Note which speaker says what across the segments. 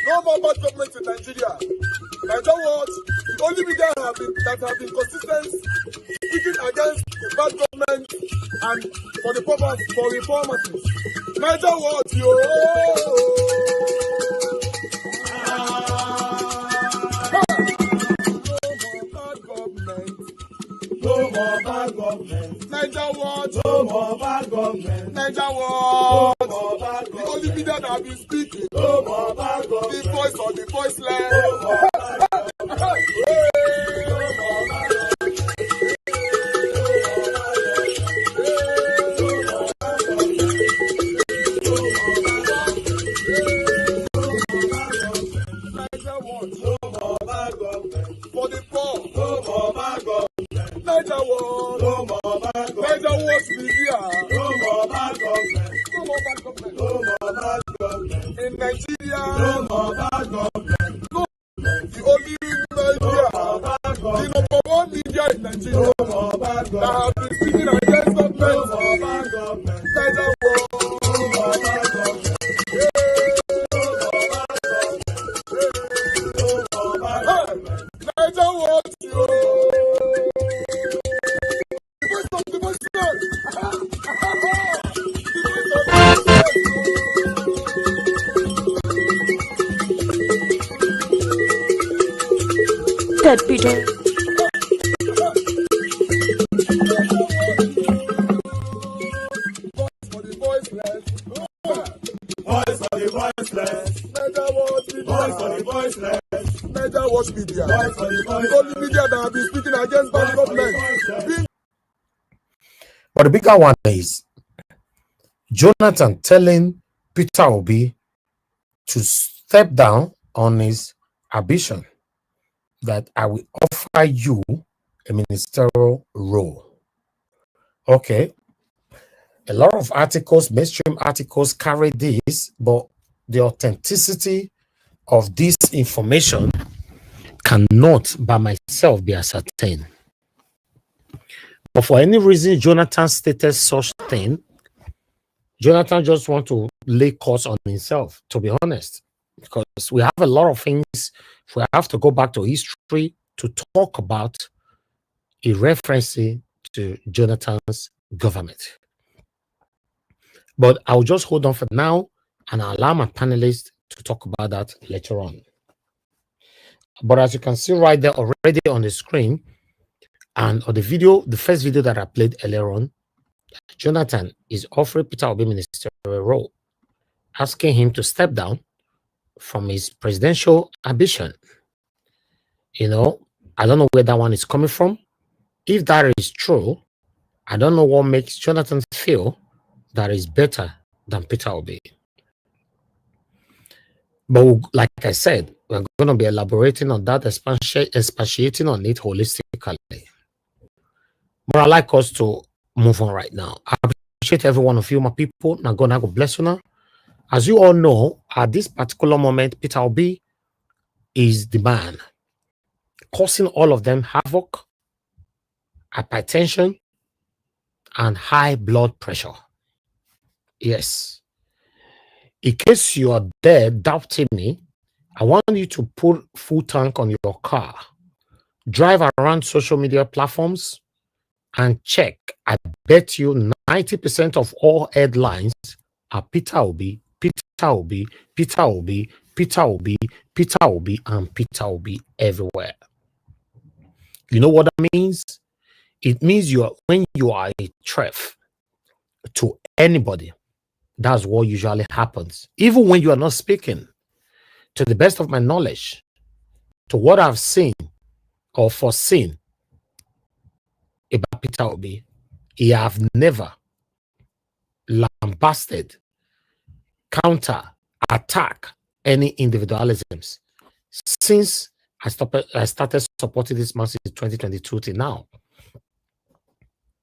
Speaker 1: No more bad government in Nigeria. Nigeria what? The only media that have been consistent speaking against the bad government and for the purpose for reformers. Nigeria what? Yo! No more bad government. Niger what? No more bad government. Niger what? No more bad government. The only media that have been speaking. No more bad government. The voice of the voiceless. No more bad government. For the poor. No more bad government. Niger what? No more bad government. Niger what media? No more bad government. No more bad government. No more bad government. In Nigeria. No more bad government. No. The only media. The number one media in Nigeria. No more bad government. That have been speaking against government. No more bad government. Niger what? No more bad government.
Speaker 2: Peter.
Speaker 1: Media. The only media that have been speaking against bad government.
Speaker 3: But the bigger one is Jonathan telling Peter Obi to step down on his ambition that I will offer you a ministerial role. Okay. A lot of articles, mainstream articles carry this, but the authenticity of this information cannot by myself be ascertained. But for any reason Jonathan stated such thing, Jonathan just want to lay curse on himself, to be honest, because we have a lot of things. If we have to go back to history to talk about a reference to Jonathan's government. But I'll just hold on for now and I'll allow my panelists to talk about that later on. But as you can see right there already on the screen and on the video, the first video that I played earlier on, Jonathan is offering Peter Obi ministerial role, asking him to step down from his presidential ambition. You know, I don't know where that one is coming from. If that is true, I don't know what makes Jonathan feel that is better than Peter Obi. But like I said, we're going to be elaborating on that, expatiating on it holistically. But I'd like us to move on right now. I appreciate every one of you, my people. Now, God bless you now. As you all know, at this particular moment, Peter Obi is the man causing all of them havoc, hypertension, and high blood pressure. Yes. In case you are there doubting me, I want you to put full tank on your car, drive around social media platforms, and check. I bet you 90% of all headlines are Peter Obi, Peter Obi, Peter Obi, Peter Obi, Peter Obi, and Peter Obi everywhere. You know what that means? It means when you are a threat to anybody, that's what usually happens. Even when you are not speaking, to the best of my knowledge, to what I've seen or foreseen about Peter Obi, he have never lambasted, counter, attack any individualisms since I started supporting this man since 2022 till now.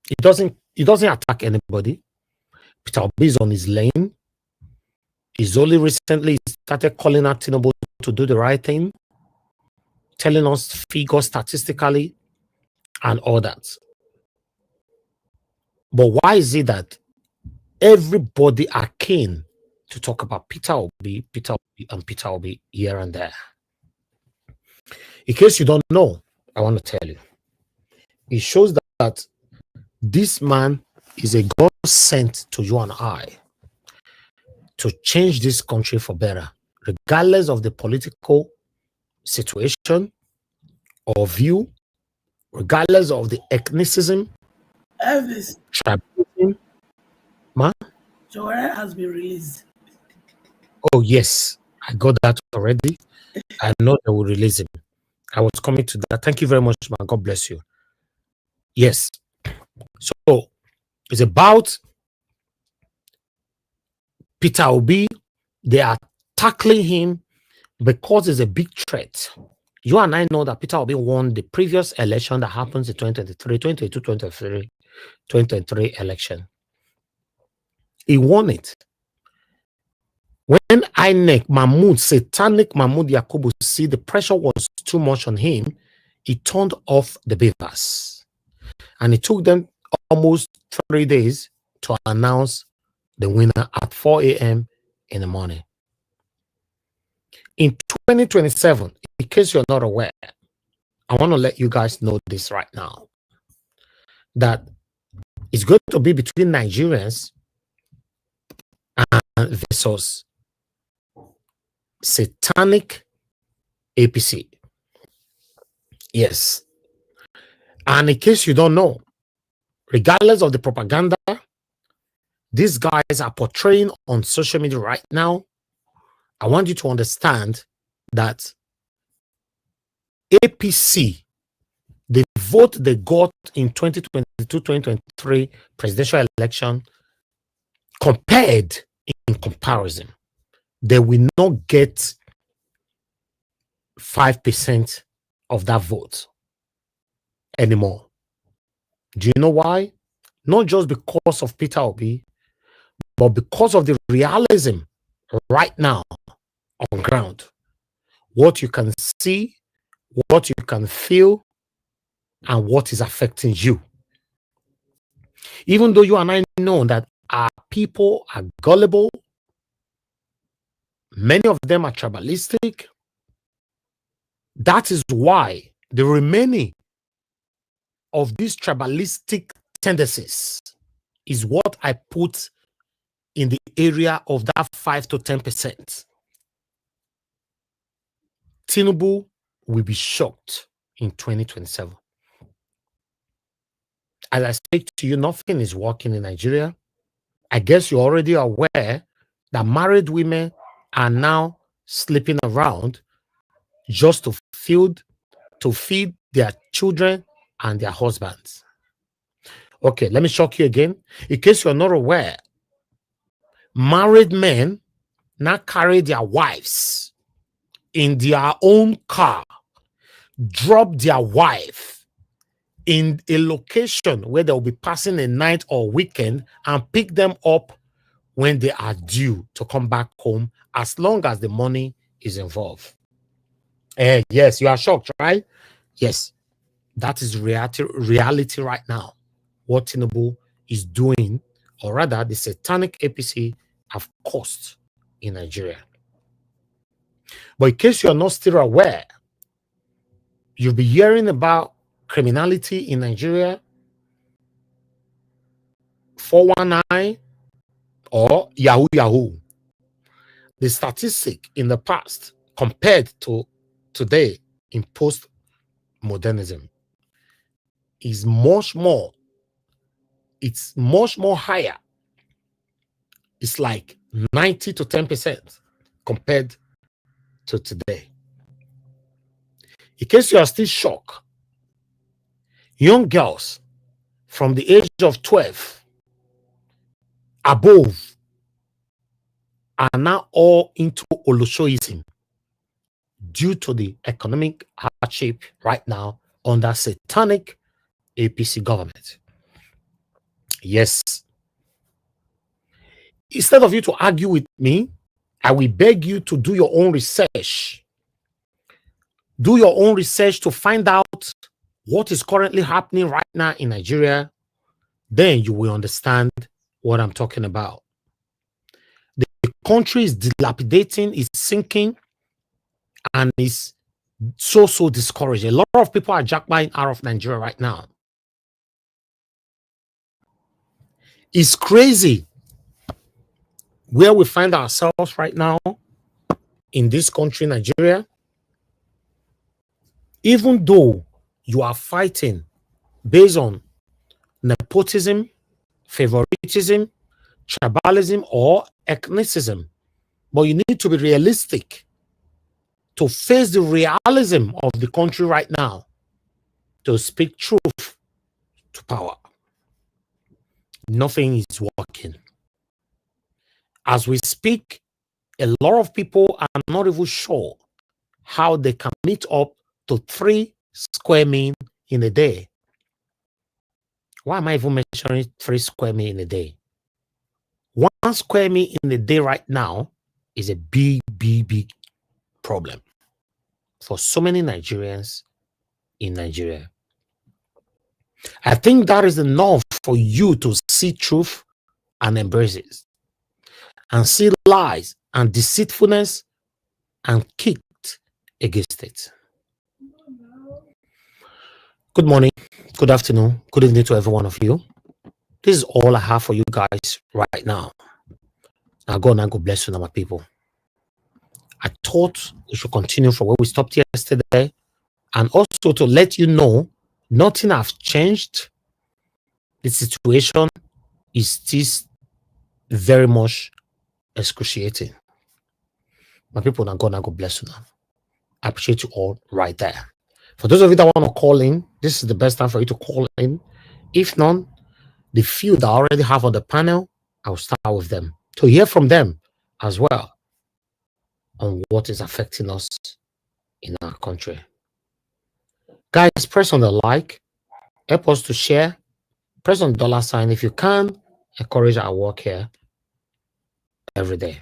Speaker 3: He doesn't attack anybody. Peter Obi is on his lane. He's only recently started calling out Tinubu to do the right thing, telling us figures statistically and all that. But why is it that everybody are keen to talk about Peter Obi, and Peter Obi here and there. In case you don't know, I want to tell you. It shows that this man is a God sent to you and I to change this country for better, regardless of the political situation or view, regardless of the ethnicism,
Speaker 4: Elvis,
Speaker 3: tribalism. Ma?
Speaker 4: Sowore has been released.
Speaker 3: Oh, yes, I got that already. I know they will release him. I was coming to that. Thank you very much, man. God bless you. Yes. So it's about Peter Obi. They are tackling him because it's a big threat. You and I know that Peter Obi won the previous election that happens in 2023, 2023 election. He won it. When INEC satanic Mahmoud Yakubu, see the pressure was too much on him, he turned off the beavers. And it took them almost 3 days to announce the winner at 4 a.m. in the morning. In 2027, in case you're not aware, I want to let you guys know this right now, that it's going to be between Nigerians and versus satanic APC. Yes. And in case you don't know, regardless of the propaganda these guys are portraying on social media right now, I want you to understand that APC, the vote they got in 2022-2023 presidential election, compared in comparison, they will not get 5% of that vote anymore. Do you know why? Not just because of Peter Obi, but because of the realism right now on ground. What you can see, what you can feel, and what is affecting you. Even though you and I know that our people are gullible, many of them are tribalistic, that is why the remaining of these tribalistic tendencies is what I put in the area of that 5 to 10%. Tinubu will be shocked in 2027. As I speak to you, nothing is working in Nigeria. I guess you're already aware that married women are now sleeping around just to feed their children and their husbands. Okay, let me shock you again. In case you're not aware, married men now carry their wives in their own car, drop their wife in a location where they'll be passing a night or weekend and pick them up when they are due to come back home, as long as the money is involved. Yes, you are shocked, right? Yes, that is reality right now. What Tinubu is doing, or rather the satanic APC have caused in Nigeria. But in case you're not still aware, you'll be hearing about criminality in Nigeria, 419 or Yahoo Yahoo. The statistic in the past compared to today in post-modernism is much more, it's much more higher. It's like 90 to 10% compared to today. In case you are still shocked, young girls from the age of 12 above are now all into Oloshoism due to the economic hardship right now under satanic APC government. Yes. Instead of you to argue with me, I will beg you to do your own research. Do your own research to find out what is currently happening right now in Nigeria. Then you will understand what I'm talking about. The country is dilapidating, is sinking, and is so discouraged. A lot of people are jackpotting out of Nigeria right now. It's crazy where we find ourselves right now in this country, Nigeria. Even though you are fighting based on nepotism, favoritism, tribalism, or ethnicism, but you need to be realistic to face the realism of the country right now, to speak truth to power. Nothing is working. As we speak, a lot of people are not even sure how they can meet up to 3 square meals in a day. Why am I even mentioning 3 square meals in a day? 1 square meal in a day right now is a big problem for so many Nigerians in Nigeria. I think that is enough for you to see truth and embrace it, and see lies and deceitfulness and kick against it. Good morning, good afternoon, good evening to every one of you. This is all I have for you guys right now. Now God and God bless you, now my people. I thought we should continue from where we stopped yesterday, and also to let you know nothing has changed. The situation is still very much excruciating. My people, now God and God bless you now. I appreciate you all right there. For those of you that want to call in, this is the best time for you to call in. If not, the few that I already have on the panel, I'll start with them to hear from them as well on what is affecting us in our country. Guys, press on the like, help us to share, press on the $sign if you can. Encourage our work here every day.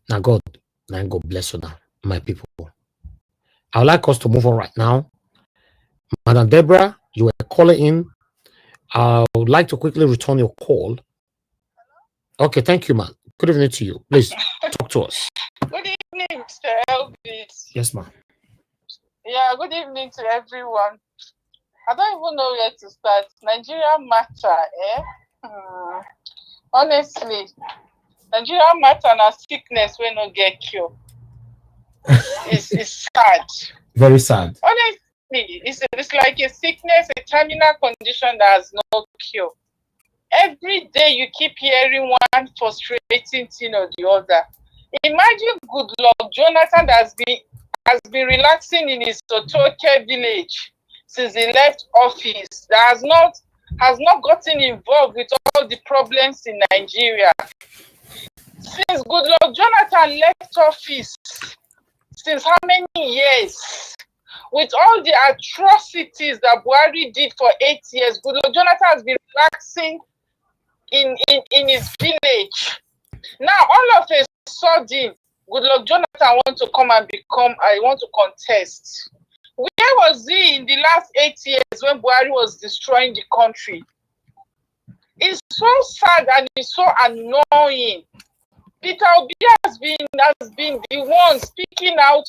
Speaker 3: Now God bless you now, my people. I would like us to move on right now. Madam Deborah, you were calling in. I would like to quickly return your call. Okay, thank you, man. Good evening to you. Please talk to us.
Speaker 5: Good evening, Mr. Elvis.
Speaker 3: Yes, ma'am.
Speaker 5: Yeah, good evening to everyone. I don't even know where to start. Nigeria matter, Honestly, Nigeria matter and a sickness when no get cure. It's sad.
Speaker 3: Very sad.
Speaker 5: Honestly, it's like a sickness, a terminal condition that has no cure. Every day you keep hearing one frustrating thing or the other. Imagine good luck Jonathan that has been relaxing in his Sotoke village since he left office. That has not gotten involved with all the problems in Nigeria. Since good luck Jonathan left office, since how many years? With all the atrocities that Buhari did for 8 years, good luck Jonathan has been relaxing in his village. Now all of a sudden, good luck Jonathan want to come and I want to contest. Where was he in the last 8 years when Buhari was destroying the country? It's so sad and it's so annoying. Peter Obi has been the one speaking out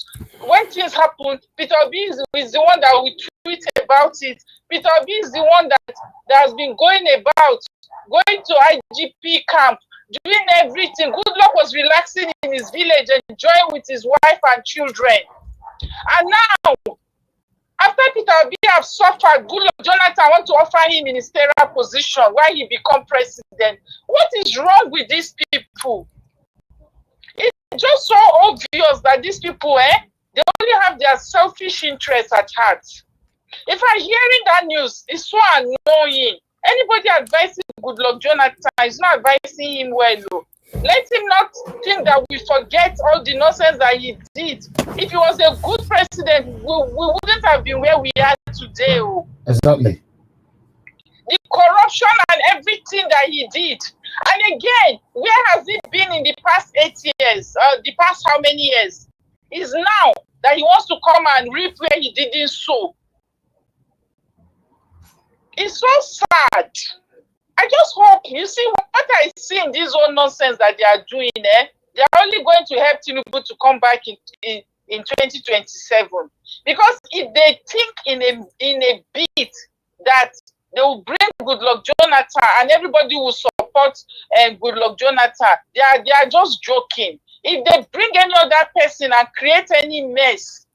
Speaker 5: when things happen. Peter Obi is the one that will tweet about it. Peter Obi is the one that has been going to IGP camp, doing everything. Good luck was relaxing in his village, enjoying with his wife and children. And now, after Peter Obi have suffered, good luck Jonathan want to offer him ministerial position while he become president. What is wrong with these people? It's just so obvious that these people, they only have their selfish interests at heart. If I'm hearing that news, it's so annoying. Anybody advising good luck Jonathan is not advising him well. Though. Let him not think that we forget all the nonsense that he did. If he was a good president, we wouldn't have been where we are today. Oh.
Speaker 3: Exactly.
Speaker 5: The corruption and everything that he did. And again, where has he been in the past 8 years? The past how many years? It's now that he wants to come and reap where he didn't sow. It's so sad. I just hope, you see, what I see in this whole nonsense that they are doing, they are only going to help Tinubu to come back in 2027. Because if they think in a bit that they will bring Goodluck Jonathan and everybody will support Goodluck Jonathan, they are just joking. If they bring any other person and create any mess,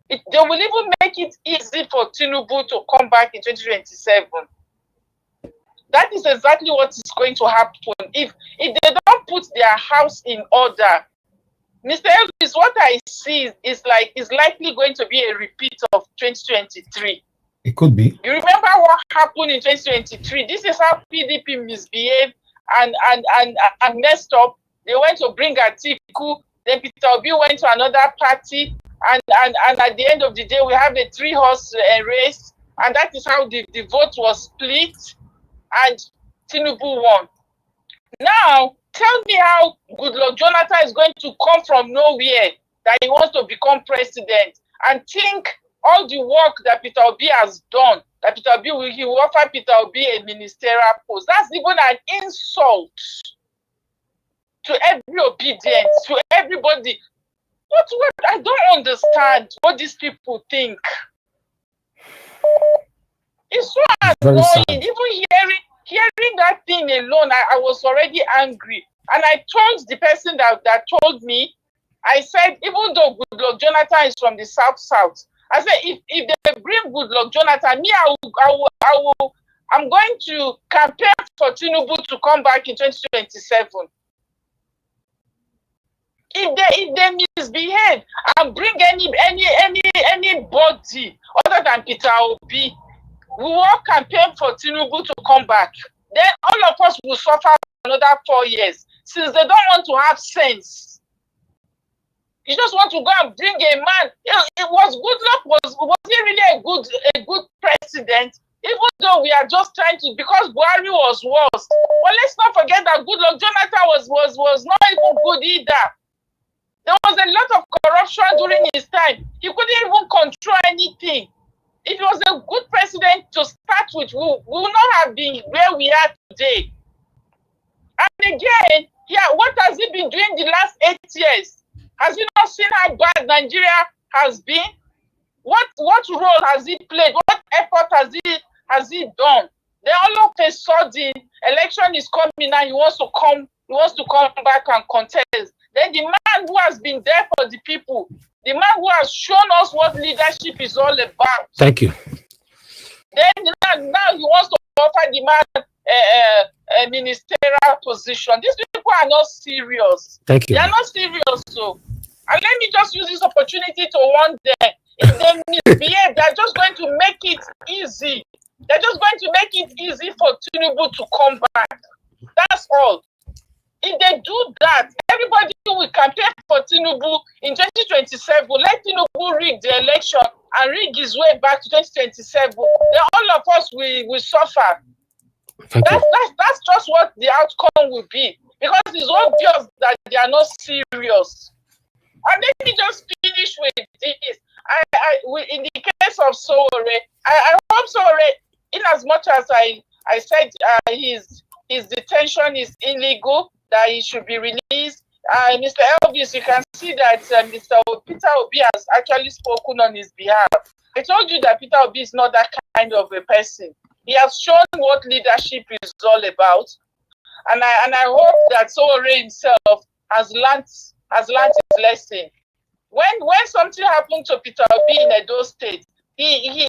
Speaker 5: they will even make it easy for Tinubu to come back in 2027. That is exactly what is going to happen. If they don't put their house in order, Mr. Elvis, what I see is likely going to be a repeat of 2023.
Speaker 3: It could be.
Speaker 5: You remember what happened in 2023? This is how PDP misbehaved and messed up. They went to bring Atiku, then Peter Obi went to another party, and at the end of the day, we have a 3-horse race, and that is how the vote was split, and Tinubu won. Now, tell me how Goodluck Jonathan is going to come from nowhere that he wants to become president and think all the work that Peter Obi has done, that Peter Obi he will offer Peter Obi a ministerial post. That's even an insult to every obedience, to everybody. What I don't understand what these people think. It's so annoying. Even hearing that thing alone, I was already angry. And I told the person that told me, I said, even though Goodluck Jonathan is from the South, I said, if they bring Goodluck Jonathan, I'm going to campaign for Tinubu to come back in 2027. If they misbehave and bring anybody other than Peter Obi, we will campaign for Tinubu to come back. Then all of us will suffer another 4 years, since they don't want to have sense. You just want to go and bring a man. It was Goodluck. Was he really a good president? Even though we are just trying to, because Buhari was worse. But let's not forget that Goodluck Jonathan was not even good either. There was a lot of corruption during his time. He couldn't even control anything. If he was a good president to start with, we would not have been where we are today. And again, what has he been doing the last 8 years? Has he not seen how bad Nigeria has been? What role has he played? What effort has he done? Then all of a sudden, election is coming and he wants to come back and contest. Then the man who has been there for the people, the man who has shown us what leadership is all about.
Speaker 3: Thank you.
Speaker 5: Then now he wants to offer the man a ministerial position. These people are not serious.
Speaker 3: Thank you.
Speaker 5: They are not serious. So, and let me just use this opportunity to warn them. If they misbehave, they're just going to make it easy. They're just going to make it easy for Tinubu to come back. That's all. If they do that, everybody will campaign for Tinubu in 2027. Let Tinubu rig the election and rig his way back to 2027. Then all of us will suffer. That's just what the outcome will be. Because it's obvious that they are not serious. And let me just finish with this. In the case of Sowore, I hope Sowore, in as much as I said his detention is illegal, that he should be released. Mr. Elvis, you can see that Peter Obi has actually spoken on his behalf. I told you that Peter Obi is not that kind of a person. He has shown what leadership is all about, and I hope that Sowore himself has learned his lesson. When something happened to Peter Obi in Edo State, he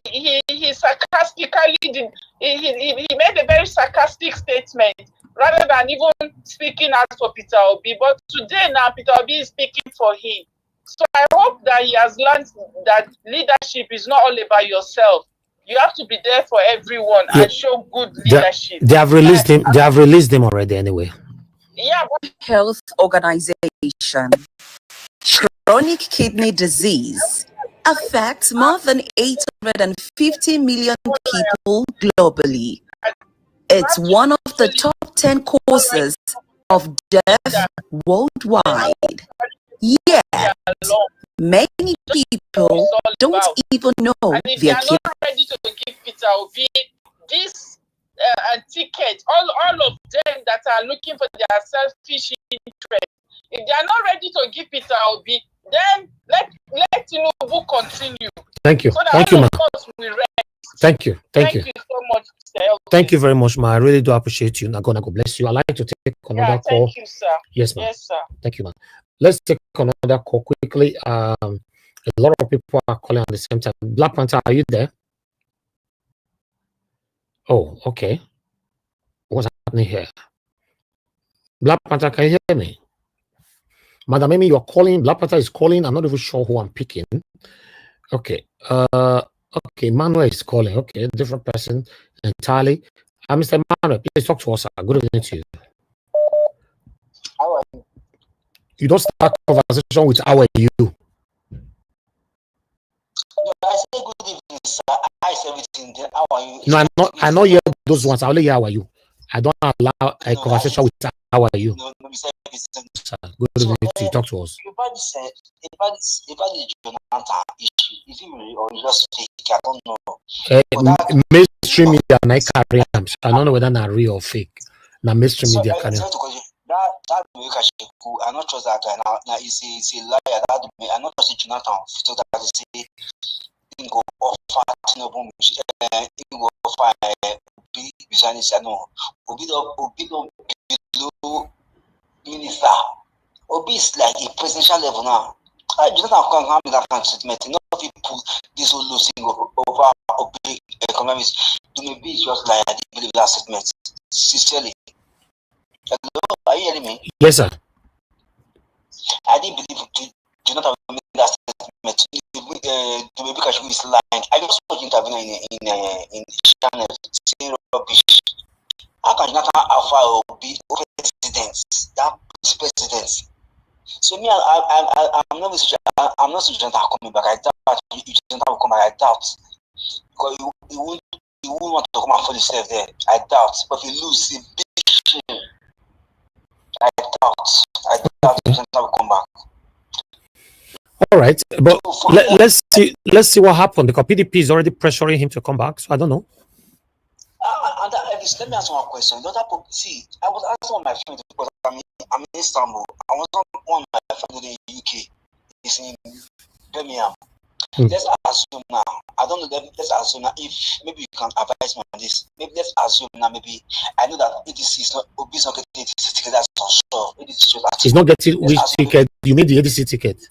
Speaker 5: sarcastically he made a very sarcastic statement rather than even speaking out for Peter Obi. But today now, Peter Obi is speaking for him. So I hope that he has learned that leadership is not all about yourself. You have to be there for everyone and show good leadership.
Speaker 3: They have released him. They have released him already anyway.
Speaker 5: Yeah.
Speaker 2: Health Organization. Chronic kidney disease affects more than 850 million people globally. It's one of the top 10 causes of death worldwide. Yet, many people don't even know
Speaker 5: and if they are not ready to give Peter Obi this and ticket, all of them that are looking for their selfish interest. If they are not ready to give Peter Obi, then let Tinubu continue.
Speaker 3: Thank you.
Speaker 5: So that
Speaker 3: Thank you,
Speaker 5: all
Speaker 3: ma.
Speaker 5: of us will rest.
Speaker 3: Thank you. Thank you.
Speaker 5: Thank you so much, Mr. Elton.
Speaker 3: Thank you very much, ma. I really do appreciate you. God bless you. I'd like to take another call.
Speaker 5: Thank you, sir.
Speaker 3: Yes, ma.
Speaker 5: Yes, sir.
Speaker 3: Thank you, ma. Let's take another call quickly. A lot of people are calling at the same time. Black Panther, are you there? Oh, okay. What's happening here? Black Panther, can you hear me? Madam Amy, you're calling. Black Panther is calling. I'm not even sure who I'm picking. Okay. Okay. Manuel is calling. Okay. Different person entirely. Mr. Manuel, please talk to us. Good evening to you.
Speaker 6: How are you?
Speaker 3: You don't start conversation with how are you?
Speaker 6: No, I say good evening, sir. I say everything. Then how are you?
Speaker 3: No, I know hear those ones. I only hear how are you. I don't allow a conversation with how are you.
Speaker 6: No, no, sir.
Speaker 3: Sir, good evening to you. Talk to us.
Speaker 6: About the Jonathan issue, is it really or just fake? I don't know.
Speaker 3: Mainstream media, I don't know whether that's real or fake. Now mainstream media carry on.
Speaker 6: That I not trust that guy now. He's a liar. I not trust Jonathan. So that they say he go offer Tinubu. He go offer Obi Bisanis. No, Obi below minister. Obi is like a presidential level now. Jonathan can't have that kind of statement. You know, if you put this whole losing over Obi economics, to me, be just like I didn't believe that statement. Sincerely. Hello, are you hearing me?
Speaker 3: Yes, sir.
Speaker 6: I didn't believe Jonathan made that statement. To me, because she was lying. I just watched interview in channel saying rubbish. How can Jonathan offer Obi president? That president. So me, I'm not so Jonathan coming back. I doubt Jonathan will come back. I doubt because he won't want to come and fall himself there. I doubt. But if he lose, a big shame. I doubt Jonathan will come back.
Speaker 3: All right, but let's see what happened because PDP is already pressuring him to come back. So I don't know.
Speaker 6: Let me ask one question. See, I was asking one of my friends because I'm in Istanbul. I was one of my friends in the UK. It's in Birmingham. Let's assume now. I don't know. Let's assume now if maybe you can advise me on this. Maybe let's assume now. Maybe I know that ADC is not Obi's not getting ADC ticket. That's for sure.
Speaker 3: He's not getting which ticket? You mean the ADC ticket?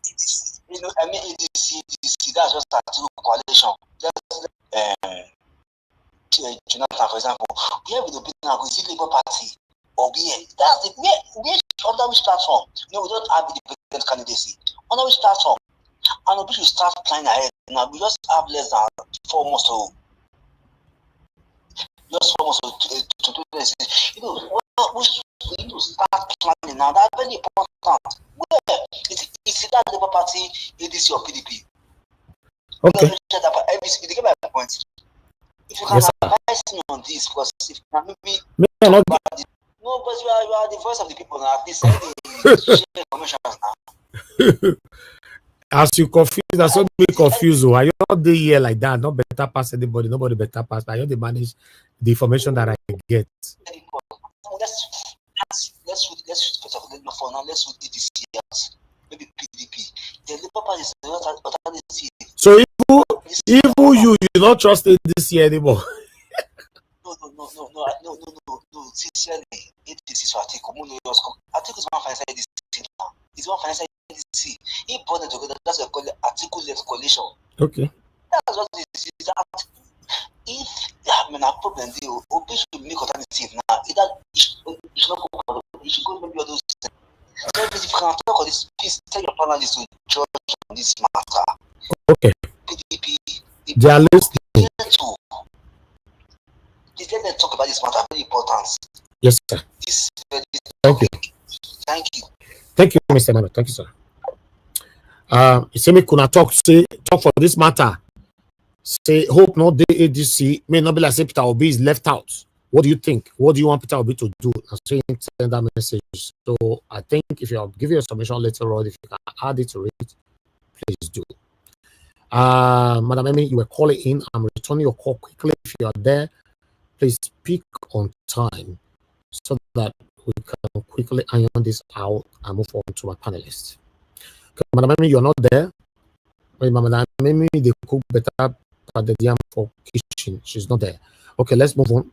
Speaker 6: You know, I mean ADC. That's just a coalition. Jonathan, for example, where will the be now? Is it Labour Party or where? That's the where under which platform? No, we don't have the president candidacy. Under which platform? And we should start planning ahead. Now we just have less than 4 months to do this. You know, we need to start planning now. That's very important. Where it's either Labour Party, ADC, or PDP.
Speaker 3: Okay.
Speaker 6: You get my point. If you can advise me on this, because if you can maybe
Speaker 3: no,
Speaker 6: but you are the voice of the people now. Please send the information now.
Speaker 3: As you confuse, that's what me confused. I not the year like that. Not better pass anybody. Nobody better pass. I only manage the information that I get.
Speaker 6: Let's for now. Let's do this year. Maybe PDP. The Labour Party is not.
Speaker 3: So even you not trust it this year anymore.
Speaker 6: No. Sincerely, it is what I think. I think it's one financial DC now. It's one financial DC. He brought them together. That's what we call articulate coalition.
Speaker 3: Okay.
Speaker 6: That's what this is. If a problem, Obi should make alternative now. Either it should not go. It should go maybe all those things. So if you can talk on this, please tell your panelists to judge on this matter.
Speaker 3: Okay.
Speaker 6: PDP.
Speaker 3: They are listening.
Speaker 6: Please let them talk about this matter. Very important.
Speaker 3: Yes, sir. Thank you.
Speaker 6: Thank you.
Speaker 3: Thank you, Mr. Mano. Thank you, sir. Say me could talk for this matter. Say hope not the ADC may not be like say Peter Obi is left out. What do you think? What do you want Peter Obi to do? I'm saying send that message. So I think if you'll give you a submission later on, if you can add it to it, please do. Madam Amy, you were calling in. I'm returning your call quickly. If you are there, please speak on time so that we can quickly iron this out and move on to my panelists. Okay, Madam Amy, you're not there. Wait, Madam Amy, they cook better at the DM for kitchen. She's not there. Okay, let's move on.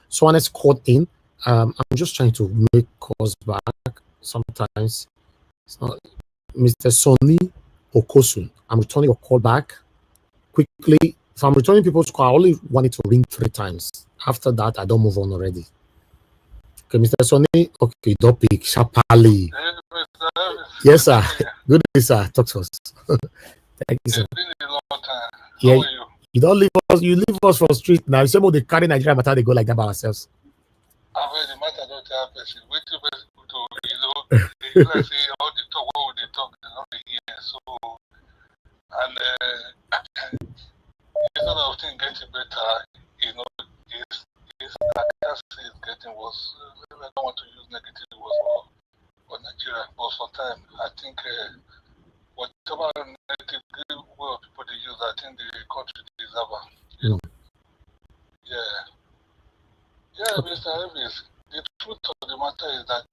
Speaker 3: Someone has called in. I'm just trying to make calls back. Sometimes it's not. Mr. Sonny Okosun, I'm returning your call back quickly. If I'm returning people's call, I only want it to ring 3 times. After that, I don't move on already. Okay, Mr. Sonny. Okay, don't pick Shapali. Yes, sir. Good day, sir. Talk to us. Thank you, sir.
Speaker 7: It's been a long time.
Speaker 3: Yeah,
Speaker 7: How are you?
Speaker 3: you don't leave us. You leave us for the street now. Some of they carry Nigeria matter, they go like that by ourselves.
Speaker 7: I've heard the matter don't tell person. Wait till person to, they like say all the talk, what they talk, they not hear. So, and this sort of thing getting better, this I can't say it's getting worse. I don't want to use negative words for Nigeria, but for time, I think whatever negative way of people they use, I think the country deserve it. You know? Yeah, Mr. Elvis, the truth of the matter is that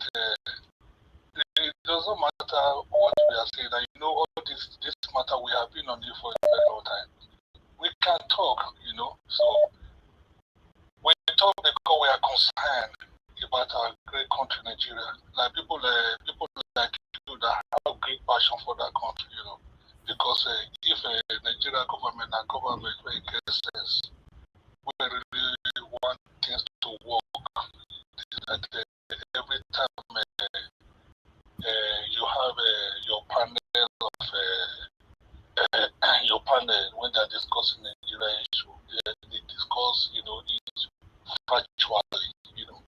Speaker 7: it doesn't matter what we are saying. And you know, all this matter, we have been on it for a very long time. We can talk, you know. So we talk because we are concerned about our great country, Nigeria. Like people like you that have great passion for that country, you know. Because if Nigeria government and government make sense, we really want things to work. That every time you have your panel of your panel when they're discussing Nigeria issue, they discuss, you know, it virtually, you know,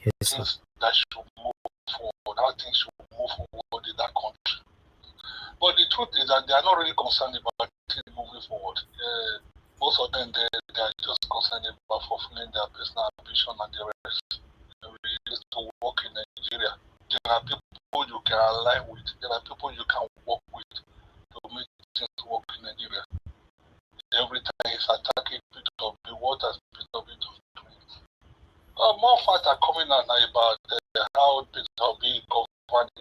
Speaker 3: Yes,
Speaker 7: things that should move forward, how things should move forward in that country. But the truth is that they are not really concerned about things moving forward. Most of them, they are just concerned about fulfilling their personal ambition and the rest. Really to work in Nigeria. There are people you can align with. There are people you can work with to make things work in Nigeria. Every time he's attacking Peter Obi, what has Peter Obi done? More facts are coming out now about how Peter Obi governed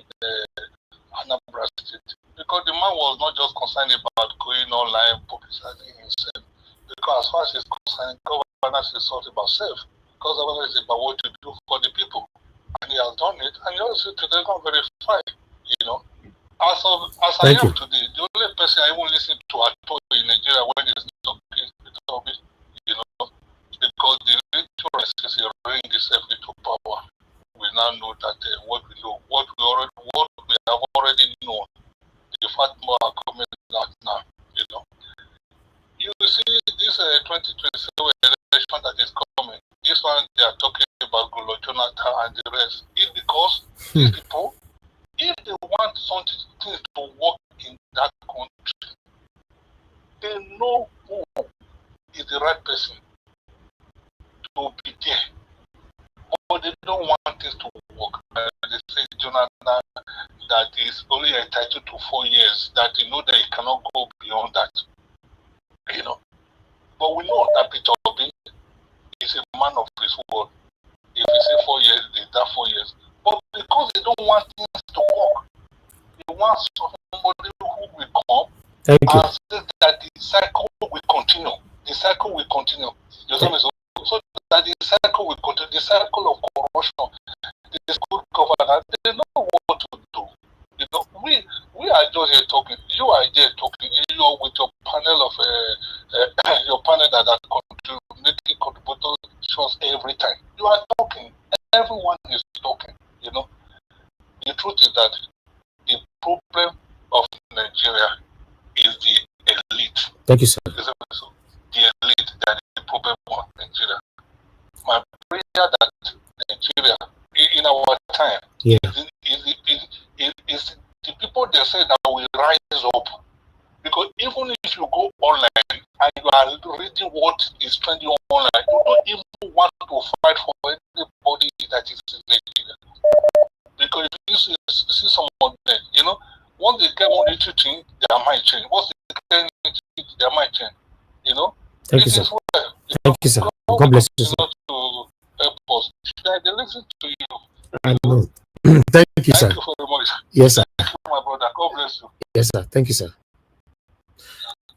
Speaker 7: Anambra State. Because the man was not just concerned about going online, publicizing himself. Because as far as he's concerned, governance is not about self. Because governance is about what you do for the people. And he has done it, and he also today not verified, you know. As I am today, the only person I even listen to at all in Nigeria when he's talking is Peter Obi, you know, because the electoral is ring itself into power. We now know that what we have already known, the fact more are coming out now, you know. You see this 2027 election that is coming, this one they are talking about Jonathan and the rest. It's because these people, if they want something to work in that country, they know who is the right person to be there. But they don't want things to work. They say Jonathan that is only entitled to 4 years, that you know that he cannot go beyond that. You know. But we know that Peter Obi is a man of his word. If he say 4 years, it's that 4 years. But because they don't want things to work, they want somebody who will come and say that the cycle will continue. The cycle will continue. So that the cycle will continue. The cycle of corruption, the good governance, they know what to do. You know, we are just here talking. You are here talking. You are with your panel of your panel that making contributions every time. You are talking. Everyone is talking. You know, the truth is that the problem of Nigeria is the elite.
Speaker 3: Thank you, sir.
Speaker 7: The elite that is the problem of Nigeria. My prayer that Nigeria, in our time, is the people they say that will rise up. Because even if you go online and you are reading what is trending online, you don't even want to fight for anybody that is in Nigeria. Because if you see some of them, you know, once they get one little thing, their mind change. Once they get anything, their mind change. You know,
Speaker 3: Thank you, sir.
Speaker 7: Well,
Speaker 3: Thank you, sir. God bless you, sir.
Speaker 7: To help us. They listen to you.
Speaker 3: I know. Thank you, sir.
Speaker 7: Thank you very much.
Speaker 3: Yes, sir.
Speaker 7: Thank you, my brother. God bless you.
Speaker 3: Yes, sir. Thank you, sir.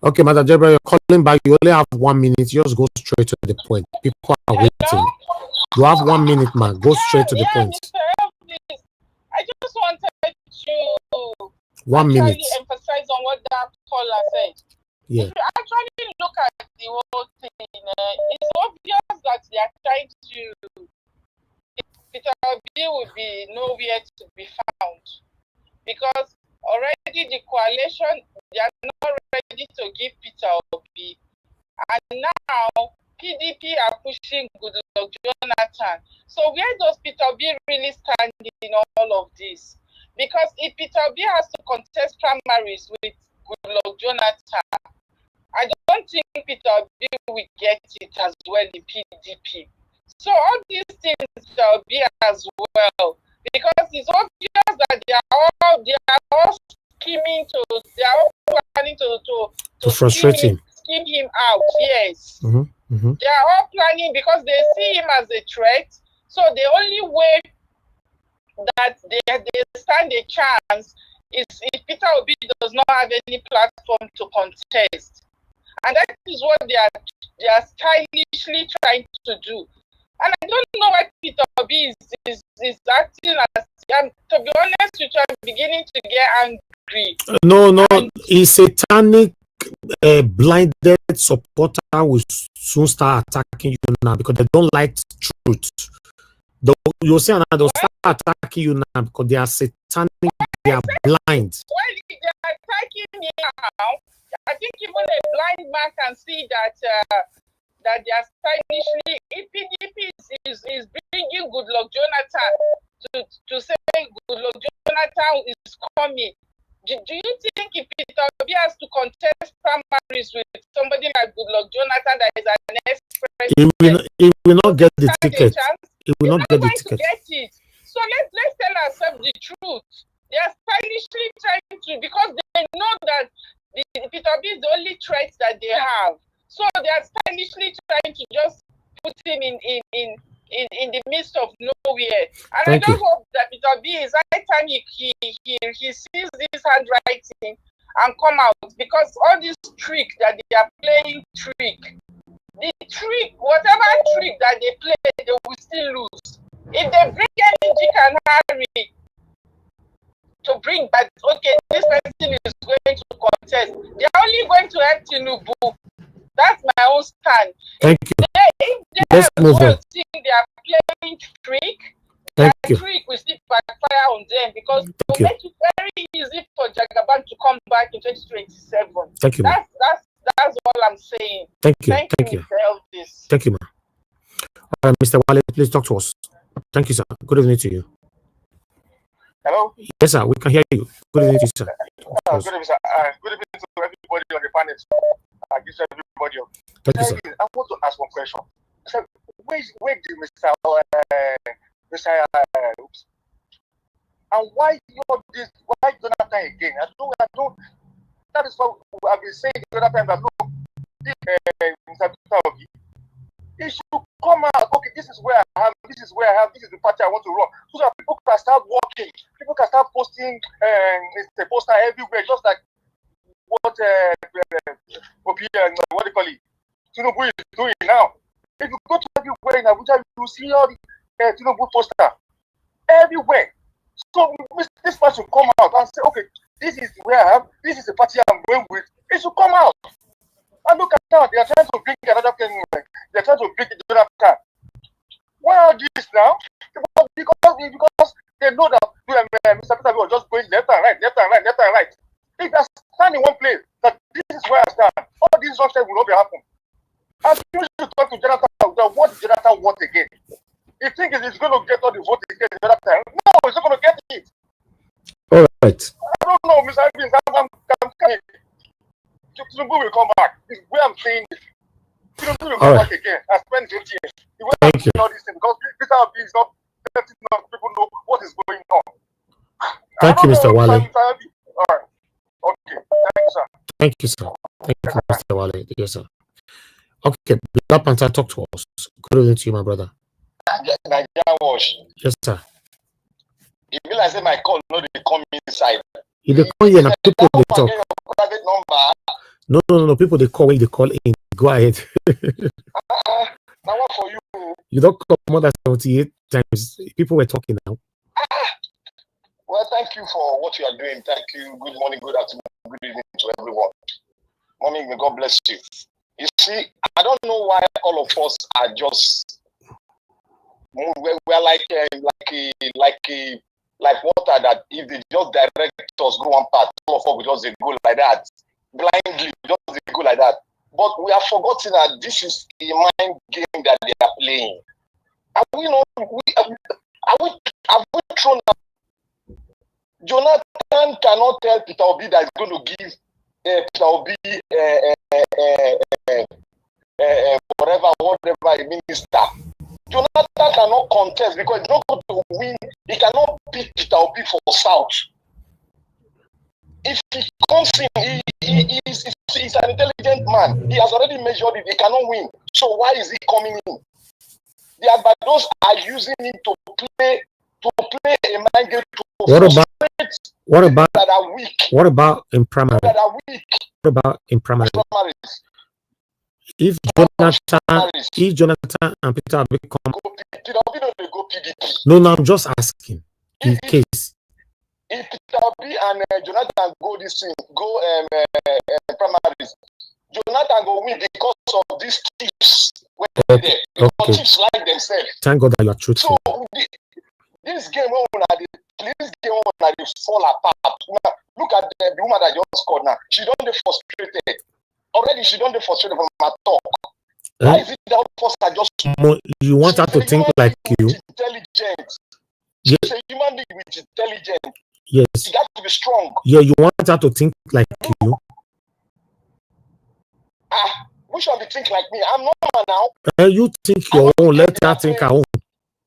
Speaker 3: Okay, Madam Deborah, you're calling back. You only have 1 minute. Just go straight to the point. People are waiting. You have 1 minute, man. Go straight to the point.
Speaker 5: Mr. Elvis, I just wanted to
Speaker 3: 1 minute.
Speaker 5: emphasize on what that caller said.
Speaker 3: Yeah.
Speaker 5: If you actually look at the whole thing, it's obvious that they are trying to. Peter Obi will be nowhere to be found because already the coalition, they are not ready to give Peter Obi, and now PDP are pushing Goodluck Jonathan. So where does Peter Obi really stand in all of this? Because if Peter Obi has to contest primaries with Goodluck Jonathan, I don't think Peter Obi will get it as well in PDP. So all these things shall be as well, because it's obvious that they are all scheming they are all planning to
Speaker 3: frustrate him.
Speaker 5: Scheme him out. Yes.
Speaker 3: Mm-hmm. Mm-hmm.
Speaker 5: They are all planning because they see him as a threat. So the only way that they stand a chance is if Peter Obi does not have any platform to contest. And that is what they are stylishly trying to do. And I don't know why Peter Obi is acting as, to be honest with you, I'm beginning to get angry.
Speaker 3: No, a satanic blinded supporter will soon start attacking you now because they don't like truth. You'll see they'll start attacking you now because they are satanic, they are blind.
Speaker 5: Well, they are attacking me now. I think even a blind man can see that they are stylishly. If PDP is bringing Goodluck Jonathan to say Goodluck Jonathan is coming, do you think if Peter Obi has to contest primaries with somebody like Goodluck Jonathan that is an ex-president,
Speaker 3: he will not get the ticket. He will not get the ticket.
Speaker 5: Get it. So let's tell ourselves the truth. They are stylishly trying to, because they know that Peter Obi is the only threat that they have. So they are stylishly trying to just put him in the midst of nowhere. And I just hope that Peter Obi is every time he sees this handwriting and come out, because all this trick that they are playing, whatever trick that they play, they will still lose. If they bring any Dick and Harry to bring back, okay, this person is going to contest, they are only going to help Tinubu. That's my own stand.
Speaker 3: Thank you.
Speaker 5: If they think they are playing trick, that trick will still backfire on them, because it will make it very easy for Jagaban to come back in 2027.
Speaker 3: Thank you.
Speaker 5: That's all I'm saying.
Speaker 3: Thank you.
Speaker 5: Thank you.
Speaker 3: Thank you, ma'am. All right, Mr. Wale, please talk to us. Thank you, sir. Good evening to you.
Speaker 8: Hello?
Speaker 3: Yes, sir. We can hear you. Good evening to you, sir.
Speaker 8: Good evening, sir. Good evening to everybody on the panel. I give everybody.
Speaker 3: Thank you, sir.
Speaker 8: I want to ask one question. So, where did Mr. Oops. And why this? Why Jonathan again? I don't. That is what I've been saying the other time. That look, Mr. Obi, it should come out. Okay, this is where I have. This is the party I want to run. So that people can start working. People can start posting the poster everywhere, just like what what do you call it? Tinubu is doing now. If you go to everywhere in Abuja, you see all the Tinubu poster everywhere. So this person should come out and say, okay, this is where I am. This is the party I'm going with. It should come out. And look at that. They are trying to bring another thing. They are trying to bring Jonathan. Why are this now? Because they know that Mr. Peter was just going left and right. If they stand in one place, that this is where I stand, all these nonsense will not be happening. And you should talk to Jonathan. What did Jonathan want again? You think he's going to get all the votes again the other time? No, he's not going to get it.
Speaker 3: All right.
Speaker 8: I don't know, Mr. Evans. I'm coming. Tinubu will come back. This is where I'm saying it. Tinubu will come back again. I spent 20 years. He went back to all these things because Peter Obi is not letting people know what is going on.
Speaker 3: Thank you, Mr. Wale.
Speaker 8: All right. Okay. Thank you, sir.
Speaker 3: Thank you, sir. Thank you, Mr. Wale. Yes, sir. Okay, Black Panther, talk to us. Good evening to you, my brother.
Speaker 8: Nigerian wash.
Speaker 3: Yes, sir.
Speaker 8: If you like say my call, no, they come inside.
Speaker 3: If they call you, people they talk.
Speaker 8: Private number.
Speaker 3: No. People they call when they call in. Go ahead.
Speaker 8: Now what for you?
Speaker 3: You don't call more than 78 times. People were talking now.
Speaker 8: Well, thank you for what you are doing. Thank you. Good morning, good afternoon, good evening to everyone. Mommy, may God bless you. You see, I don't know why all of us are just we're like water that if they just direct us go one path, all of us will just go like that, blindly, just go like that. But we have forgotten that this is a mind game that they are playing. Have we thrown out? Jonathan cannot tell Peter Obi that he's going to give Peter Obi whatever a minister. Jonathan cannot contest because he's not going to win. He cannot beat Peter Obi for South. If he comes in, he's an intelligent man. He has already measured it. He cannot win. So why is he coming in? The Agbados are using him to play a mind game.
Speaker 3: What about
Speaker 8: that are weak?
Speaker 3: What about in primary?
Speaker 8: That are weak.
Speaker 3: What about in primary? If Jonathan and Peter Obi come,
Speaker 8: go PDP.
Speaker 3: No, I'm just asking in case.
Speaker 8: If Peter Obi and Jonathan go this thing, go primaries, Jonathan go win because of these tips.
Speaker 3: Okay.
Speaker 8: Tips like themselves.
Speaker 3: Thank God that you are truthful.
Speaker 8: So this game when they fall apart. Now, look at the woman that just scored now. She don't get frustrated. Already she don't get frustrated from her talk. Why is it that all of us are just
Speaker 3: you want her to think like you?
Speaker 8: Intelligent.
Speaker 3: Yeah.
Speaker 8: She's a human being with intelligence.
Speaker 3: Yes.
Speaker 8: She got to be strong.
Speaker 3: Yeah, you want her to think like you?
Speaker 8: Which one be think like me? I'm normal now.
Speaker 3: You think your own, let her think her own.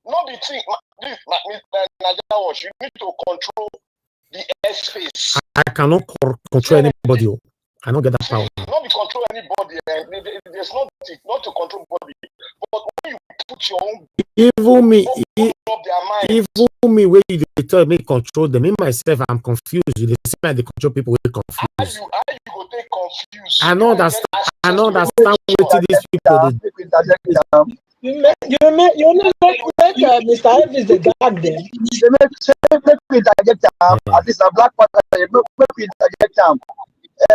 Speaker 8: Not the thing. You need to control the airspace.
Speaker 3: I cannot control anybody. I don't get that power.
Speaker 8: Not to control anybody. There's not to control body. But when you put your own,
Speaker 3: even me, where you tell me control them, me myself, I'm confused. You see me, they control people with confused.
Speaker 8: How you go take confused?
Speaker 3: I know understand what these people.
Speaker 9: You make Mr. Elvis the gag them.
Speaker 10: Make we interject at least a Black Panther. Make we interject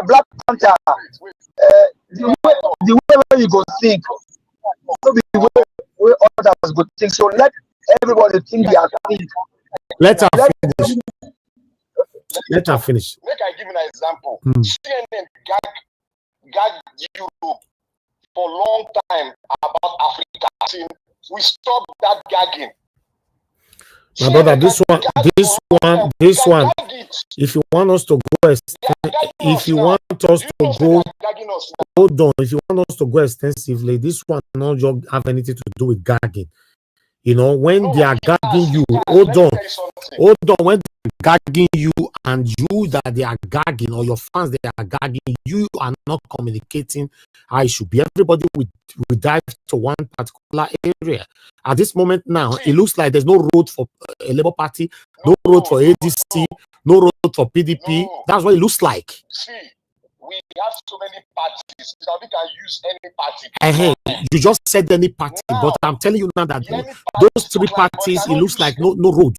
Speaker 10: Black Panther. The way you go think, maybe the way others go think. So let everybody think their thing.
Speaker 3: Let her finish.
Speaker 8: Make I give you an example. CNN gag Europe for a long time about Africa. We stopped that gagging.
Speaker 3: My brother, this one. If you want us to go, hold on. If you want us to go extensively, this one not just have anything to do with gagging. You know, when they are gagging you, hold on. When they're gagging you and you that they are gagging, or your fans they are gagging, you are not communicating how it should be. Everybody will dive to one particular area. At this moment now, it looks like there's no road for a Labour Party, no road for ADC, no road for PDP. That's what it looks like.
Speaker 8: See, we have so many parties that we can use any party.
Speaker 3: You just said any party, but I'm telling you now that those three parties, it looks like no road.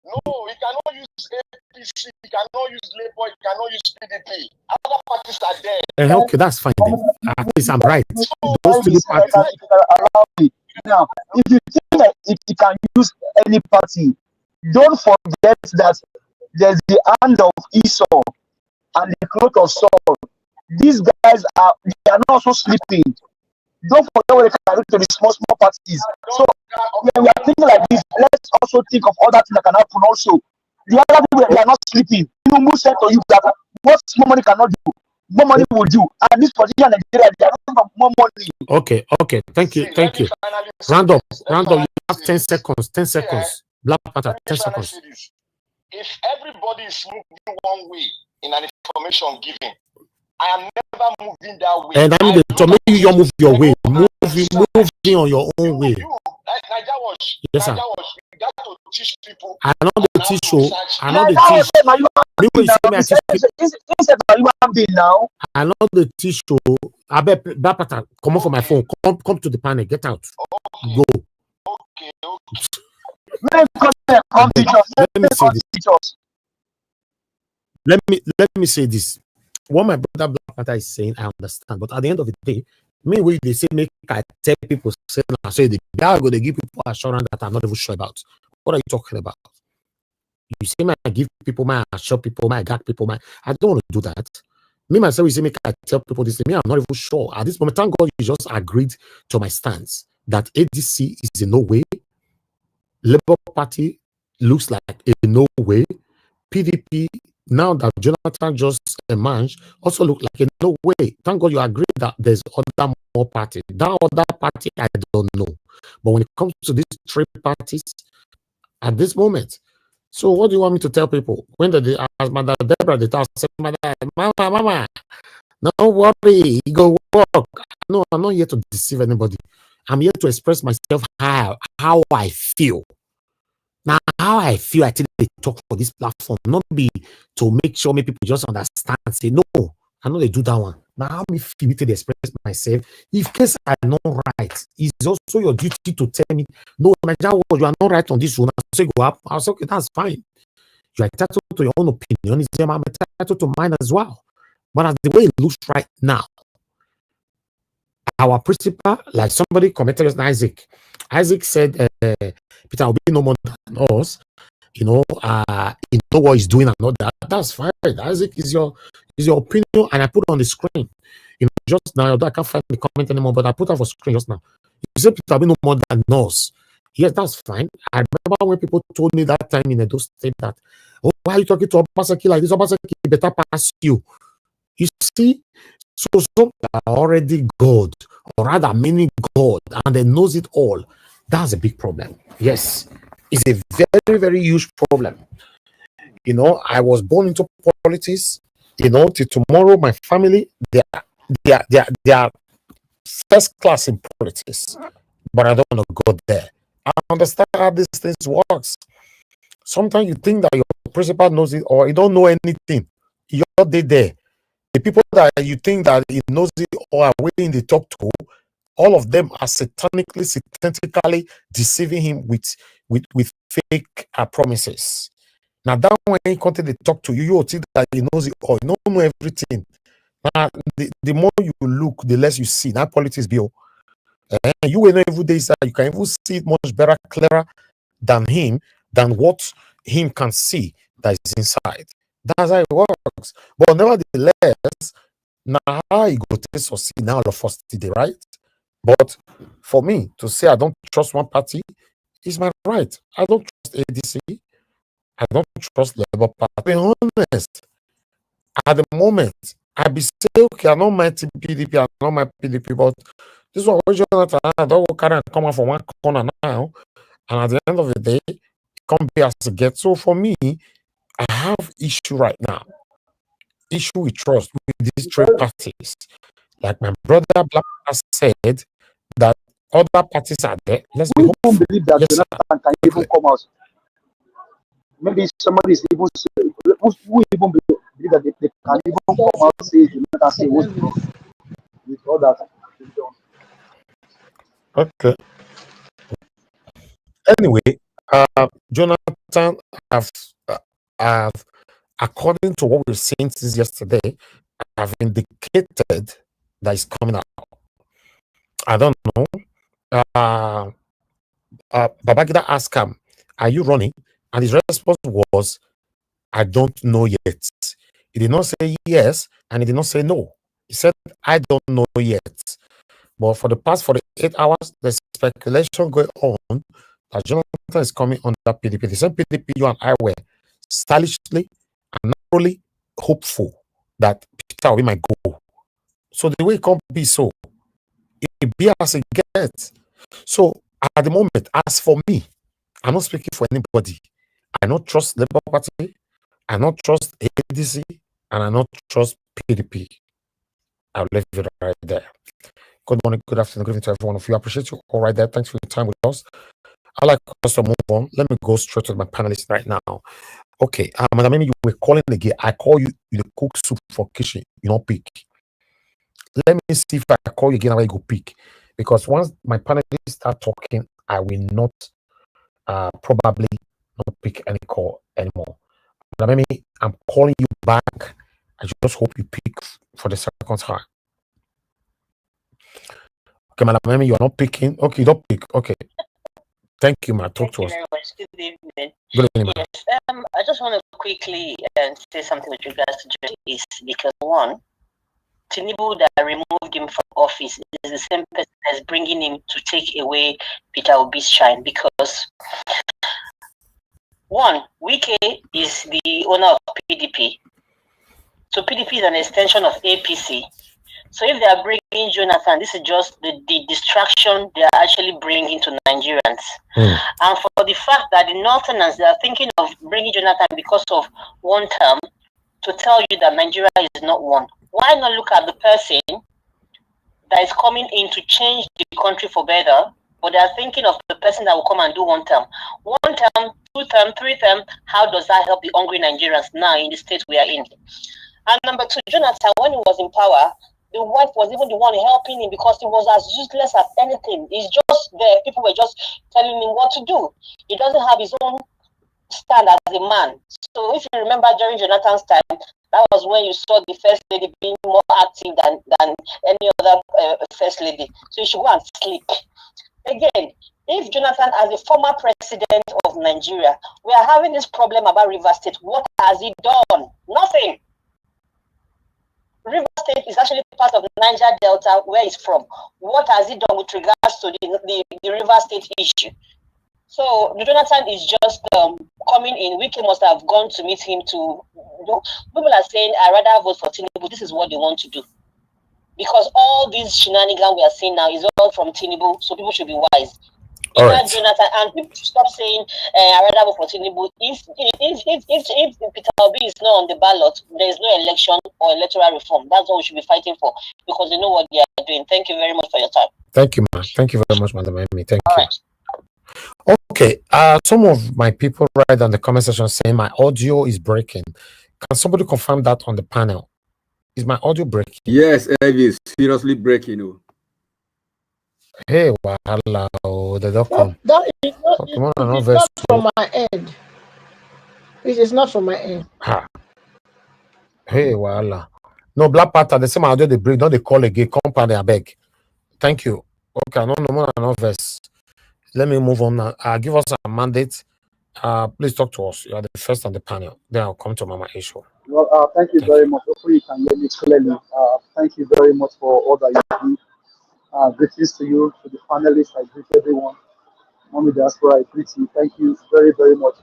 Speaker 8: No, you cannot use APC, you cannot use Labour, you cannot use PDP. Other parties are there.
Speaker 3: Okay, that's fine then. At least I'm right. Those three parties.
Speaker 10: Now, if you think that if you can use any party, don't forget that there's the hand of Esau and the cloth of Saul. These guys are not also sleeping. Don't forget what they can do to the small parties. So when we are thinking like this, let's also think of other things that can happen also. The other people, they are not sleeping. Tinubu said to you that what small money cannot do, more money will do. And this position in Nigeria, they are looking for more money.
Speaker 3: Okay. Thank you. Round up. You have 10 seconds. 10 seconds. Black Panther, 10 seconds.
Speaker 8: If everybody is moving one way in an information giving, I am never moving that way.
Speaker 3: And I mean, to make you move your way, moving on your own way. Yes, sir.
Speaker 8: You got to teach people.
Speaker 3: I know the teach you. I know the teach.
Speaker 10: Now.
Speaker 3: I know the teach you. I bet that pattern. Come on for my phone. Come to the panel. Get out.
Speaker 8: Okay.
Speaker 3: Go.
Speaker 8: Okay.
Speaker 3: Let me say this. What my brother Black Panther is saying, I understand. But at the end of the day, me when they say make I tell people say they are going to give people assurance that I'm not even sure about. What are you talking about? You say I give people my assure people, my gag people, I don't want to do that. Me myself, you say make I tell people this. Me, I'm not even sure. At this moment, thank God you just agreed to my stance that ADC is in no way. Labour Party looks like a no way. PDP, now that Jonathan just emerged, also look like a no way. Thank God you agree that there's other more party. That other party, I don't know. But when it comes to these three parties, at this moment, so what do you want me to tell people? When they ask Mother Deborah, they tell Mama, don't worry, you go work. No, I'm not here to deceive anybody. I'm here to express myself how I feel. Now, how I feel, I think they talk for this platform, not be to make sure people just understand, say, no, I know they do that one. Now, how me feel me to express myself. If case I'm not right, it's also your duty to tell me, no, you are not right on this one. So go up. I'll say, okay, that's fine. You are entitled to your own opinion. I'm entitled to mine as well. But as the way it looks right now, our principal, like somebody commented on Isaac. Isaac said, Peter will be no more than us. You know what he's doing and all that. That's fine. Isaac is your opinion, and I put it on the screen. You know, just now, I can't find the comment anymore, but I put it on the screen just now. You said Peter will be no more than us. Yes, that's fine. I remember when people told me that time in Edo State that, oh, why are you talking to Obaseki like this? Obaseki better pass you. You see, so some are already God, or rather meaning God, and they knows it all. That's a big problem. Yes, it's a very, very huge problem. You know, I was born into politics. You know, till tomorrow, my family they are first class in politics, but I don't want to go there. I understand how these things works. Sometimes you think that your principal knows it, or you don't know anything. You're there. The people that you think that he knows it or are waiting the talk to, all of them are satanically deceiving him with fake promises. Now that when he continue to talk to you, you will think that he knows it all. You don't know everything. Now, the more you look, the less you see. Now politics be. And you will know every day that you can even see it much better, clearer than him, than what him can see that is inside. That's how it works. But nevertheless, now how you go to succeed now of us today, right? But for me to say I don't trust one party is my right. I don't trust ADC. I don't trust Labour Party. To be honest, at the moment, I be say, okay, I don't mind PDP, I don't mind PDP, but this one, Jonathan, I don't carry and come out from one corner now, and at the end of the day, it can't be as a get. So for me, I have issue right now. Issue with trust with these three parties. Like my brother Black has said, that other parties are there. Let's be hopeful.
Speaker 10: Believe that Jonathan can even come out. Maybe somebody is even who even believe that they can even come out and say Jonathan say with all that.
Speaker 3: Okay. Anyway, Jonathan have according to what we've seen since yesterday, have indicated that it's coming out. I don't know. Babangida asked him, "Are you running?" And his response was, "I don't know yet." He did not say yes, and he did not say no. He said, "I don't know yet." But for the past 48 hours, there's speculation going on that Jonathan is coming on that PDP. The same PDP you and I were stylishly and naturally hopeful that Peter will be my goal. So the way it can't be so, it be as it gets. So at the moment, as for me, I'm not speaking for anybody. I don't trust Labour Party, I don't trust ADC, and I don't trust PDP. I'll leave it right there. Good morning, good afternoon, good evening to every one of you. I appreciate you all right there. Thanks for your time with us. I'd like us to move on. Let me go straight to my panelists right now. Okay, Madam Amy, you were calling again. I call you, you cook soup for kitchen, you don't pick. Let me see if I call you again, I will go pick. Because once my panelists start talking, I will not probably not pick any call anymore. Madam Amy, I'm calling you back. I just hope you pick for the second time. Okay, Madam Amy, you are not picking. Okay, you don't pick. Okay. Thank you, ma. Talk to us.
Speaker 9: Thank you very much. Good evening.
Speaker 3: Good evening, ma.
Speaker 9: Yes, I just want to quickly say something with regards to justice, because one, Tinubu that removed him from office is the same person as bringing him to take away Peter Obi's shine, because one, Wike is the owner of PDP, so PDP is an extension of APC. So if they are bringing Jonathan, this is just the distraction they are actually bringing to Nigerians. And for the fact that the Northerners, they are thinking of bringing Jonathan because of one term, to tell you that Nigeria is not one. Why not look at the person that is coming in to change the country for better, but they are thinking of the person that will come and do one term. One term, two term, three term, how does that help the hungry Nigerians now in the state we are in? And number two, Jonathan, when he was in power, the wife was even the one helping him because he was as useless as anything. He's just there. People were just telling him what to do. He doesn't have his own stand as a man. So if you remember during Jonathan's time, that was when you saw the first lady being more active than any other first lady. So you should go and sleep. Again, if Jonathan, as a former president of Nigeria, we are having this problem about River State, what has he done? Nothing. River State is actually part of the Niger Delta, where he's from. What has he done with regards to the River State issue? So Jonathan is just coming in. Wike must have gone to meet him to. People are saying, "I rather vote for Tinubu." This is what they want to do, because all these shenanigans we are seeing now is all from Tinubu. So people should be wise.
Speaker 3: All right.
Speaker 9: Jonathan, and people should stop saying, "I rather vote for Tinubu." If Peter Obi is not on the ballot, there is no election or electoral reform. That's what we should be fighting for, because they know what they are doing. Thank you very much for your time.
Speaker 3: Thank you, ma. Thank you very much, Madam Amy. Thank
Speaker 9: All
Speaker 3: you.
Speaker 9: right.
Speaker 3: Okay. Some of my people right on the comment section saying my audio is breaking. Can somebody confirm that on the panel? Is my audio breaking?
Speaker 11: Yes, Elvis, seriously breaking. Oh.
Speaker 3: Hey, wahala, the doctor.
Speaker 4: That is not from my end. It is not from my end.
Speaker 3: Ha. Hey, wahala. No, Black Panther, the same audio they bring, don't they call again? Company, I beg. Thank you. Okay, no more than verse. Let me move on now. Give us a mandate. Please talk to us. You are the first on the panel. Then I'll come to Mama issue.
Speaker 10: Well, thank you very much. Hopefully you can hear me clearly. Thank you very much for all that you do. Greetings to you, to the panelists. I greet everyone. Mommy Diaspora, I greet you. Thank you very, very much.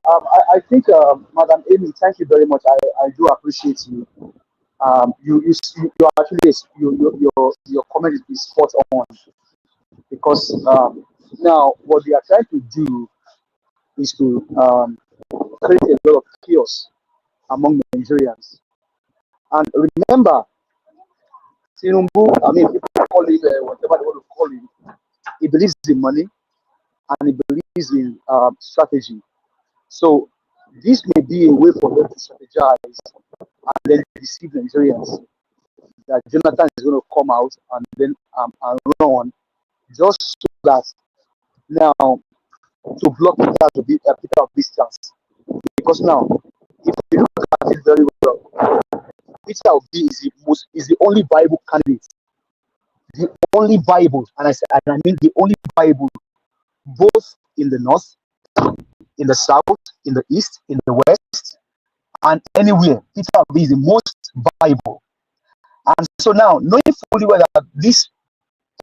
Speaker 10: I think, Madam Amy, thank you very much. I do appreciate you. You actually, your comment is spot on, because now what they are trying to do is to create a lot of chaos among Nigerians. And remember, Tinubu, I mean, people call him whatever they want to call him, he believes in money and he believes in strategy. So this may be a way for them to strategize and then deceive Nigerians that Jonathan is going to come out and then and run, just so that now to block Peter Obi's chance. Because now, if you look at it very well, Peter Obi is the only viable candidate, the only viable, and I mean the only viable, both in the north, in the south, in the east, in the west, and anywhere. Peter Obi is the most viable. And so now, knowing fully well that this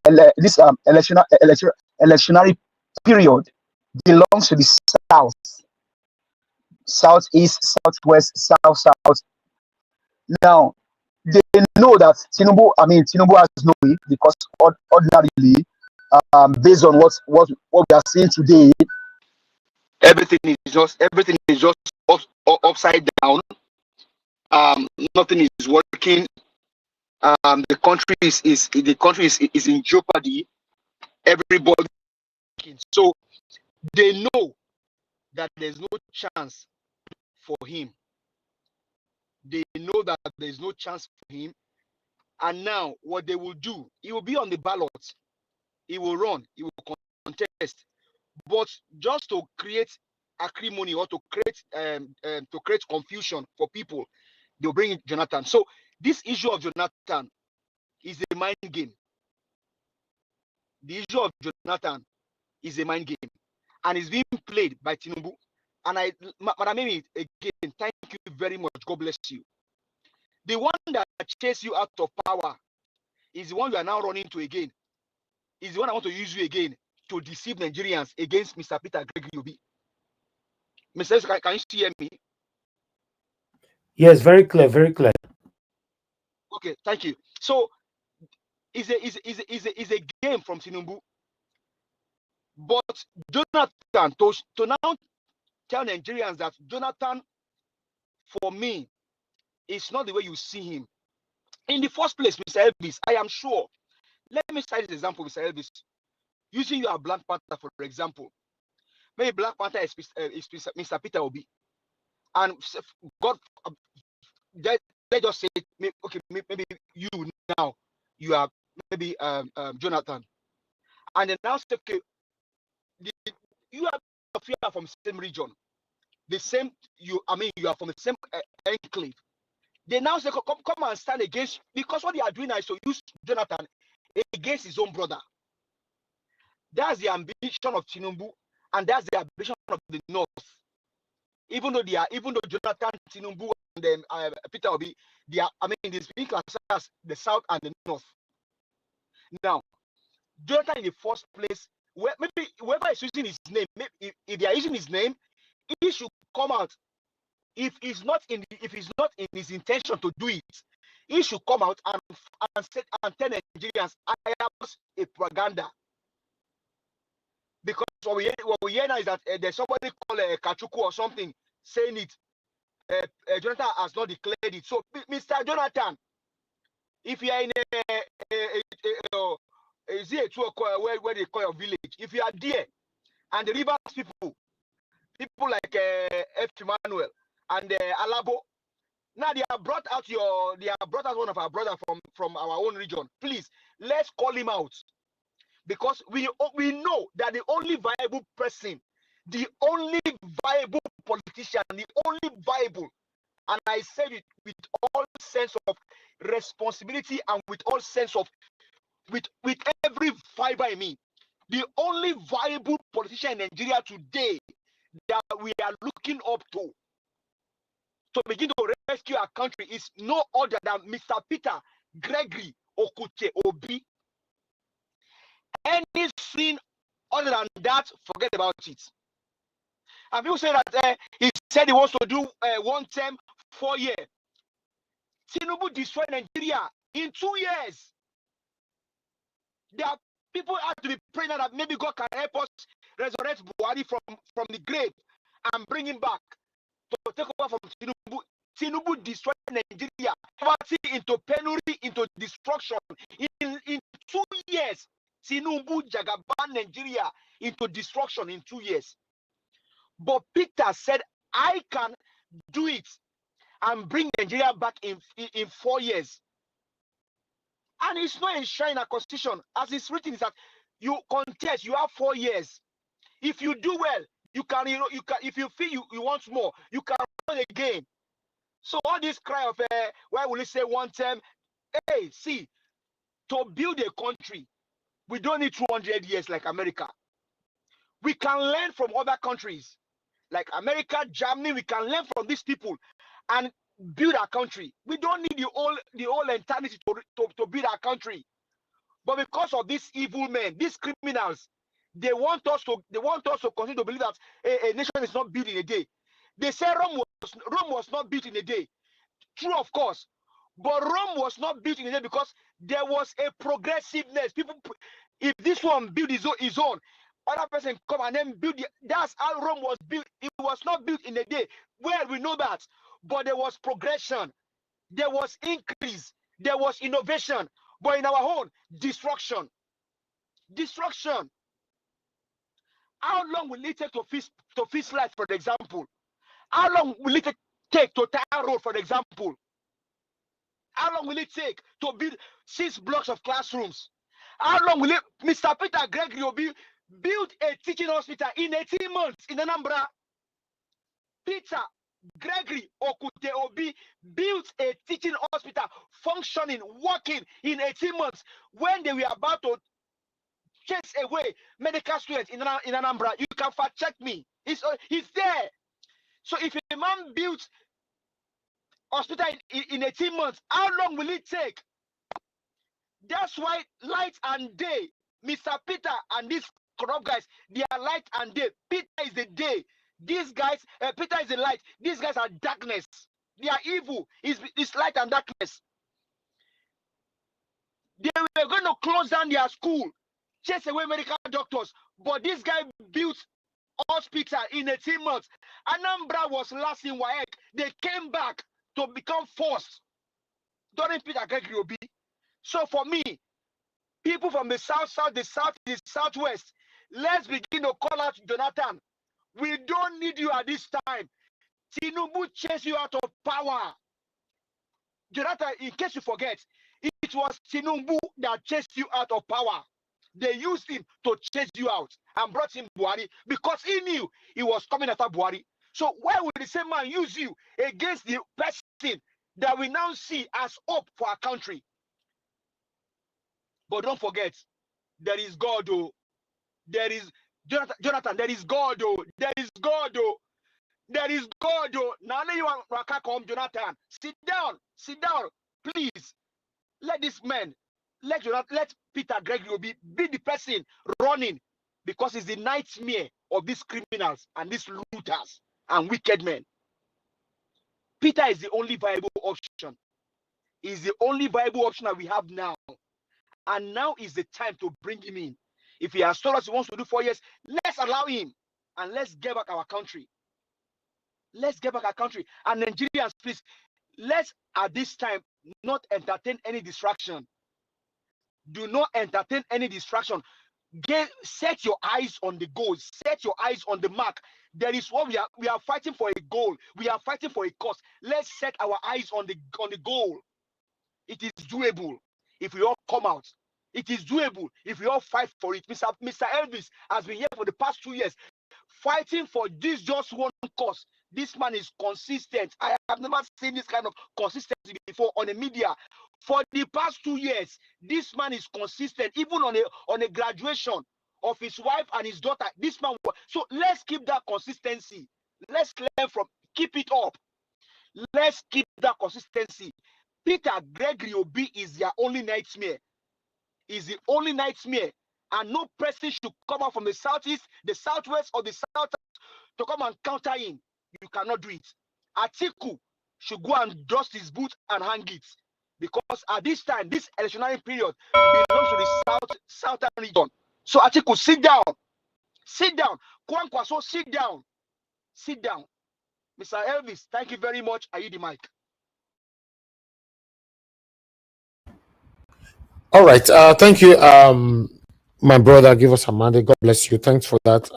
Speaker 10: electionary period belongs to the south, southeast, southwest, south. Now, they know that Tinubu has no way, because ordinarily, based on what we are seeing today, everything is just upside down. Nothing is working.
Speaker 8: the country is in jeopardy. Everybody, so they know that there's no chance for him. They know that there's no chance for him. And now what they will do, he will be on the ballot. He will run. He will contest. But just to create acrimony or to create confusion for people, they'll bring in Jonathan. So this issue of Jonathan is a mind game. The issue of Jonathan is a mind game, and it's being played by Tinubu. And Madam Amy, again, thank you very much. God bless you. The one that chased you out of power is the one you are now running to again. Is the one I want to use you again to deceive Nigerians against Mr. Peter Gregory Obi. Mr. Can you hear me?
Speaker 3: Yes, very clear, very clear.
Speaker 8: Okay, thank you. So it's a game from Tinubu. But Jonathan, to now tell Nigerians that Jonathan, for me, is not the way you see him. In the first place, Mr. Elvis, I am sure. Let me cite this example, Mr. Elvis. Using your Black Panther, for example. Maybe Black Panther is Mr. Peter Obi. And God, they just say, okay, maybe you now, you are maybe Jonathan. And then now say, okay, you are from the same region. The same, you are from the same enclave. They now say, come and stand against, because what they are doing now is to use Jonathan against his own brother. That's the ambition of Tinubu, and that's the ambition of the North. Even though Jonathan, Tinubu, and Peter Obi, they speak as the South and the North. Now, Jonathan in the first place, maybe whoever is using his name, if they are using his name, he should come out. If it's not in his intention to do it, he should come out and tell Nigerians, I am a propaganda. Because what we hear now is that there's somebody called Kachuku or something saying it. Jonathan has not declared it. So, Mr. Jonathan, if you are in where they call your village, if you are there, and the Rivers people like F. Emmanuel and Alabo, now they have brought out one of our brothers from our own region. Please, let's call him out. Because we know that the only viable person, the only viable politician, the only viable, and I said it with all sense of responsibility and with all sense of, with every fiber in me, the only viable politician in Nigeria today that we are looking up to begin to rescue our country is no other than Mr. Peter Gregory Obi. Anything other than that, forget about it. And people say that he said he wants to do 1 term, 4 years. Tinubu destroyed Nigeria in 2 years. There are people have to be praying that maybe God can help us resurrect Buhari from the grave and bring him back to take over from Tinubu. Tinubu destroyed Nigeria, poverty into penury, into destruction. In 2 years, Tinubu jagaban Nigeria into destruction in 2 years. But Peter said, I can do it and bring Nigeria back in 4 years. And it's not enshrined in our constitution. As it's written, is that you contest, you have 4 years. If you do well, you can, if you feel you want more, you can run again. So all this cry of why will you say 1 term? Hey, see, to build a country, we don't need 200 years like America. We can learn from other countries like America, Germany. We can learn from these people and build our country. We don't need the whole eternity to build our country. But because of these evil men, these criminals, they want us to continue to believe that a nation is not built in a day. They say Rome was not built in a day. True, of course. But Rome was not built in a day because there was a progressiveness. People, if this one built his own, other person come and then build it. That's how Rome was built. It was not built in a day. Well, we know that. But there was progression. There was increase. there was innovation, but in our own, destruction. Destruction. How long will it take to fix light, for example? How long will it take to tire road, for example? How long will it take to build 6 blocks of classrooms? How long will it, Mr. Peter Gregory Obi build a teaching hospital in 18 months in Anambra? Peter Gregory Okute Obi built a teaching hospital functioning, working in 18 months when they were about to chase away medical students in Anambra. You can fact check me. He's there. So if a man builds hospital in 18 months, how long will it take? That's why light and day, Mr. Peter and these corrupt guys, they are light and day. Peter is the day. These guys, Peter is the light. These guys are darkness. They are evil. It's light and darkness. They were going to close down their school, chase away medical doctors. But this guy built hospital in 18 months. Anambra was last in WAEC. They came back to become first during Peter Gregory Obi. So for me, people from the south, the southwest, let's begin to call out Jonathan. We don't need you at this time. Tinubu chased you out of power. Jonathan, in case you forget, it was Tinubu that chased you out of power. They used him to chase you out and brought him Buhari because he knew he was coming after Buhari. So why would the same man use you against the person that we now see as hope for our country? But don't forget, there is God, oh. There is Jonathan, there is God, oh. There is God, oh. There is God, oh. Now you want to come, Jonathan. Sit down, please. Let this man, let Peter Gregory be the person running, because it's the nightmare of these criminals and these looters and wicked men. Peter is the only viable option. Is the only viable option that we have now. And now is the time to bring him in. If he has told us he wants to do 4 years, let's allow him and let's get back our country. Let's get back our country. And Nigerians, please, let's at this time not entertain any distraction. Do not entertain any distraction. Set your eyes on the goal. Set your eyes on the mark. There is what we are fighting for, a goal. We are fighting for a cause. Let's set our eyes on the goal. It is doable if we all come out. It is doable if we all fight for it. Mr. Elvis has been here for the past 2 years fighting for this just one cause. This man is consistent. I have never seen this kind of consistency before on the media. For the past 2 years, this man is consistent, even on a graduation of his wife and his daughter. This man. So let's keep that consistency. Let's learn from. Keep it up. Let's keep that consistency. Peter Gregory Obi is their only nightmare. Is the only nightmare, and no person should come out from the southeast, the southwest, or the south to come and counter him. You cannot do it. Atiku should go and dust his boot and hang it, because at this time, this electionary period belongs to the southern region. So Atiku, sit down, Kwankwaso, sit down. Mr. Elvis, thank you very much. I yield the mic.
Speaker 3: All right. Thank you, my brother. Give us a mandate. God bless you. Thanks for that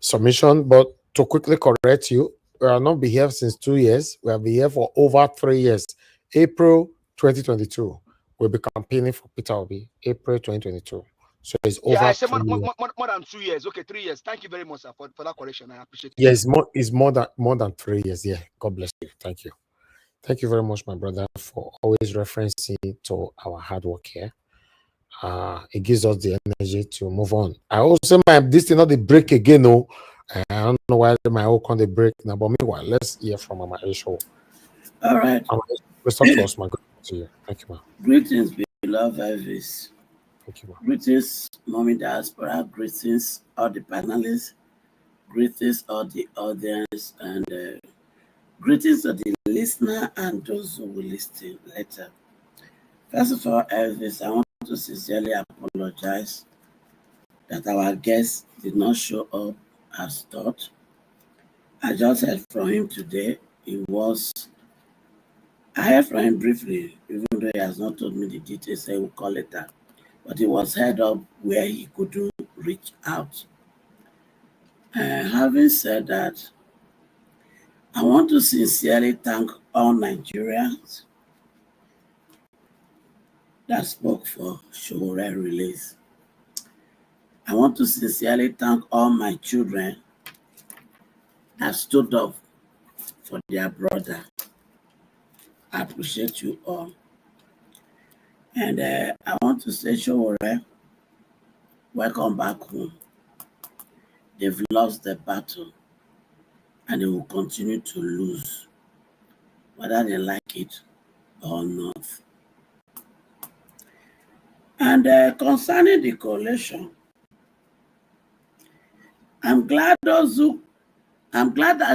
Speaker 3: submission. But to quickly correct you, we have not been here since 2 years. We have been here for over 3 years. April 2022, we'll be campaigning for Peter Obi. April 2022. So it's over.
Speaker 8: Yeah, I said more than 2 years. Okay, 3 years. Thank you very much, sir, for that correction. I appreciate it.
Speaker 3: Yeah, it's more than 3 years. Yeah. God bless you. Thank you. Thank you very much, my brother, for always referencing to our hard work here. It gives us the energy to move on. I also this is not the break again. No, I don't know why my whole on the break now. But meanwhile, let's hear from my show.
Speaker 12: All right.
Speaker 3: Let's talk to us, my God. To you. Thank you, man.
Speaker 12: Greetings, beloved Elvis.
Speaker 3: Thank you, man.
Speaker 12: Greetings, Mommy Diaspora. Greetings, all the panelists. Greetings, all the audience, and greetings to the listener and those who will listen later. First of all, Elvis, I want to sincerely apologize that our guest did not show up as thought. I just heard from him today. I heard from him briefly, even even though he has not told me the details, I will call it that. But he was head up where he couldn't reach out. Having said that, I want to sincerely thank all Nigerians that spoke for Sowore release. I want to sincerely thank all my children that stood up for their brother. I appreciate you all. And I want to say, Sowore, welcome back home. They've lost the battle and they will continue to lose, whether they like it or not. And concerning the coalition, I'm glad that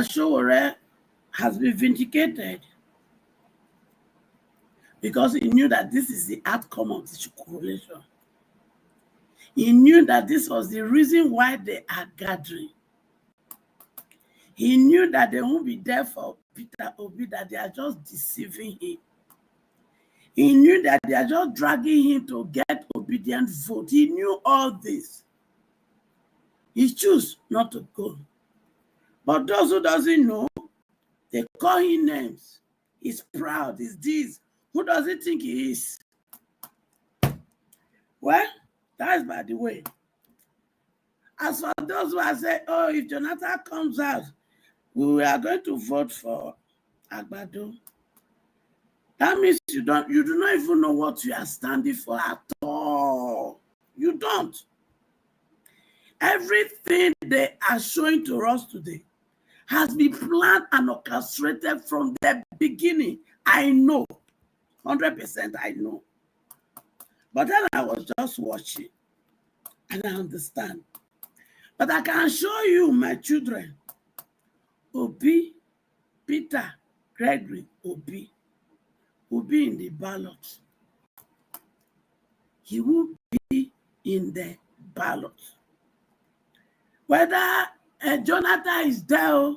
Speaker 12: Sowore has been vindicated because he knew that this is the outcome of the coalition. He knew that this was the reason why they are gathering. He knew that they won't be there for Peter Obi, that they are just deceiving him. He knew that they are just dragging him to get obedient vote. He knew all this. He chose not to go. But those who doesn't know, they call him names. He's proud, he's this. Who does he think he is? Well, that is by the way. As for those who are saying, oh, if Jonathan comes out, we are going to vote for Agbado. That means you do not even know what you are standing for at all. You don't. Everything they are showing to us today has been planned and orchestrated from the beginning. I know. 100% I know. But then I was just watching and I understand. But I can show you my children. Obi, Peter, Gregory, Obi will be in the ballot. He will be in the ballot. Whether Jonathan is there,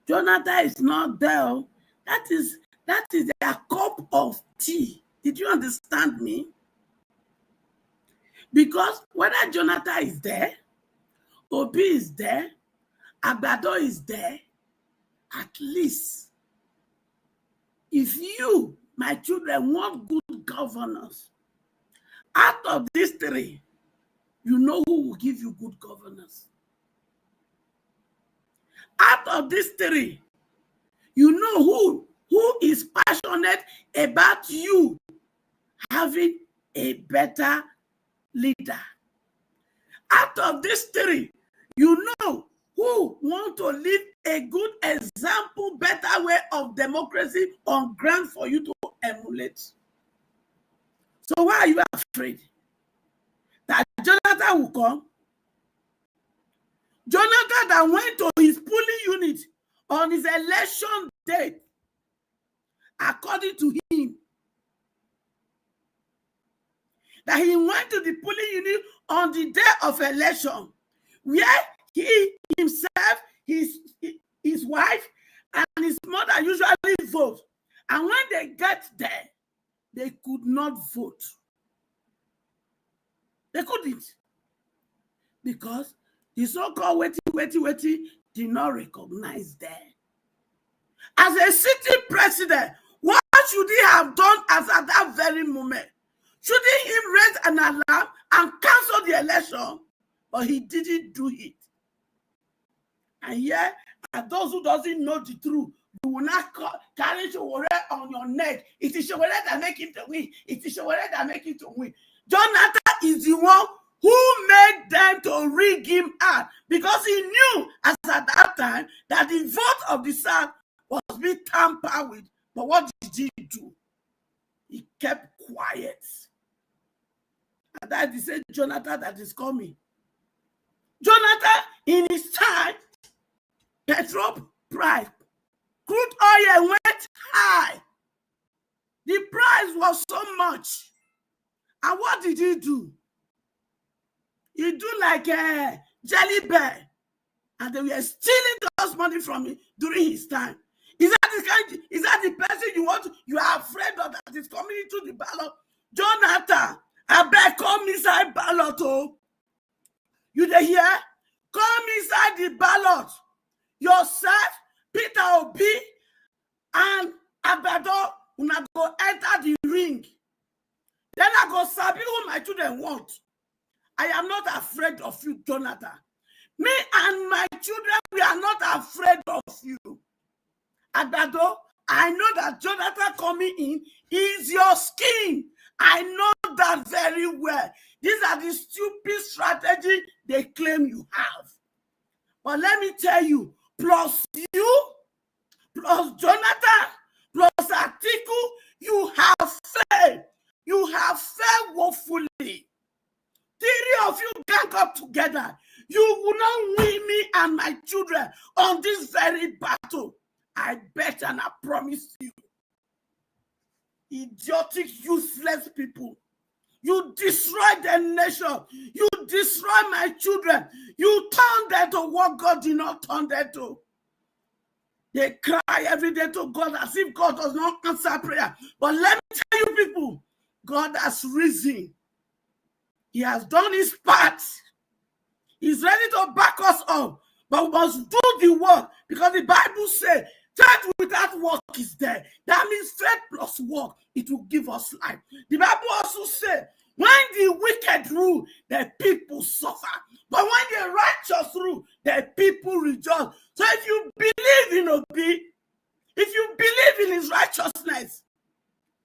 Speaker 12: Jonathan is not there, that is their cup of tea. Did you understand me? Because whether Jonathan is there, Obi is there, Agbado is there, at least if you, my children, want good governance, out of these three, you know who will give you good governance. Out of these three, you know who is passionate about you having a better leader. Out of these three, you know who want to live a good example, better way of democracy on ground for you to emulate. So why are you afraid that Jonathan will come? Jonathan that went to his polling unit on his election date, according to him, that he went to the polling unit on the day of election, where he himself, his wife, and his mother usually vote. And when they get there, they could not vote. They couldn't. Because the so-called waiting did not recognize them. As a sitting president, what should he have done as at that very moment? Shouldn't he raise an alarm and cancel the election? But he didn't do it. And here, and those who doesn't know the truth, you will not carry Sowore on your neck. It is Sowore that make him to win. It is Sowore that make him to win. Jonathan is the one who made them to rig him out because he knew as at that time that the vote of the South was being tampered with. But what did he do? He kept quiet. And that is the same Jonathan that is coming. Jonathan, in his time, petrol price, crude oil went high. The price was so much. And what did he do? He do like a jelly bear. And they were stealing those money from him during his time. Is that the person you are afraid of that is coming into the ballot? Jonathan, I beg, come inside ballot. Oh, you dey hear? Come inside the ballot. Yourself, Peter Obi, and Agbado, una go enter the ring. Then I go sabi who my children want. I am not afraid of you, Jonathan. Me and my children, we are not afraid of you. Agbado, I know that Jonathan coming in is your skin. I know that very well. These are the stupid strategy they claim you have. But let me tell you, plus you, plus Jonathan, plus Atiku, you have failed. You have failed woefully. Three of you gang up together. You will not win me and my children on this very battle. I bet and I promise you. Idiotic, useless people. You destroy the nation. You destroy my children. You turn them to what God did not turn them to. They cry every day to God as if God does not answer prayer. But let me tell you people, God has risen. He has done his part. He's ready to back us up. But we must do the work because the Bible says, faith without work is dead. That means faith plus work, it will give us life. The Bible also says, when the wicked rule, the people suffer. But when the righteous rule, the people rejoice. So if you believe in Obi, if you believe in his righteousness,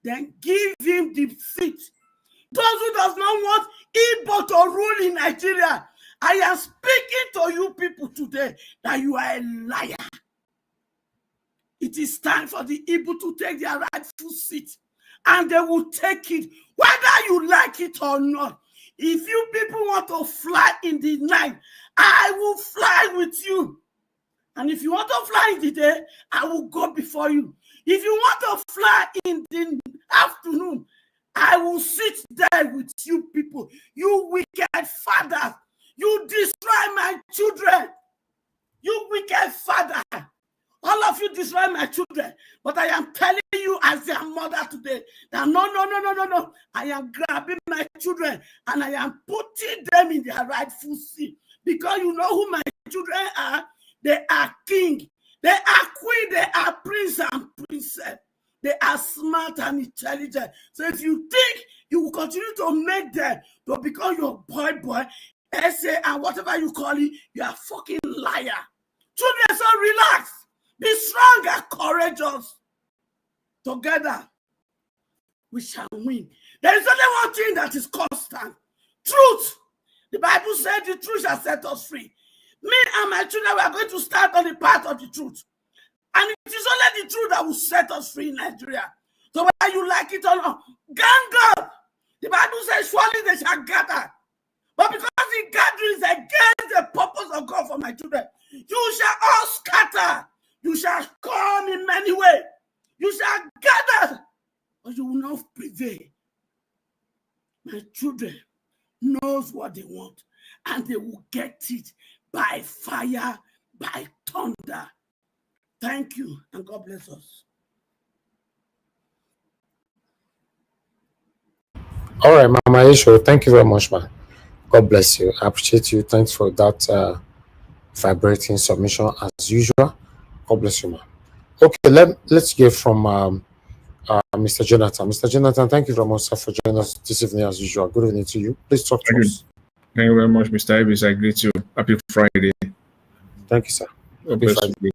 Speaker 12: then give him the seat. Those who does not want Igbo to rule in Nigeria, I am speaking to you people today that you are a liar. It is time for the Igbo to take their rightful seat, and they will take it, whether you like it or not. If you people want to fly in the night, I will fly with you. And if you want to fly in the day, I will go before you. If you want to fly in the afternoon, I will sit there with you people. You wicked fathers. You destroy my children. You wicked father. All of you destroy my children. But I am telling you as their mother today that no. I am grabbing my children and I am putting them in their rightful seat. Because you know who my children are? They are king. They are queen. They are prince and princess. They are smart and intelligent. So if you think you will continue to make them to become your boy, essay and whatever you call it, you are fucking liar. Children, so relax. Be strong and courageous. Together, we shall win. There is only one thing that is constant. Truth. The Bible said the truth shall set us free. Me and my children, we are going to start on the path of the truth. And it is only the truth that will set us free in Nigeria. So whether you like it or not, gang up. The Bible says, surely they shall gather. But because the gathering is against the purpose of God for my children, you shall all scatter. You shall come in many ways. You shall gather, but you will not prevail. My children knows what they want, and they will get it by fire, by thunder. Thank you, and God bless us.
Speaker 3: All right, Mama Yesho, thank you very much, man. God bless you. I appreciate you. Thanks for that vibrating submission as usual. God bless you, man. Okay, let's get from Mr. Jonathan. Mr. Jonathan, thank you very much, sir, for joining us this evening as usual. Good evening to you. Please talk to us.
Speaker 13: Thank you very much, Mr. Ibis. I greet you. Happy Friday.
Speaker 3: Thank you, sir.
Speaker 13: Happy Friday.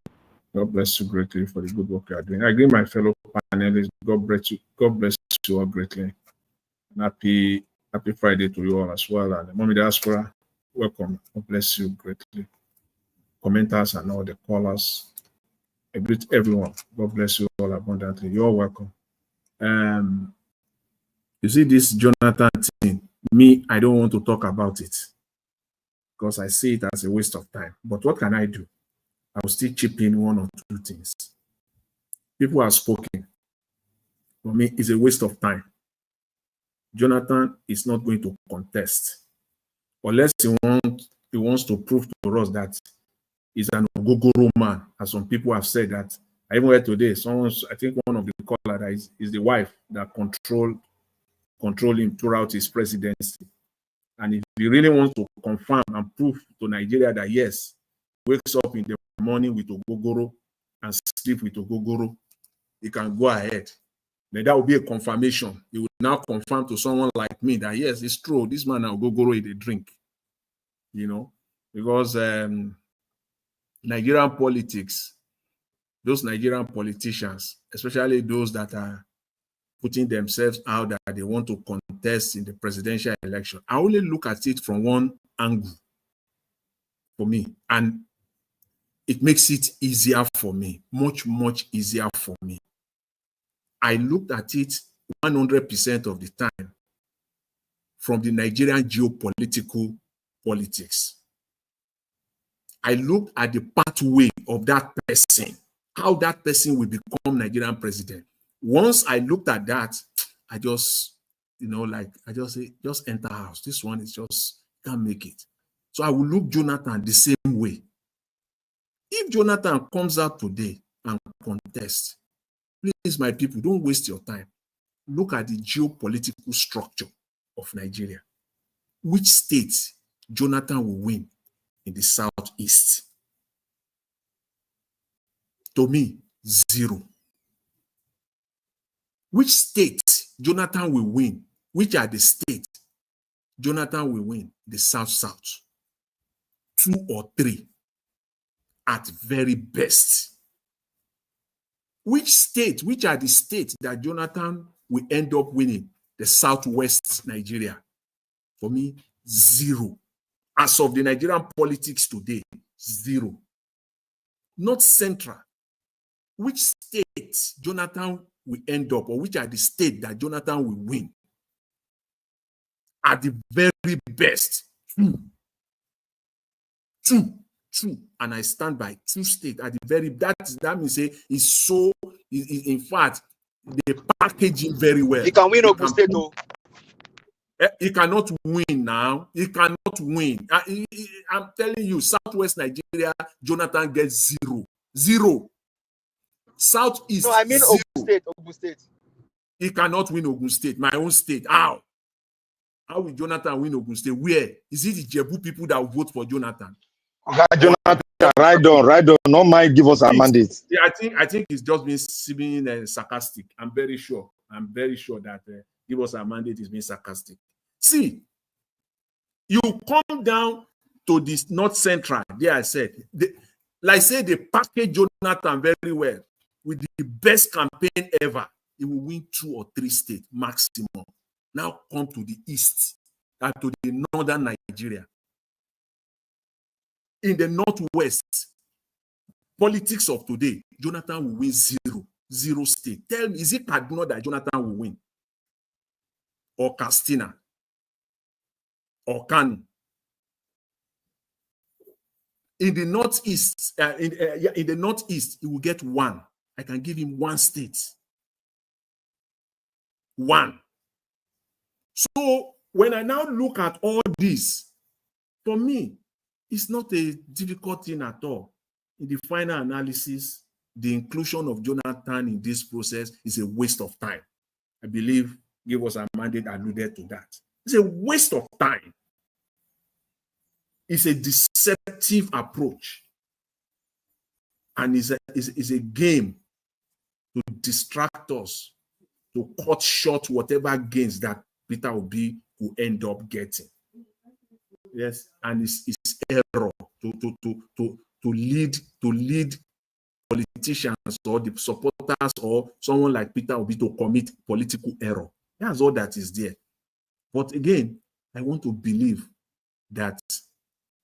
Speaker 13: God bless you greatly for the good work you are doing. I greet my fellow panelists. God bless you all greatly. And happy Friday to you all as well. And Mommy Diaspora, welcome. God bless you greatly. Commenters and all the callers. I greet everyone. God bless you all abundantly. You're welcome. You see this Jonathan thing, me, I don't want to talk about it because I see it as a waste of time. But what can I do? I will still chip in one or two things. People have spoken. For me, it's a waste of time. Jonathan is not going to contest unless he wants to prove to us that he's an ogogoro man, as some people have said that I even heard today, I think one of the caller that is the wife that control him throughout his presidency. And if he really wants to confirm and prove to Nigeria that yes, wakes up in the morning with ogogoro and sleep with ogogoro, he can go ahead. Then that will be a confirmation. He will now confirm to someone like me that yes, it's true. This man now ogogoro is a drink, because Nigerian politics, those Nigerian politicians, especially those that are putting themselves out that they want to contest in the presidential election, I only look at it from one angle for me, and it makes it easier for me, much, much easier for me. I looked at it 100% of the time from the Nigerian geopolitical politics. I looked at the pathway of that person, how that person will become Nigerian president. Once I looked at that, I just, I just say, just enter house. This one is just, can't make it. So I will look Jonathan the same way. If Jonathan comes out today and contests, please, my people, don't waste your time. Look at the geopolitical structure of Nigeria. Which state Jonathan will win in the southeast? To me, 0. Which state Jonathan will win? Which are the states Jonathan will win? The south. 2 or 3 at very best. Which are the states that Jonathan will end up winning? The southwest Nigeria. For me, 0. As of the Nigerian politics today, 0. Not central. Which state Jonathan will end up, or which are the states that Jonathan will win? At the very best, 2. And I stand by 2 states at the very, that means in fact, they package him very well.
Speaker 8: He can win Ogun State, though.
Speaker 13: He cannot win now. He cannot win. I'm telling you, Southwest Nigeria, Jonathan gets 0. Southeast.
Speaker 8: No, I mean
Speaker 13: 0.
Speaker 8: Ogun State.
Speaker 13: He cannot win Ogun State, my own state. How will Jonathan win Ogun State? Where? Is it the Jebu people that will vote for Jonathan?
Speaker 10: Jonathan, ride on. No mind, give us a mandate.
Speaker 13: Yeah, I think it's just being sarcastic. I'm very sure that give us a mandate is being sarcastic. See, you come down to this North Central. There, I said, they package Jonathan very well with the best campaign ever. He will win 2 or 3 states maximum. Now come to the east and to the northern Nigeria. In the northwest, politics of today, Jonathan will win 0 state. Tell me, is it Kaduna that Jonathan will win? Or Castina? Or Kanu? In the northeast, in the northeast, he will get 1. I can give him 1 state. 1. So when I now look at all this, for me, it's not a difficult thing at all. In the final analysis, the inclusion of Jonathan in this process is a waste of time. I believe Give Us a Mandate alluded to that. It's a waste of time. It's a deceptive approach. And it's a game to distract us, to cut short whatever gains that Peter Obi will end up getting. Yes, and it's error to lead politicians or the supporters or someone like Peter Obi to commit political error. That's all that is there. But again, I want to believe that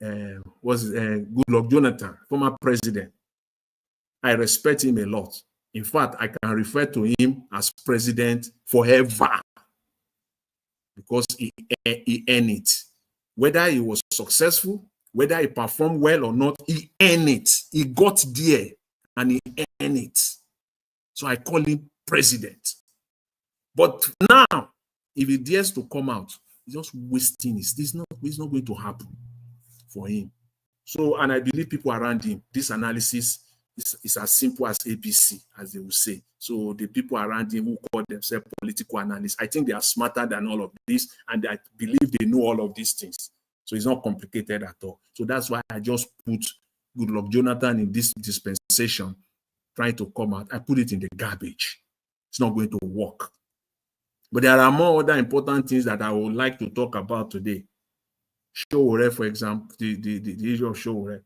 Speaker 13: Goodluck Jonathan, former president, I respect him a lot. In fact, I can refer to him as president forever because he earned it. Whether he was successful, whether he performed well or not, he earned it. He got there and he earned it. So I call him president. But now, if he dares to come out, he's just wasting it. It's not going to happen for him. So, and I believe people around him, this analysis it's as simple as APC, as they will say. So the people around him who call themselves political analysts, I think they are smarter than all of this, and I believe they know all of these things. So it's not complicated at all. So that's why I just put Goodluck Jonathan in this dispensation, trying to come out. I put it in the garbage. It's not going to work. But there are more other important things that I would like to talk about today. Sowore, for example, the issue of Sowore.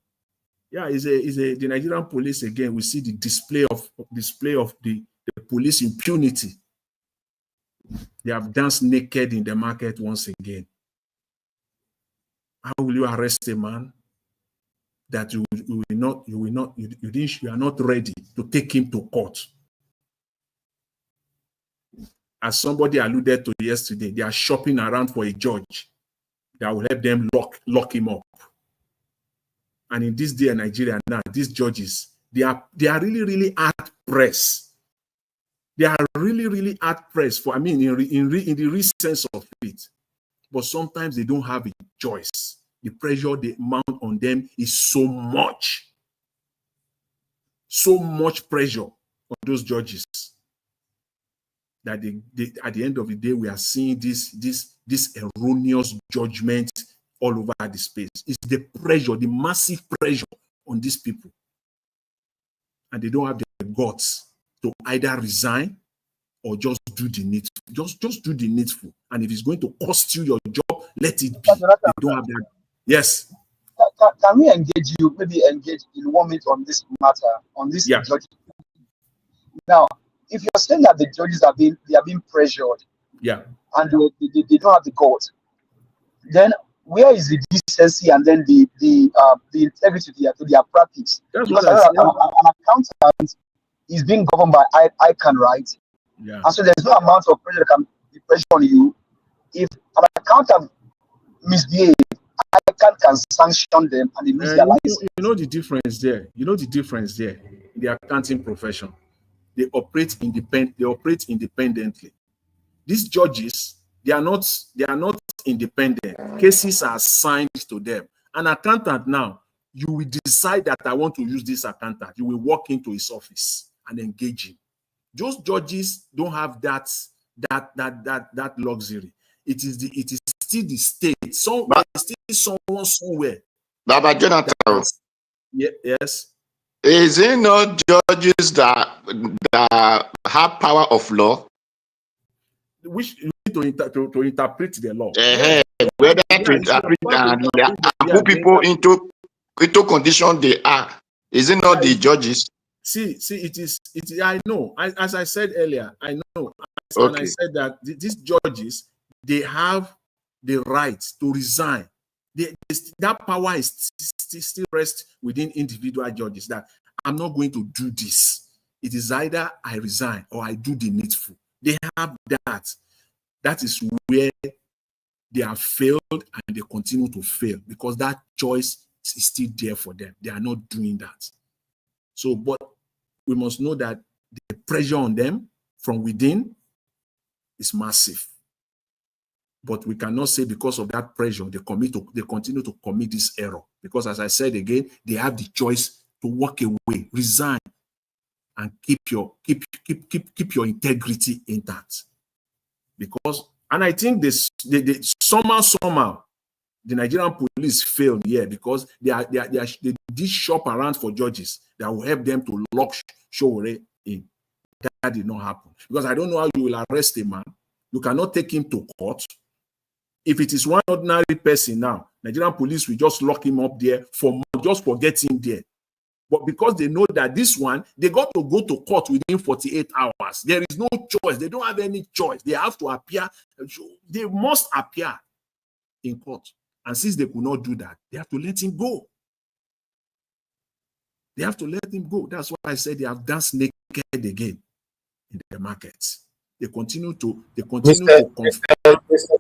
Speaker 13: Yeah, the Nigerian police again. We see the display of the police impunity. They have danced naked in the market once again. How will you arrest a man that you are not ready to take him to court? As somebody alluded to yesterday, they are shopping around for a judge that will help them lock him up. And in this day in Nigeria now, these judges, they are really, really hard pressed. They are really, really hard pressed for, I mean, in the real sense of it. But sometimes they don't have a choice. The pressure they mount on them is so much pressure on those judges that they at the end of the day, we are seeing this erroneous judgment all over the space. It's the pressure, the massive pressure on these people. And they don't have the guts to either resign or just do the needful. Just do the needful. And if it's going to cost you your job, let it be. They don't have that. Yes.
Speaker 10: Can we engage you, maybe engage in 1 minute on this matter, on this judge? Now, if you're saying that the judges are being pressured, and they don't have the guts, then where is the decency and then the integrity to their practice? Because an accountant is being governed by ICANN, right? Yeah. And so there's no amount of pressure that can be pressure on you. If an accountant misbehaves, ICANN can sanction them and they lose their license.
Speaker 13: You know the difference there. In the accounting profession. They operate independently. These judges, they are not independent. Cases are assigned to them. An accountant now, you will decide that I want to use this accountant. You will walk into his office and engage him. Those judges don't have that luxury. It is still the state. So there's still someone somewhere.
Speaker 14: Baba Jonathan.
Speaker 13: Yes.
Speaker 14: Is it not judges that have power of law?
Speaker 13: Which you need to interpret the law.
Speaker 14: Whether to interpret and put people into condition they are. Is it not the judges?
Speaker 13: See, it is. I know. As I said earlier, I know.
Speaker 14: Okay.
Speaker 13: And I said that these judges, they have the right to resign. That power is still rests within individual judges. That I'm not going to do this. It is either I resign or I do the needful. They have that. That is where they have failed and they continue to fail because that choice is still there for them. They are not doing that. So, but we must know that the pressure on them from within is massive. But we cannot say because of that pressure, they continue to commit this error. Because as I said again, they have the choice to walk away, resign, and keep your integrity intact. Because, and I think they somehow the Nigerian police failed here because they did shop around for judges that will help them to lock Sowore in. That did not happen. Because I don't know how you will arrest a man. You cannot take him to court. If it is one ordinary person now, Nigerian police will just lock him up there just for getting there. But because they know that this one, they got to go to court within 48 hours. There is no choice. They don't have any choice. They have to appear. They must appear in court. And since they could not do that, they have to let him go. They have to let him go. That's why I said they have danced naked again in the markets. They continue to
Speaker 3: Mr.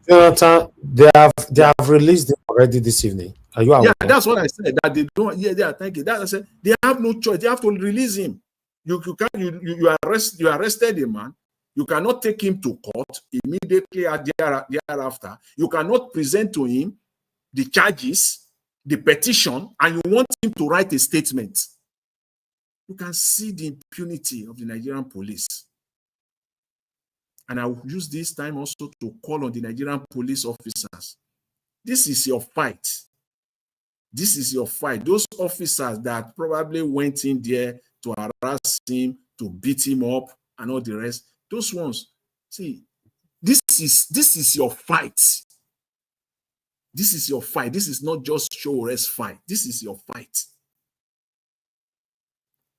Speaker 3: Jonathan, they have released it already this evening. Are you aware?
Speaker 13: Yeah, that's what I said. That they don't. Yeah, thank you. That I said they have no choice. They have to release him. You arrested a man. You cannot take him to court immediately thereafter. You cannot present to him the charges, the petition, and you want him to write a statement.
Speaker 3: you can see the impunity of the Nigerian police. And I will use this time also to call on the Nigerian police officers. This is your fight. This is your fight. Those officers that probably went in there to harass him, to beat him up, and all the rest, those ones, see, this is your fight. This is your fight. This is not just Sowore's fight. This is your fight.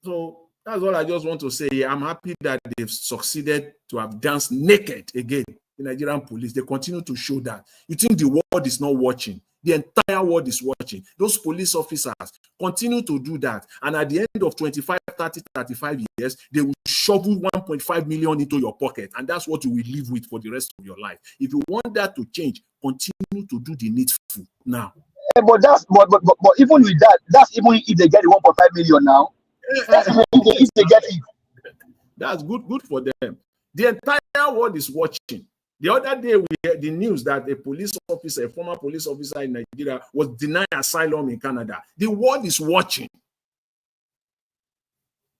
Speaker 3: So that's all I just want to say. I'm happy that they've succeeded to have danced naked again. The Nigerian police, they continue to show that. You think the world is not watching? The entire world is watching. Those police officers continue to do that. And at the end of 25, 30, 35 years, they will shovel 1.5 million into your pocket. And that's what you will live with for the rest of your life. If you want that to change, continue to do the needful now.
Speaker 10: But even with that, that's even if they get the 1.5 million now. That's if they get it.
Speaker 3: That's good for them. The entire world is watching. The other day, we heard the news that a police officer, a former police officer in Nigeria, was denied asylum in Canada. The world is watching.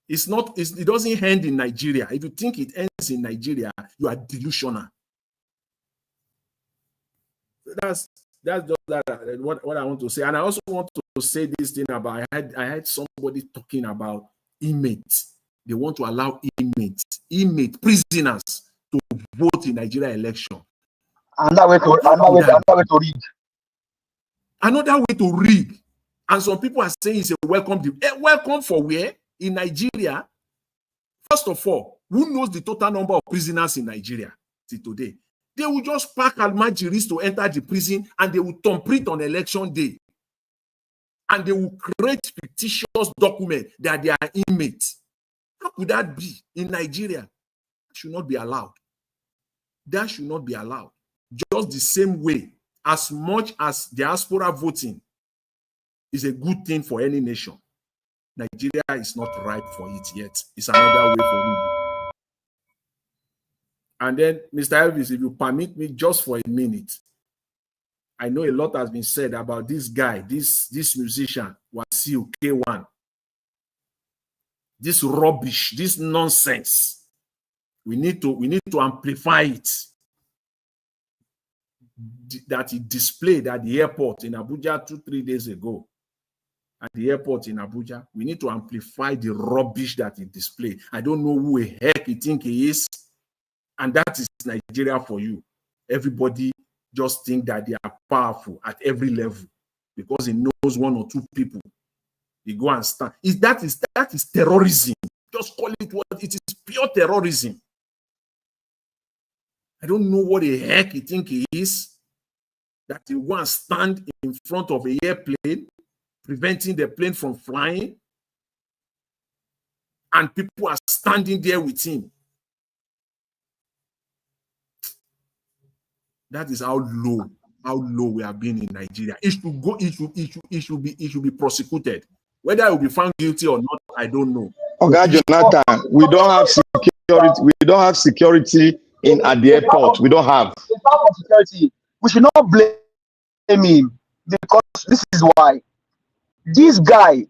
Speaker 3: It doesn't end in Nigeria. If you think it ends in Nigeria, you are delusional. That's just that, what I want to say. And I also want to say this thing about, I had somebody talking about inmates. They want to allow prisoners to vote in Nigeria election.
Speaker 10: Another way to read.
Speaker 3: Another way to read. And some people are saying it's a welcome. Welcome for where? In Nigeria? First of all, who knows the total number of prisoners in Nigeria till today? They will just pack Almajiris to enter the prison and they will thumbprint on election day. And they will create fictitious document that they are inmates. How could that be in Nigeria? That should not be allowed. That should not be allowed. Just the same way, as much as diaspora voting is a good thing for any nation, Nigeria is not ripe for it yet. It's another way for me. And then, Mr. Elvis, if you permit me just for a minute, I know a lot has been said about this guy, this musician, Wasiu K1. This rubbish, this nonsense. We need to amplify it. That he displayed at the airport in Abuja 2-3 days ago. At the airport in Abuja, we need to amplify the rubbish that he displayed. I don't know who the heck he think he is. And that is Nigeria for you. Everybody just think that they are powerful at every level because he knows one or two people. They go and stand. That is terrorism. Just call it what it is, pure terrorism. I don't know what the heck he think he is. That he go and stand in front of an airplane, preventing the plane from flying. And people are standing there with him. That is how low we have been in Nigeria. It should go. It should be prosecuted. Whether it will be found guilty or not, I don't know.
Speaker 14: Okay, Jonathan, we don't have security. We don't have security at the airport. We don't have.
Speaker 10: Security. We should not blame him because this is why this guy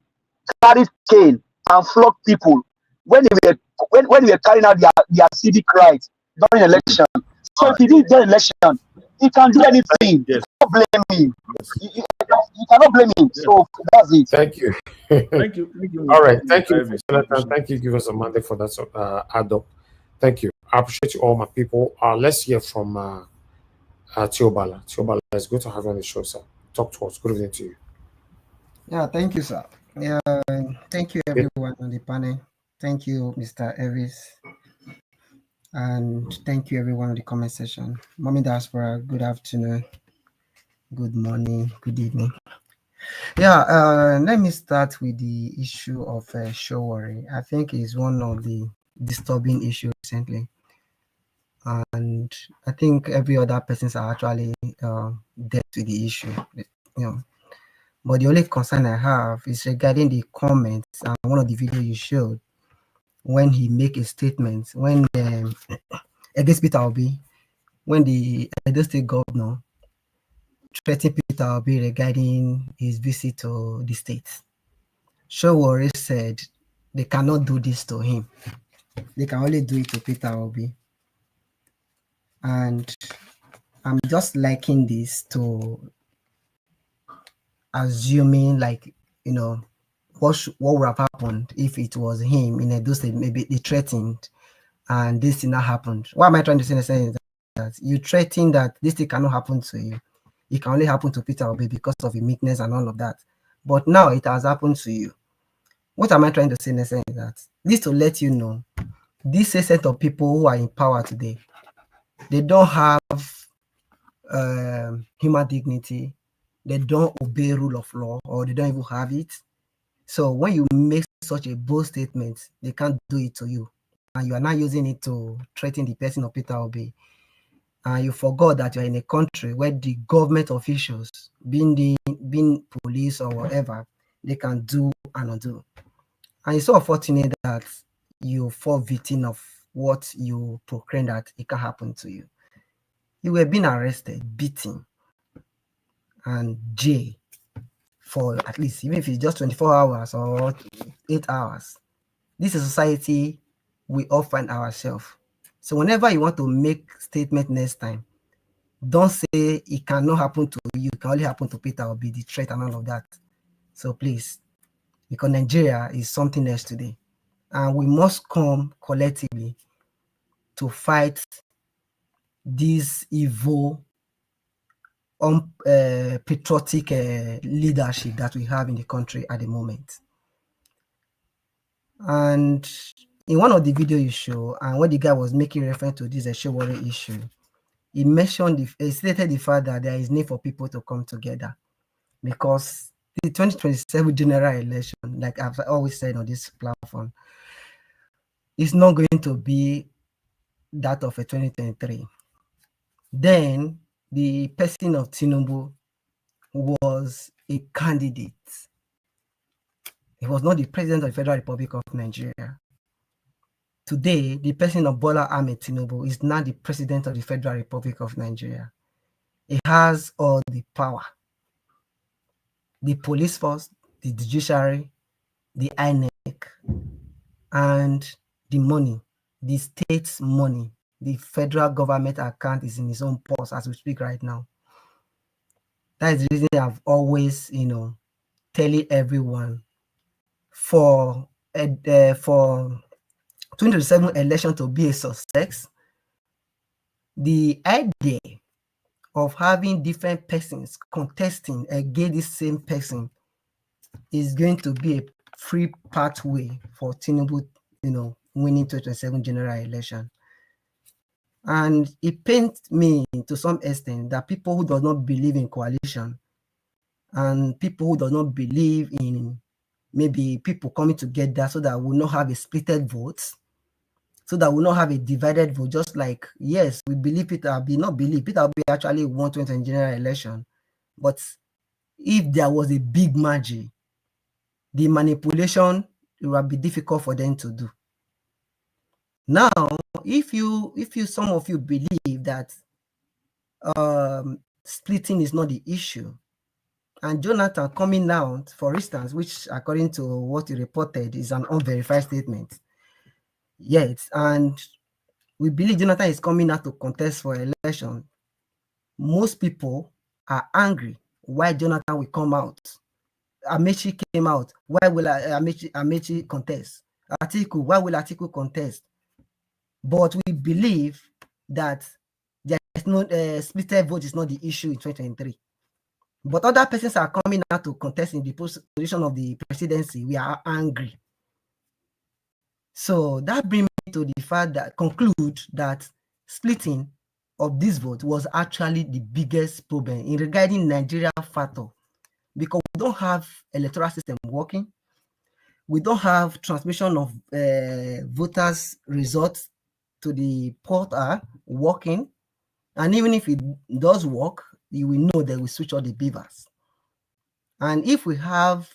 Speaker 10: carried cane and flogged people when they were carrying out their civic rights during election. So if he did the election, he can do anything. Yes. You cannot blame him. Yes. You cannot blame him. Yes. So that's it.
Speaker 3: Thank you. Thank you. All right. Thank you, Jonathan. Thank you. Give us a mandate for that add-up. Thank you. I appreciate you all, my people. Let's hear from Teobala. Teobala, it's good to have you on the show, sir. Talk to us. Good evening to you.
Speaker 15: Yeah, thank you, sir. Yeah, thank you, everyone on the panel. Thank you, Mr. Elvis. And thank you, everyone in the comment section. Mommy Diaspora, good afternoon, good morning, good evening. Yeah, let me start with the issue of Sowore. I think it's one of the disturbing issues recently. And I think every other persons are actually dead to the issue, But the only concern I have is regarding the comments and one of the videos you showed when he make a statement, when against Peter Obi, when the Edo State governor threatened Peter Obi regarding his visit to the state. Sowore said they cannot do this to him. They can only do it to Peter Obi. And I'm just liking this to assuming, like, you know, what would have happened if it was him in Edo State. Maybe they threatened and this did not happen. What am I trying to say in a sense? That you threaten that this thing cannot happen to you. It can only happen to Peter Obi because of his meekness and all of that. But now it has happened to you. What am I trying to say in a sense? That this to let you know, this set of people who are in power today, they don't have human dignity. They don't obey rule of law, or they don't even have it. So when you make such a bold statement, they can't do it to you. And you are not using it to threaten the person of Peter Obi. And you forgot that you are in a country where the government officials, being police or whatever, they can do and undo. And it's so unfortunate that you fall victim of what you proclaim that it can happen to you. You were being arrested, beaten, and jailed for at least, even if it's just 24 hours or 8 hours. This is a society we all find ourselves. So whenever you want to make statement next time, don't say it cannot happen to you, it can only happen to Peter Obi, the threat and all of that. So please, because Nigeria is something else today. And we must come collectively to fight this evil, patriotic leadership that we have in the country at the moment. And in one of the videos you show, and when the guy was making reference to this Sowore issue, he mentioned, he stated the fact that there is need for people to come together, because the 2027 general election, like I've always said on this platform, is not going to be that of a 2023. Then the person of Tinubu was a candidate. He was not the president of the Federal Republic of Nigeria. Today, the person of Bola Ahmed Tinubu is now the president of the Federal Republic of Nigeria. He has all the power. The police force, the judiciary, the INEC, and the money, the state's money, the federal government account is in his own purse as we speak right now. That is the reason I've always, telling everyone for 2027 election to be a success, the idea of having different persons contesting against the same person is going to be a free pathway for Tinubu, winning 2027 general election. And it pains me to some extent that people who do not believe in coalition and people who do not believe in maybe people coming together so that we'll not have a splitted votes, so that we'll not have a divided vote, just like, yes, we believe Peter Obi, not believe Peter Obi actually won 2020 general election. But if there was a big margin, the manipulation, it will be difficult for them to do. Now, if some of you believe that splitting is not the issue, and Jonathan coming out, for instance, which according to what he reported is an unverified statement, yes, and we believe Jonathan is coming out to contest for election, most people are angry why Jonathan will come out. Amechi came out, why will Amechi contest? Atiku, why will Atiku contest? But we believe that there is no splitted vote is not the issue in 2023. But other persons are coming out to contest in the position of the presidency. We are angry. So that brings me to the fact that conclude that splitting of this vote was actually the biggest problem in regarding Nigeria factor, because we don't have electoral system working. We don't have transmission of voters' results to the portal working. And even if it does work, you will know that we switch all the beavers. And if we have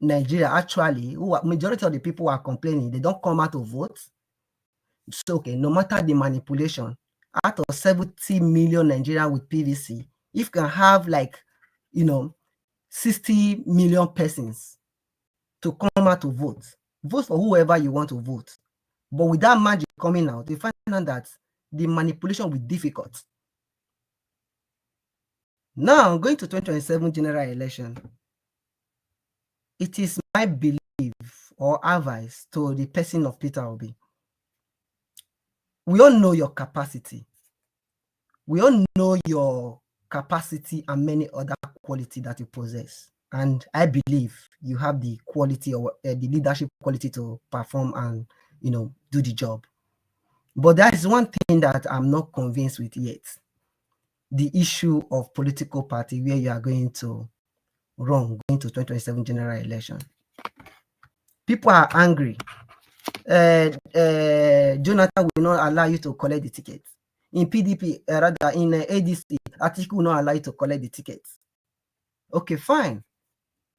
Speaker 15: Nigeria actually, majority of the people are complaining, they don't come out to vote. So, okay, no matter the manipulation, out of 70 million Nigerians with PVC, if you can have 60 million persons to come out to vote, Vote for whoever you want to vote. But with that magic coming out, you find out that the manipulation will be difficult. Now, going to 2027 general election, it is my belief or advice to the person of Peter Obi. We all know your capacity. We all know your capacity and many other qualities that you possess. And I believe you have the quality or the leadership quality to perform and, do the job. But that is one thing that I'm not convinced with yet. The issue of political party where you are going to run, going to 2027 general election. People are angry. Jonathan will not allow you to collect the ticket. In PDP, rather in ADC, Atiku will not allow you to collect the tickets. Okay, fine.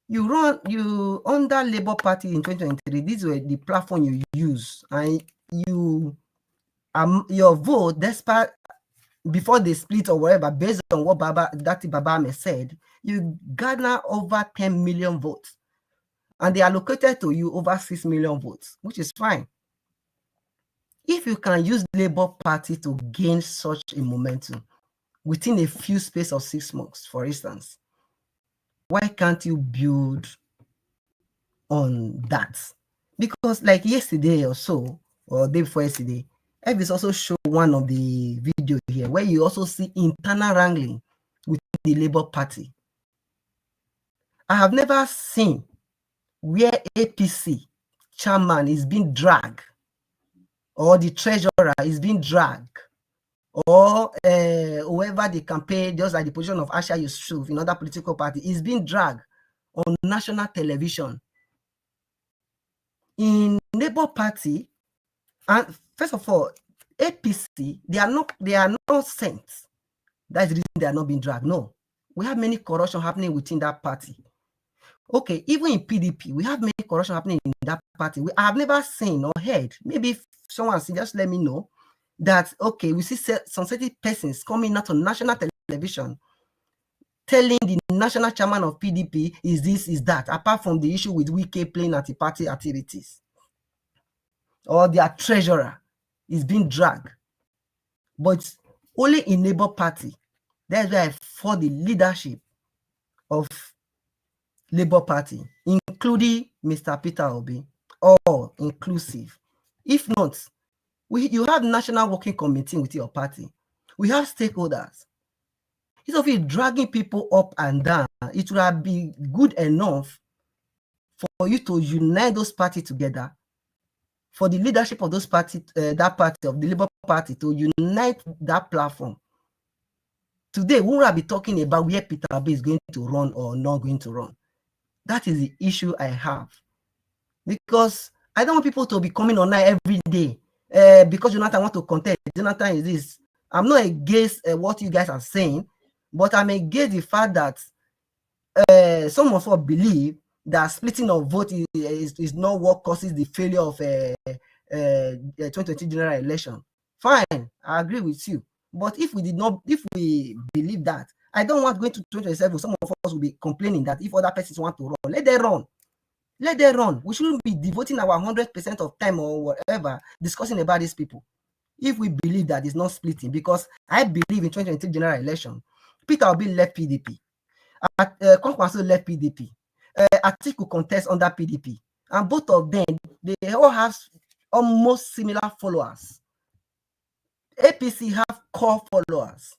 Speaker 15: You under Labour Party in 2023. These were the platform you use, and your vote, despite before they split or whatever, based on what Baba said, you garner over 10 million votes, and they allocated to you over 6 million votes, which is fine. If you can use Labour Party to gain such a momentum within a few space of 6 months, for instance, why can't you build on that? Because like yesterday or so, or day before yesterday, Elvis also showed one of the video here where you also see internal wrangling with the Labour Party. I have never seen where APC chairman is being dragged, or the treasurer is being dragged, or whoever the campaign, just like the position of Asha Yusuf in other political party, is being dragged on national television. In Labour Party, and first of all, APC, they are not saints. That's the reason they are not being dragged. No, we have many corruption happening within that party. Okay, even in PDP, we have many corruption happening in that party. I have never seen or heard, maybe if someone see, just let me know, that, okay, we see some certain persons coming out on national television telling the national chairman of PDP is this, is that, apart from the issue with Wike playing anti-party activities. Or their treasurer is being dragged. But only in Labour Party, that's why I fought the leadership of Labour Party, including Mr. Peter Obi, all inclusive. If not, you have National Working Committee with your party. We have stakeholders. Instead of you dragging people up and down, it would have been good enough for you to unite those parties together, for the leadership of those parties, that party of the Labour Party, to unite that platform. Today, we will be talking about where Peter Obi is going to run or not going to run. That is the issue I have. Because I don't want people to be coming online every day because Jonathan wants to contest. Jonathan is this. I'm not against what you guys are saying, but I'm against the fact that some of us believe that splitting of vote is not what causes the failure of 2020 general election. Fine, I agree with you. But if we believe that, I don't want going to 2027. Some of us will be complaining that if other persons want to run, let them run. Let them run. We shouldn't be devoting our 100% of time or whatever discussing about these people. If we believe that it's not splitting, because I believe in 2023 general election, Peter Obi left PDP. Kwankwaso left PDP. Atiku contest under PDP. And both of them, they all have almost similar followers. APC have core followers.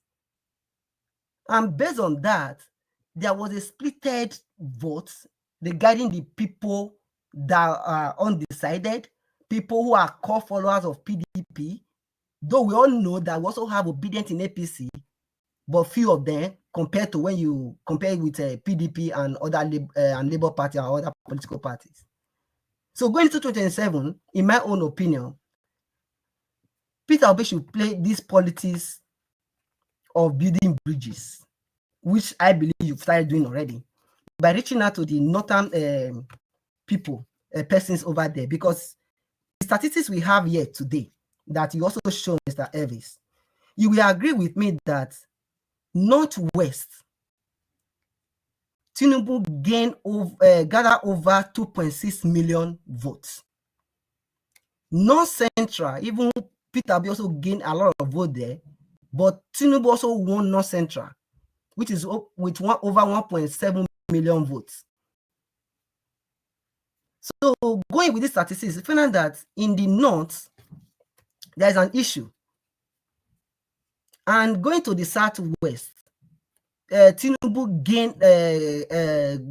Speaker 15: And based on that, there was a splitted vote regarding the people that are undecided, people who are core followers of PDP, though we all know that we also have obedient in APC, but few of them compared to when you compare it with PDP and other Labour Party or other political parties. So going to 2027, in my own opinion, Peter Obi should play these politics of building bridges, which I believe you've started doing already, by reaching out to the northern people, persons over there, because the statistics we have here today that you also show, Mr. Elvis, you will agree with me that Northwest, Tinubu gather over 2.6 million votes. North Central, even Peter Obi also gained a lot of vote there, but Tinubu also won North Central, which is with over 1.7 million votes. So going with these statistics, we find out that in the North, there is an issue. And going to the Southwest, Tinubu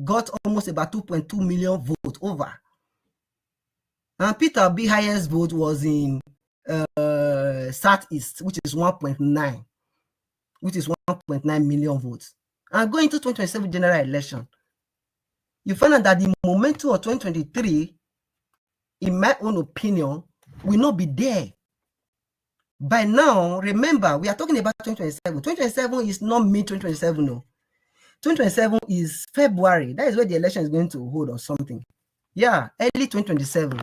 Speaker 15: got almost about 2.2 million votes over. And Peter Obi's highest vote was in Southeast, which is 1.9, which is 1.9 million votes. And going to 2027 general election, you find out that the momentum of 2023, in my own opinion, will not be there. By now, remember, we are talking about 2027. 2027 is not May 2027, no. 2027 is February. That is where the election is going to hold or something. Yeah, early 2027.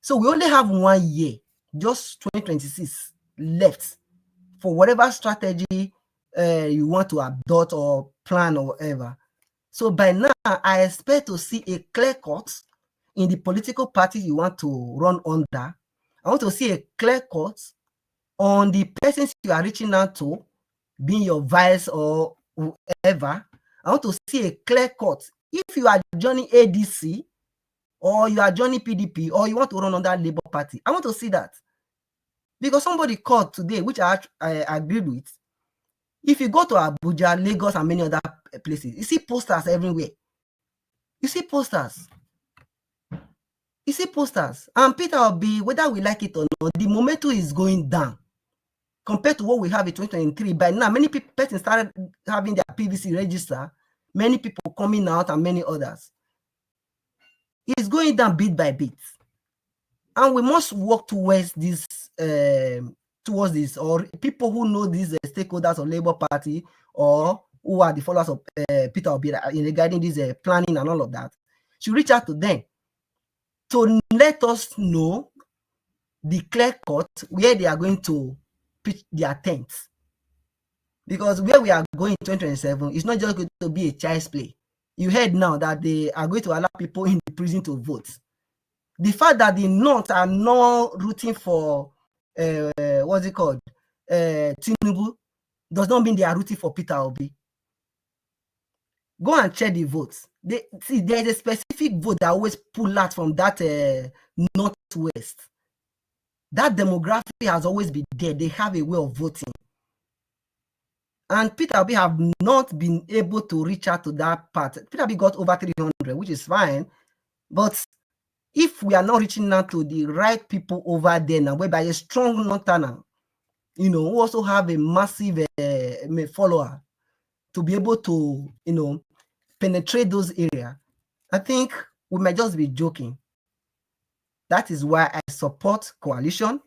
Speaker 15: So we only have 1 year, just 2026 left for whatever strategy you want to adopt or plan or whatever. So by now, I expect to see a clear cut in the political party you want to run under. I want to see a clear cut on the persons you are reaching out to, being your vice or whoever. I want to see a clear cut. If you are joining ADC or you are joining PDP or you want to run under Labour Party, I want to see that. Because somebody called today, which I agreed with. If you go to Abuja, Lagos, and many other places, you see posters everywhere. You see posters. You see posters. And Peter Obi, whether we like it or not, the momentum is going down compared to what we have in 2023. By now, many people started having their PVC register, many people coming out, and many others. It's going down bit by bit. And we must work towards this, or people who know these stakeholders of Labour Party or who are the followers of Peter Obi regarding this planning and all of that, should reach out to them to let us know the clear cut where they are going to pitch their tents. Because where we are going in 2027 is not just going to be a child's play. You heard now that they are going to allow people in the prison to vote. The fact that the North are not rooting for Tinubu does not mean they are rooting for Peter Obi. Go and check the votes. See, there is a specific vote that always pull out from that Northwest. That demographic has always been there. They have a way of voting. And Peter Obi have not been able to reach out to that part. Peter Obi got over 300, which is fine. But if we are not reaching out to the right people over there now, whereby a strong Northerner, who also have a massive follower to be able to, penetrate those areas, I think we might just be joking. That is why I support coalition.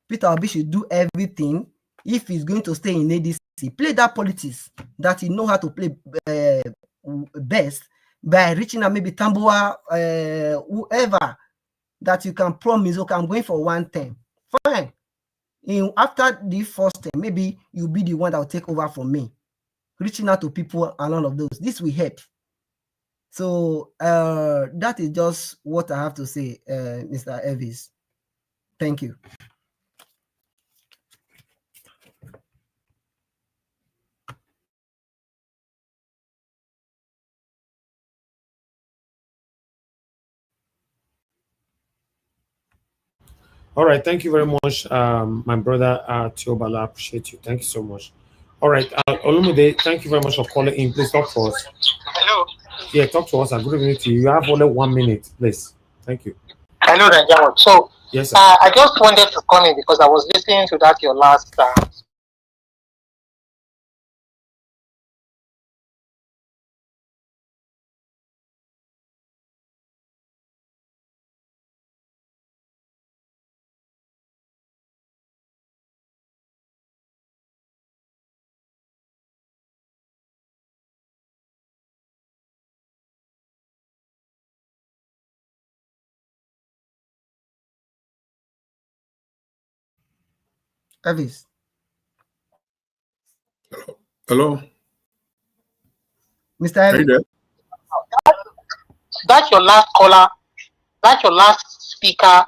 Speaker 15: Peter Obi should do everything. If he's going to stay in ADC, play that politics that he know how to play best by reaching out maybe Tambuwa, whoever that you can promise, okay, I'm going for 1 term. Fine. After the first term, maybe you'll be the one that will take over from me. Reaching out to people and all of those. This will help. So that is just what I have to say, Mr. Evis. Thank you.
Speaker 3: All right, thank you very much, my brother Teobala. I appreciate you. Thank you so much. All right, Olumide, thank you very much for calling in. Please talk to us.
Speaker 8: Hello.
Speaker 3: Yeah, talk to us. I'm good evening to you. You have only 1 minute, please. Thank you.
Speaker 8: Hello, Ranjamo. So,
Speaker 3: yes, sir.
Speaker 8: I just wanted to come in because I was listening to that your last
Speaker 15: Evis.
Speaker 13: Hello.
Speaker 15: Mr. Evis.
Speaker 8: That's your last caller, that's your last speaker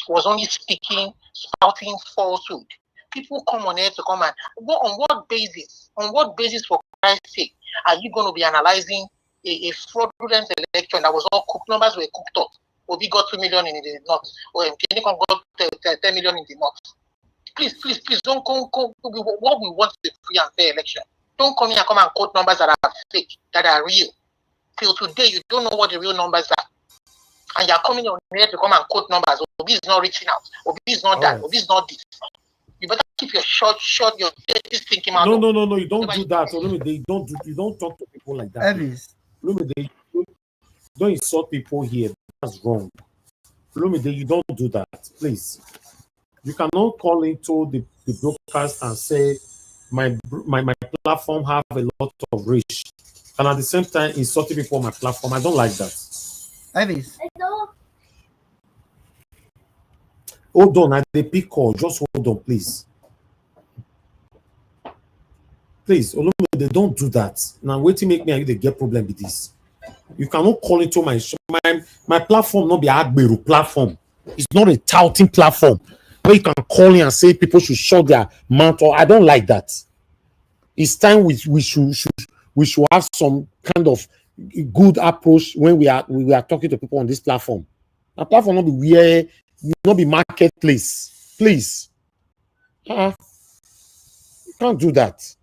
Speaker 16: was only speaking, spouting falsehood. People come on here to come and on what basis? On what basis, for Christ's sake, are you going to be analyzing a fraudulent election that was all cooked? Numbers were cooked up. Obi got 2 million in the north, or Kenikon got 10 million in the north. Please, don't come. What we want is a free and fair election. Don't come here and quote numbers that are fake, that are real. Till today, you don't know what the real numbers are. And you're coming on here to come and quote numbers. Obi is not reaching out. Obi is not that. Obi is not this. You better keep your short, your dirty thinking out.
Speaker 3: No. You don't do that. You don't talk to people like that. Don't insult people here. That's wrong. You don't do that, please. You cannot call into the broadcast and say my platform have a lot of reach, and at the same time insulting people on my platform. I don't like that. Hold on, I dey pick call. Just hold on, please. Please, they don't do that. Now, wait to make me and you they get problem with this. You cannot call into my platform, not be Agberu platform. It's not a touting platform where you can call in and say people should shut their mouth. Or I don't like that. It's time we should have some kind of good approach when we are talking to people on this platform. A platform not be where not be marketplace. Please. You can't do that.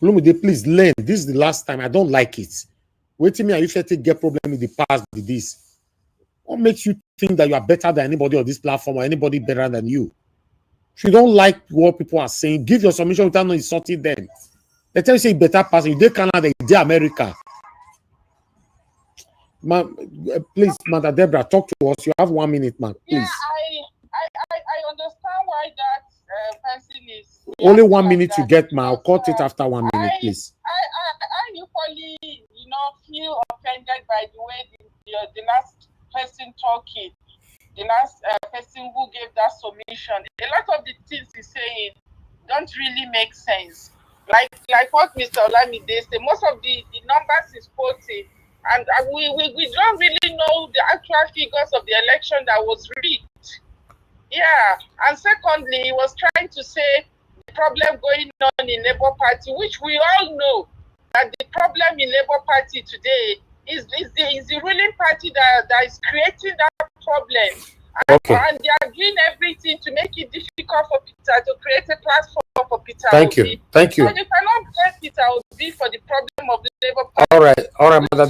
Speaker 3: Please learn. This is the last time. I don't like it. Wait till me and you say get problem with the past with this. What makes you think that you are better than anybody on this platform or anybody better than you? If you don't like what people are saying, give your submission without not insulting them. They tell you say better person. They Canada, they America. Please, Mother Deborah, talk to us. You have 1 minute, man. Please.
Speaker 5: Yeah, I understand why that person is.
Speaker 3: Only 1 minute you get, man. I'll cut it after 1 minute, please.
Speaker 5: I equally, feel offended by the way the last person talking, the last person who gave that submission. A lot of the things he's saying don't really make sense. Like what Mr. Olamide said, most of the numbers he's quoting, and we don't really know the actual figures of the election that was rigged. Yeah, and secondly, he was trying to say the problem going on in Labour Party, which we all know that the problem in Labour Party today is the ruling party that is creating that problem. And they are doing everything to make it difficult for Peter to create a platform for Peter.
Speaker 3: Thank you.
Speaker 5: So you cannot blame Peter Obi for the problem of the Labour Party.
Speaker 3: All right, Mother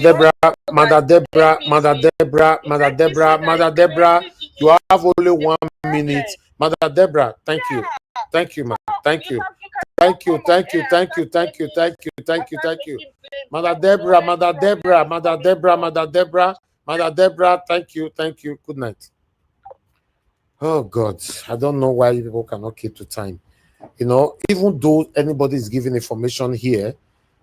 Speaker 3: Deborah, you have only 1 minute. Mother Deborah, thank you. Thank you, man. Thank you. Mother Deborah, thank you. Good night. Oh God, I don't know why people cannot keep to time. Even though anybody is giving information here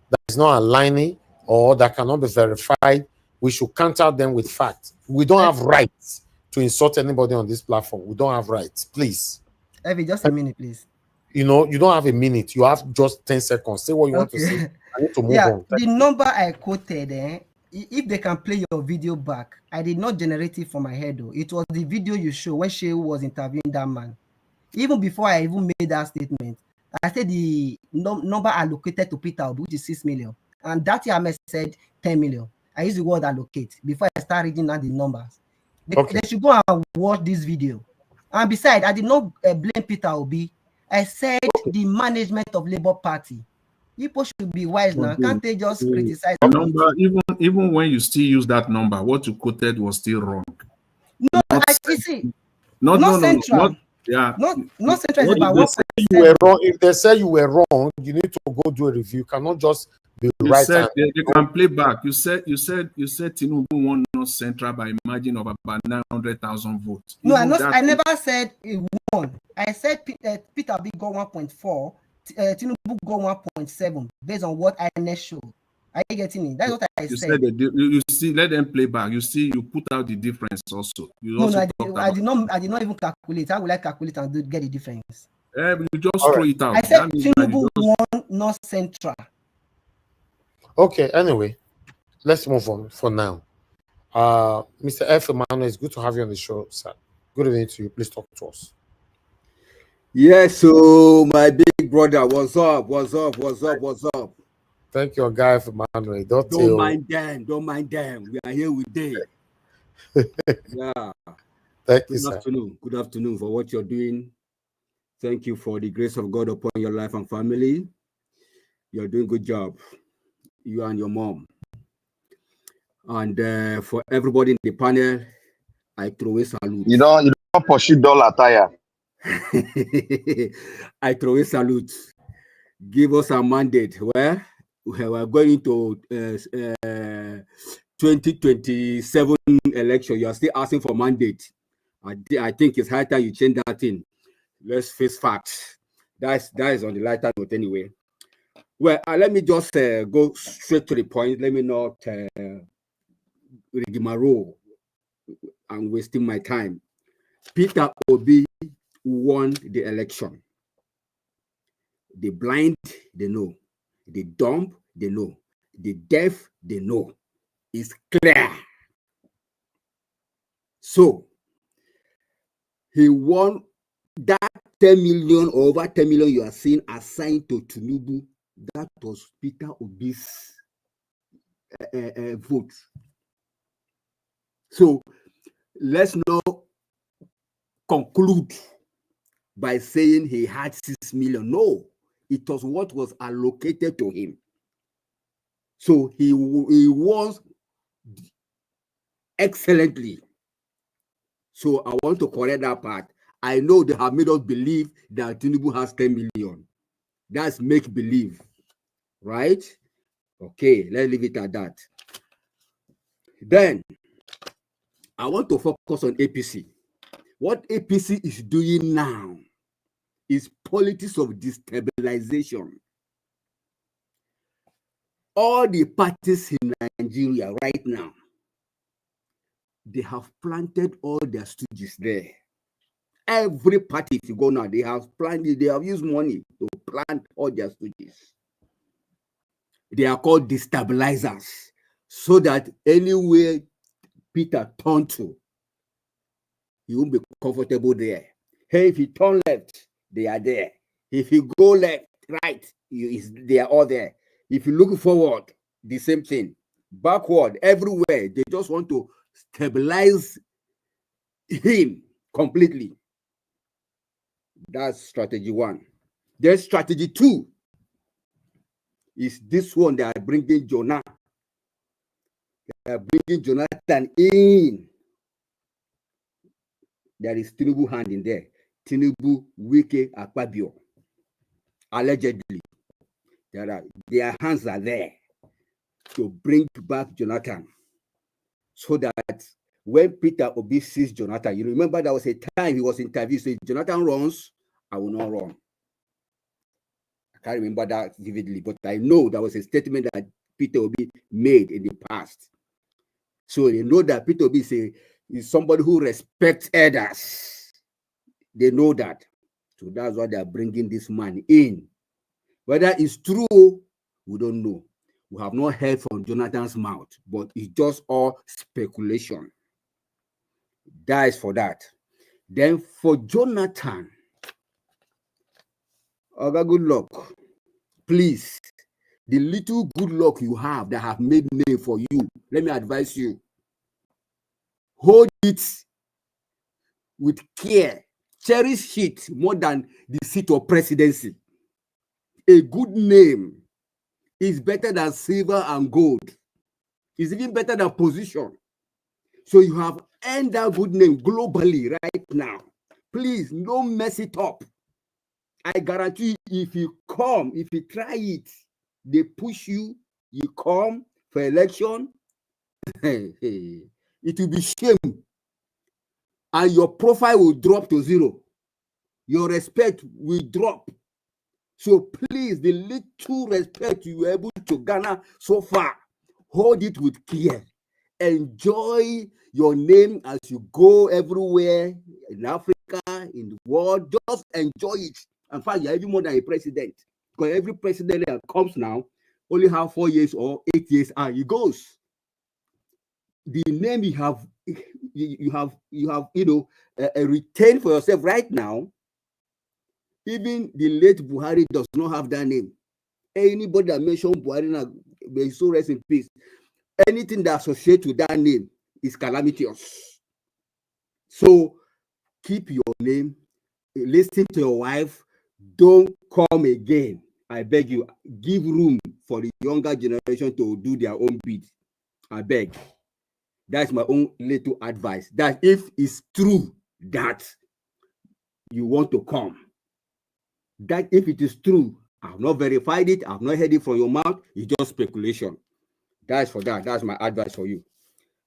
Speaker 3: that is not aligning or that cannot be verified, we should counter them with facts. We don't have rights to insult anybody on this platform. We don't have rights. Please.
Speaker 15: Evie, just a minute, please.
Speaker 3: You don't have a minute. You have just 10 seconds. Say what you want to say. I need to move on.
Speaker 15: The number I quoted, if they can play your video back, I did not generate it from my head, though. It was the video you show when she was interviewing that man. Even before I even made that statement, I said the number allocated to Peter Obi, which is 6 million. And that year I said 10 million. I used the word allocate before I start reading out the numbers. They should go and watch this video. And besides, I did not blame Peter Obi. I said the management of Labour Party. People should be wise now. Can't they just criticize
Speaker 13: the number? Even when you still use that number, what you quoted was still wrong.
Speaker 15: No, I see. Not central. Not central is about 1%.
Speaker 3: You were wrong. If they say you were wrong, you need to go do a review. You cannot just be right.
Speaker 13: They can play back. You said Tinubu won North Central by a margin of about 900,000 votes.
Speaker 15: No, I never said he won. I said Peter Obi got 1.4. Tinubu got 1.7 based on what I showed. Are you getting me? That's what I said.
Speaker 13: You see, let them play back. You see, you put out the difference also.
Speaker 15: I did not even calculate. How will I calculate and get the difference?
Speaker 13: You just throw it out.
Speaker 15: I said Tinubu won North Central.
Speaker 3: Okay, anyway, let's move on for now. Mr. F. Emmanuel, it's good to have you on the show, sir. Good evening to you. Please talk to us.
Speaker 11: Yes, so my big brother, what's up? What's up? What's up? What's up?
Speaker 3: Thank you, guy, for Manuel.
Speaker 11: Don't mind them. Don't mind them. We are here with them. Yeah.
Speaker 3: Thank you,
Speaker 11: Good
Speaker 3: sir.
Speaker 11: afternoon. Good afternoon for what you're doing. Thank you for the grace of God upon your life and family. You're doing a good job. You and your mom. And for everybody in the panel, I throw a salute.
Speaker 14: You don't pursue dollar tire.
Speaker 11: I throw a salute. Give us a mandate. Where we are going into 2027 election. You are still asking for mandate. I think it's high time you change that thing. Let's face facts. That is on the lighter note anyway. Well, let me just go straight to the point. Let me not rigmarole and wasting my time. Peter Obi won the election. The blind, they know. The dumb, they know. The deaf, they know. It's clear. So, he won that 10 million or over 10 million you are seeing assigned to Tinubu. That was Peter Obi's vote. So, let's not conclude by saying he had 6 million. No, it was what was allocated to him. So he was excellently. So I want to correct that part. I know they have made us believe that Tinubu has 10 million. That's make believe, right? Okay, let's leave it at that. Then I want to focus on APC. What APC is doing now is politics of destabilization. All the parties in Nigeria right now, they have planted all their stooges there. Every party, if you go now, they have planted, they have used money to plant all their stooges. They are called destabilizers, so that anywhere Peter turned to, he won't be comfortable there. Hey, if he turn left, they are there. If you go left, right, they are all there. If you look forward, the same thing. Backward, everywhere, they just want to stabilize him completely. That's strategy one. Then strategy two is this one that are bringing Jonah. They are bringing Jonathan in. There is Tinubu hand in there. Tinubu, Wike, Akpabio. Allegedly. Their hands are there to bring back Jonathan. So that when Peter Obi sees Jonathan, you remember there was a time he was interviewed, saying, Jonathan runs, I will not run. I can't remember that vividly, but I know there was a statement that Peter Obi made in the past. So they know that Peter Obi is somebody who respects others. They know that. So that's why they are bringing this man in. Whether it's true, we don't know. We have not heard from Jonathan's mouth, but it's just all speculation. That is for that. Then for Jonathan, good luck. Please, the little good luck you have that have made name for you, let me advise you. Hold it with care. Cherish it more than the seat of presidency. A good name is better than silver and gold. It's even better than position. So you have earned that good name globally right now. Please, don't mess it up. I guarantee if you come, if you try it, they push you, you come for election, it will be shame. And your profile will drop to zero. Your respect will drop. So please, the little respect you were able to garner so far, hold it with care. Enjoy your name as you go everywhere in Africa, in the world. Just enjoy it. In fact, you're even more than a president. Because every president that comes now only have 4 years or 8 years, and he goes. The name you you have retained for yourself right now. Even the late Buhari does not have that name. Anybody that mentioned Buhari now, may so rest in peace. Anything that associates with that name is calamitous. So keep your name, listen to your wife, don't come again. I beg you, give room for the younger generation to do their own bit. I beg. That's my own little advice. That if it's true that you want to come, that if it is true, I've not verified it, I've not heard it from your mouth, it's just speculation. That's for that. That's my advice for you.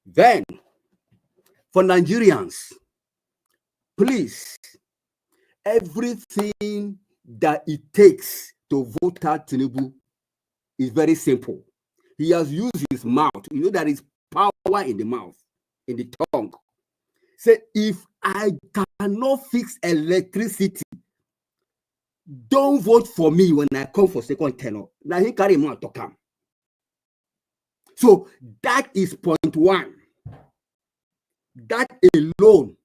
Speaker 11: Then, for Nigerians, please, everything that it takes to vote out Tinubu is very simple. He has used his mouth. You know there is power in the mouth, in the tongue. Say, if I cannot fix electricity, don't vote for me when I come for second tenure. Now he carry him out to come. So that is point one. That alone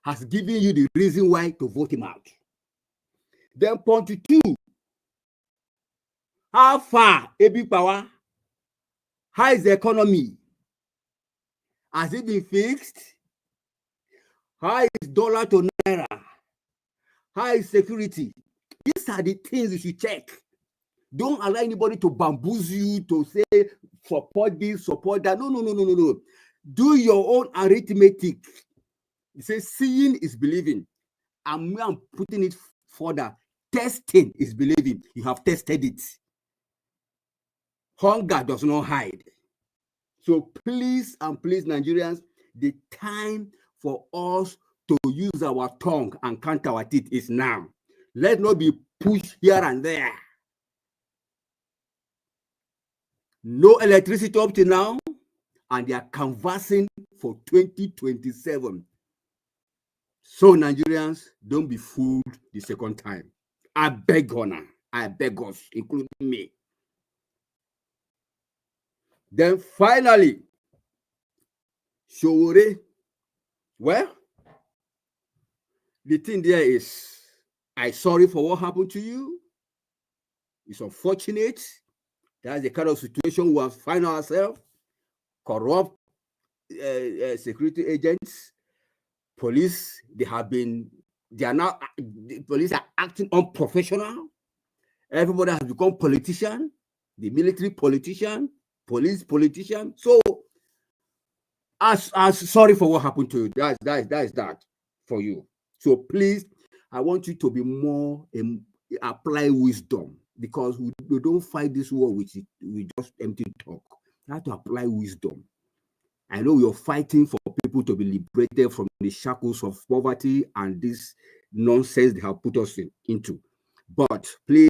Speaker 11: has given you the reason why to vote him out. Then point two. How far AB power? How is the economy? Has it been fixed? How is dollar to naira? How is security? These are the things you should check. Don't allow anybody to bamboozle you to say support this, support that. No. Do your own arithmetic. You say seeing is believing. I'm putting it further. Testing is believing. You have tested it. Hunger does not hide. So please and please, Nigerians, the time for us to use our tongue and count our teeth is now. Let's not be pushed here and there. No electricity up to now, and they are canvassing for 2027. So Nigerians, don't be fooled the second time. I beg honor. I beg us, including me. Then finally, Sowore. Well, the thing there is, I'm sorry for what happened to you. It's unfortunate. That's the kind of situation we have found ourselves. Corrupt security agents, police, the police are acting unprofessional. Everybody has become politician, the military politician, police politician. So, as sorry for what happened to you. That is that for you. So please, I want you to be more apply wisdom, because we don't fight this war with just empty talk. You have to apply wisdom. I know you're fighting for people to be liberated from the shackles of poverty and this nonsense they have put us into. But please,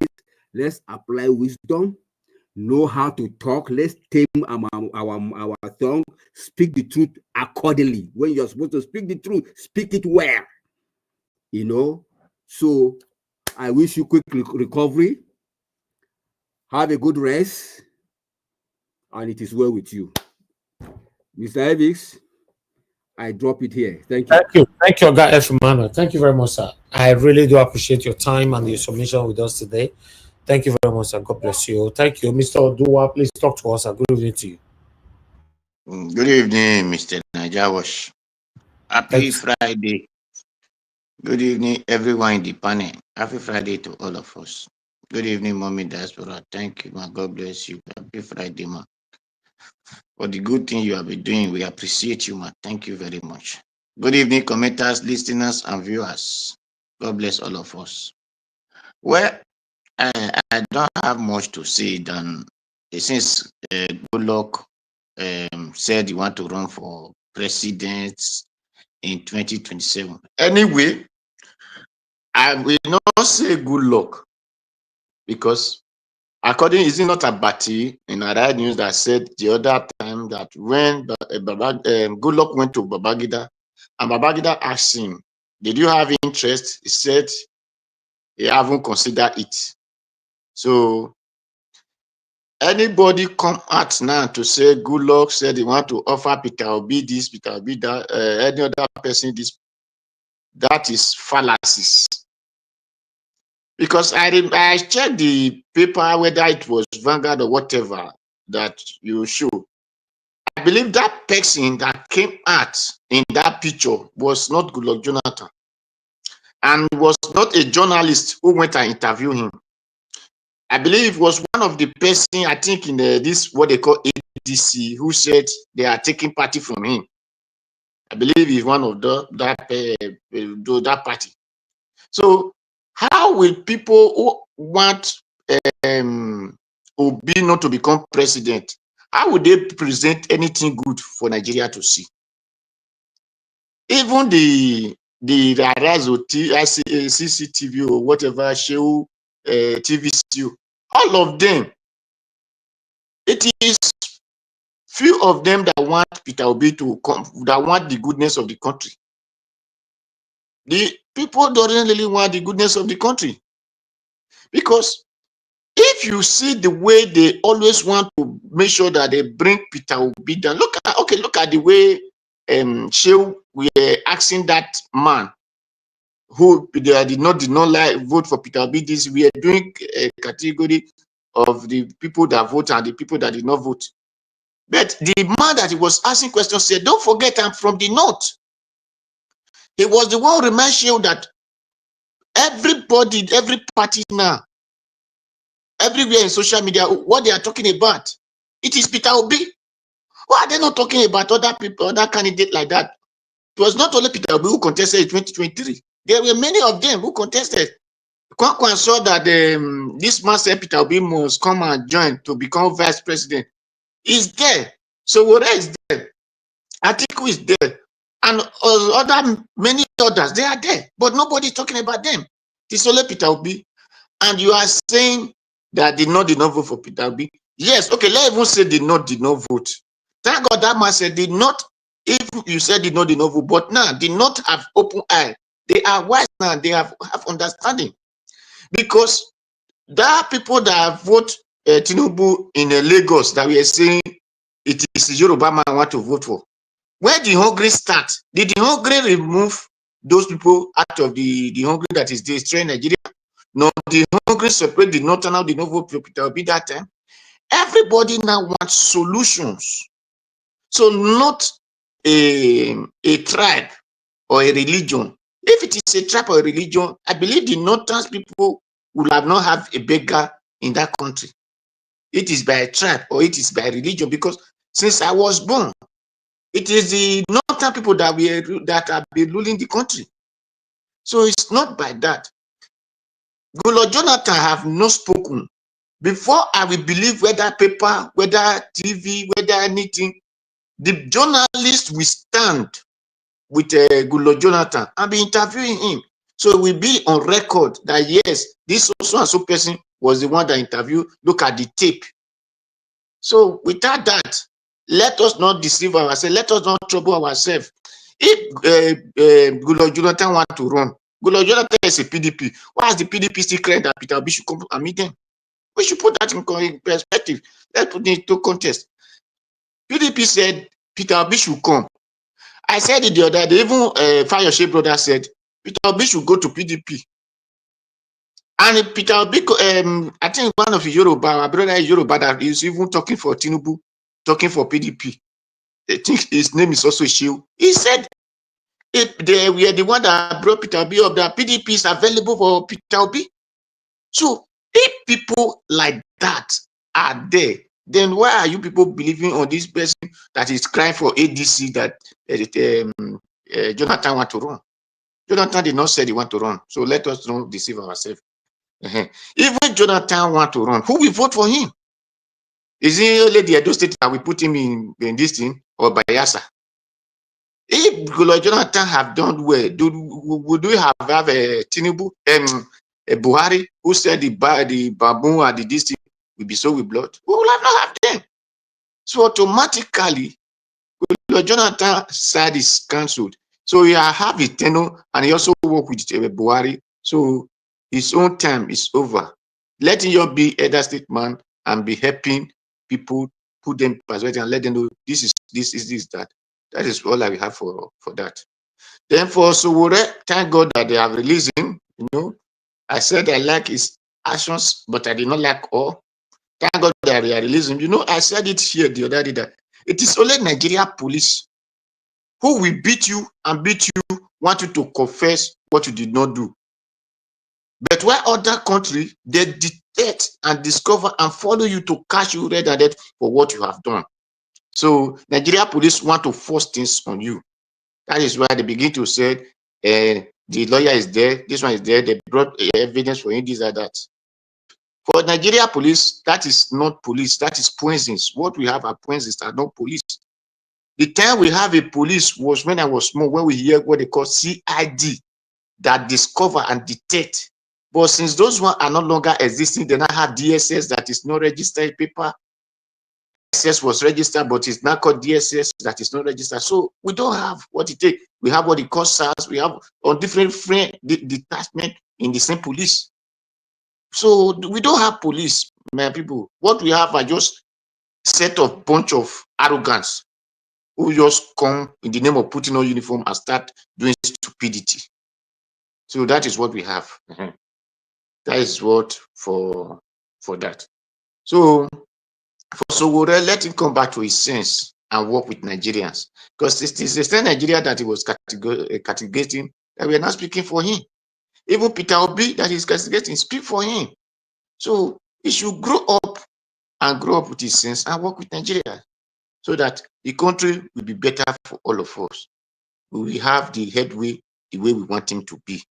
Speaker 11: let's apply wisdom, know how to talk. Let's tame our tongue, speak the truth accordingly. When you're supposed to speak the truth, speak it well. You know, so I wish you quick recovery. Have a good rest, and it is well with you. Mr. Evix, I drop it here. Thank you.
Speaker 3: Thank you, Oga F. Emmanuel. Thank you very much, sir. I really do appreciate your time and your submission with us today. Thank you very much, sir. God bless you. Thank you, Mr. Oduwa. Please talk to us. Good evening to you.
Speaker 14: Good evening, Mr. Najawash. Happy Friday. Good evening, everyone in the panel. Happy Friday to all of us. Good evening, Mommy Diaspora. Thank you, man. God bless you. Happy Friday, man. For the good thing you have been doing, we appreciate you, man. Thank you very much. Good evening, commenters, listeners, and viewers. God bless all of us. Well, I don't have much to say than since Goodluck said he want to run for president in 2027. Anyway, I will not say good luck, because according, is it not Abati in Arad News that said the other time that when Goodluck went to Babangida and Babangida asked him, did you have interest? He said he haven't considered it. So Anybody come out now to say good luck said they want to offer Peter Obi this, Peter Obi that, any other person this, that is fallacies. Because I checked the paper, whether it was Vanguard or whatever that you show. I believe that person that came out in that picture was not Goodluck Jonathan, and was not a journalist who went and interviewed him. I believe it was one of the person, I think in this, what they call ADC, who said they are taking party from him. I believe he's one of that party. So how will people who want Obi not to become president, how would they present anything good for Nigeria to see? Even the rise of CCTV or whatever show, TV show, all of them, it is few of them that want Peter Obi to come, that want the goodness of the country. The people don't really want the goodness of the country, because if you see the way they always want to make sure that they bring Peter Obi down, look at the way Shehu were asking that man who they did not like vote for Peter Obi. This we are doing a category of the people that vote and the people that did not vote. But the man that he was asking questions said, "Don't forget, I'm from the north." He was the one who reminds you that everybody, every party now, everywhere in social media, what they are talking about, it is Peter Obi. Why are they not talking about other people, other candidates like that? It was not only Peter Obi who contested in 2023. There were many of them who contested. Kwankwan saw that this man said Peter Obi must come and join to become vice president. He's there. Sowore is there. Atiku is there. And many others, they are there. But nobody is talking about them. It's only Peter Obi. And you are saying that did not vote for Peter Obi. Yes, okay, let's even say did not vote. Thank God that man said did not, if you said did not vote, but now did not have open eye. They are wise now, they have understanding. Because there are people that vote Tinubu in Lagos that we are saying it is Yoruba man want to vote for. Where the hungry start, did the hungry remove those people out of the hungry that is destroying Nigeria? No, the hungry separate the northern, now the no vote for Peter Obi that time. Everybody now wants solutions. So not a tribe or a religion. If it is a tribe or a religion, I believe the northern people will have not have a beggar in that country. It is by a tribe or it is by religion, because since I was born, it is the northern people that have been ruling the country. So it's not by that. Goodluck Jonathan have not spoken. Before I will believe whether paper, whether TV, whether anything, the journalist will stand with Goodluck Jonathan and be interviewing him. So it will be on record that yes, this so and so person was the one that interviewed. Look at the tape. So without that, let us not deceive ourselves. Let us not trouble ourselves. If Goodluck Jonathan want to run, Goodluck Jonathan is a PDP. Why is the PDP still crying that Peter Obi should come and meet them? We should put that in perspective. Let's put it into context. PDP said Peter Obi should come. I said it the other day. Even Fayose brother said Peter Obi should go to PDP. And Peter Obi, I think one of the Yoruba, my brother is Yoruba, that is even talking for Tinubu, talking for PDP. I think his name is also Shehu. He said if we are the one that brought Peter Obi up, that PDP is available for Peter Obi. So if people like that are there, then why are you people believing on this person that is crying for ADC that Jonathan want to run? Jonathan did not say he want to run. So let us not deceive ourselves. Even Jonathan want to run, who will vote for him? Is it only the Edo State that we put him in this thing, or Bayelsa? If Goodluck Jonathan have done well, would we have a Tinubu, a Buhari, who said the baboon and the district will be sold with blood? We will not have them. So automatically, Goodluck Jonathan's side is cancelled. So he have a tenure, and he also work with Buhari. So his own time is over. Let him be Edo State man and be helping people, put them in perspective and let them know this is that. That is all I have for that. Then for Sowore, thank God that they have released him. I said I like his actions, but I did not like all. Thank God that they are releasing him. I said it here the other day that it is only Nigeria police who will beat you and beat you, want you to confess what you did not do. But where other countries, they detect and discover and follow you to catch you red-handed for what you have done. So Nigeria police want to force things on you. That is why they begin to say, the lawyer is there, this one is there, they brought evidence for him, this or that. For Nigeria police, that is not police, that is poisons. What we have are poisons, are not police. The time we have a police was when I was small, when we hear what they call CID, that discover and detect. But since those ones are no longer existing, they now have DSS that is not registered paper. DSS was registered, but it's now called DSS that is not registered. So we don't have what it takes. We have what it calls SARS. We have on different detachment in the same police. So we don't have police, my people. What we have are just set of bunch of arrogance who just come in the name of putting on uniform and start doing stupidity. So that is what we have. That is what for that. So for Sowore, let him come back to his sense and work with Nigerians, because it is the same Nigeria that he was castigating that we are not speaking for him. Even Peter Obi that is castigating, speak for him. So he should grow up and grow up with his sense and work with Nigeria, so that the country will be better for all of us. We will have the headway the way we want him to be.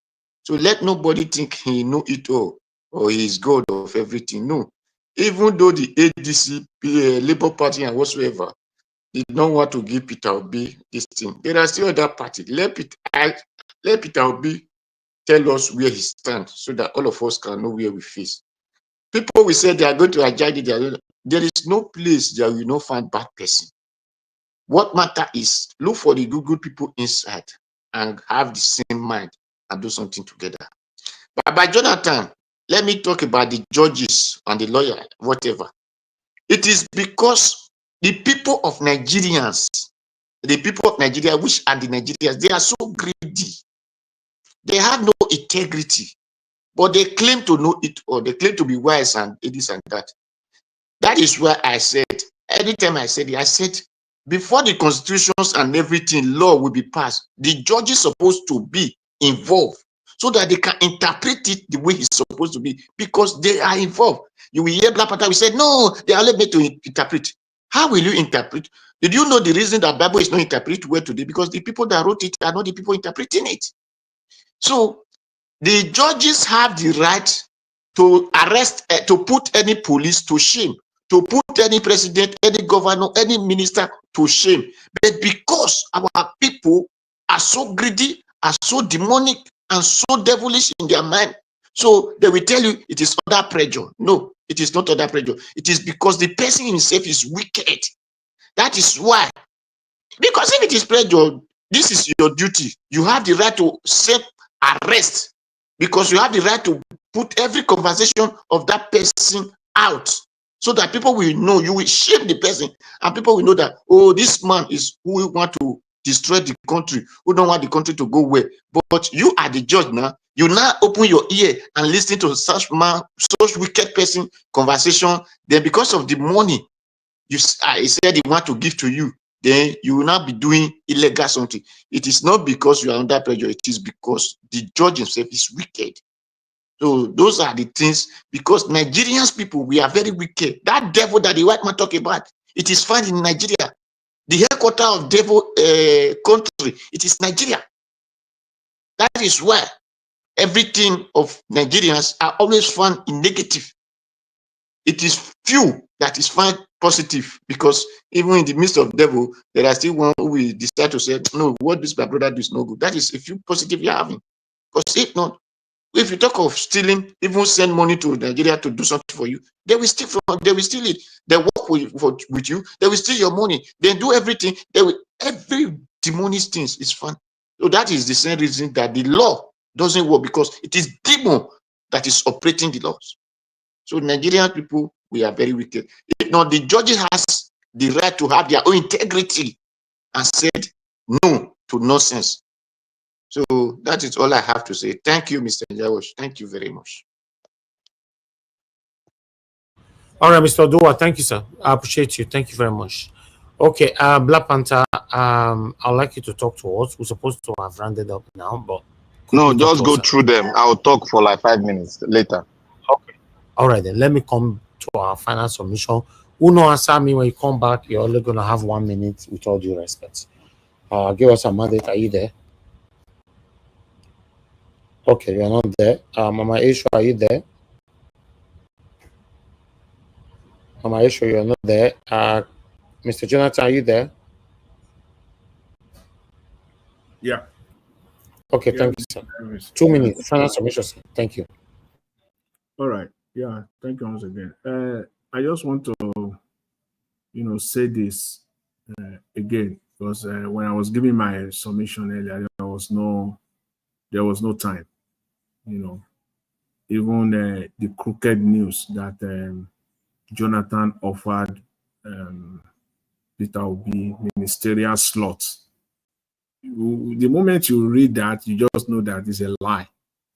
Speaker 14: So let nobody think he know it all or he is God of everything. No. Even though the ADC, Labour Party and whatsoever did not want to give Peter Obi this thing, there are still other parties. Let Peter Obi tell us where he stands so that all of us can know where we face. People will say they are going to adjudge it. There is no place that we not find bad person. What matter is look for the good people inside and have the same mind and do something together. But by Jonathan, let me talk about the judges and the lawyer, whatever. It is because the people of Nigerians, the people of Nigeria, which are the Nigerians, they are so greedy. They have no integrity, but they claim to know it all. They claim to be wise and this and that. That is why I said, anytime I said it, I said, before the constitutions and everything, law will be passed, the judge is supposed to be involved so that they can interpret it the way it's supposed to be, because they are involved. You will hear Black Panther, we said, no, they are only made to interpret. How will you interpret? Did you know the reason that Bible is not interpreted well today? Because the people that wrote it are not the people interpreting it. So the judges have the right to arrest, to put any police to shame, to put any president, any governor, any minister to shame. But because our people are so greedy, are so demonic, and so devilish in their mind, so they will tell you it is under pressure. No, it is not under pressure. It is because the person himself is wicked. That is why. Because if it is pressure, this is your duty. You have the right to set arrest, because you have the right to put every conversation of that person out, so that people will know, you will shame the person, and people will know that, oh, this man is who will want to destroy the country, who don't want the country to go well. But you are the judge now. You now open your ear and listen to such man, such wicked person conversation. Then because of the money he said he want to give to you, then you will not be doing illegal something. It is not because you are under pressure. It is because the judge himself is wicked. So those are the things, because Nigerians people, we are very wicked. That devil that the white man talk about, it is found in Nigeria. The headquarters of devil country, it is Nigeria. That is why everything of Nigerians are always found in negative. It is few that is found positive, because even in the midst of devil, there are still one who will decide to say, no, what this my brother do is no good. That is a few positive you're having. Because if not, if you talk of stealing, even send money to Nigeria to do something for you, they will steal it. They work with you, they will steal your money, they do everything, every demonic things is fun. So that is the same reason that the law doesn't work, because it is demon that is operating the laws. So Nigerian people, we are very wicked. If not, the judges has the right to have their own integrity and said no to nonsense. So that is all I have to say. Thank you, Mr. Jawosh. Thank you very much.
Speaker 3: All right, Mr. Dua, thank you, sir. I appreciate you. Thank you very much. Okay, Black Panther, I'd like you to talk to us. We're supposed to have rounded up now, but
Speaker 17: no, just go through them. I'll talk for like 5 minutes later.
Speaker 3: Okay. All right, then let me come to our final submission. Uno answer me when you come back. You're only going to have 1 minute with all due respect. Give us a mandate. Are you there? Okay, you're not there. Mama Isha, are you there? Mama Isha, you're not there. Mr. Jonathan, are you there?
Speaker 13: Yeah.
Speaker 3: Okay,
Speaker 13: Yeah,
Speaker 3: thank you, sir. 2 minutes. Final submission, sir. Thank you.
Speaker 13: All right. Yeah, thank you once again. I just want to, say this again, because when I was giving my submission earlier, there was no time. Even the crooked news that Jonathan offered Peter Obi ministerial slots. The moment you read that, you just know that it's a lie.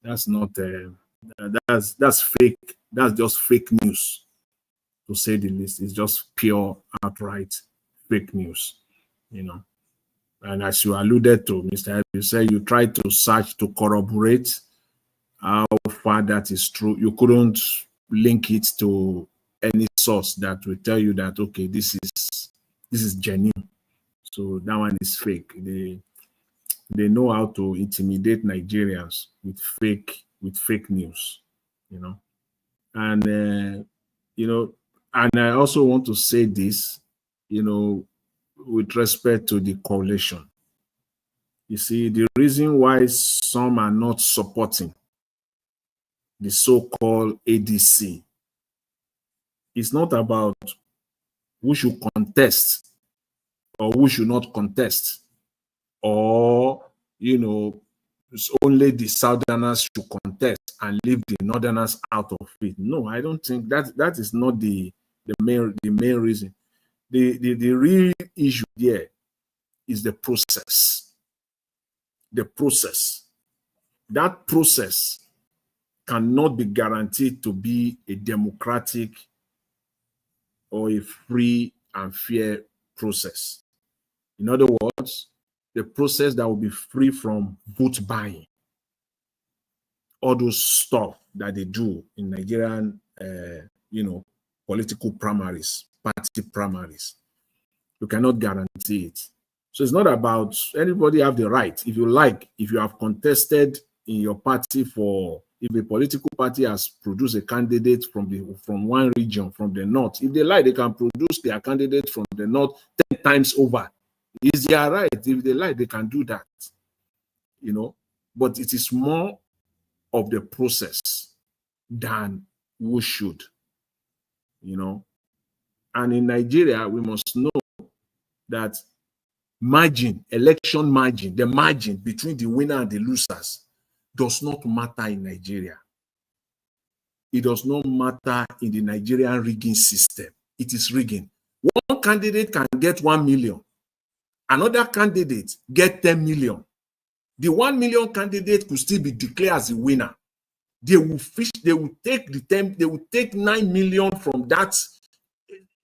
Speaker 13: That's not that's fake. That's just fake news, to say the least. It's just pure, outright fake news, And as you alluded to, Mr. You said you tried to search to corroborate how far that is true. You couldn't link it to any source that will tell you that, okay, this is genuine. So that one is fake. They know how to intimidate Nigerians with fake news, And and I also want to say this, with respect to the coalition. You see, the reason why some are not supporting the so-called ADC is not about who should contest or who should not contest, or it's only the Southerners should contest and leave the Northerners out of it. No, I don't think that is not the main reason. The real issue there is the process. The process. That process cannot be guaranteed to be a democratic or a free and fair process. In other words, the process that will be free from vote buying, all those stuff that they do in Nigerian, political primaries, party primaries. You cannot guarantee it. So it's not about anybody have the right. If you have contested in your party if a political party has produced a candidate from one region, from the north, if they like, they can produce their candidate from the north 10 times over. It's their right. If they like, they can do that. But it is more of the process than who should. And in Nigeria, we must know that election margin, the margin between the winner and the losers does not matter in Nigeria. It does not matter in the Nigerian rigging system. It is rigging. One candidate can get 1 million. Another candidate get 10 million. The 1 million candidate could still be declared as a winner. They will take 9 million from that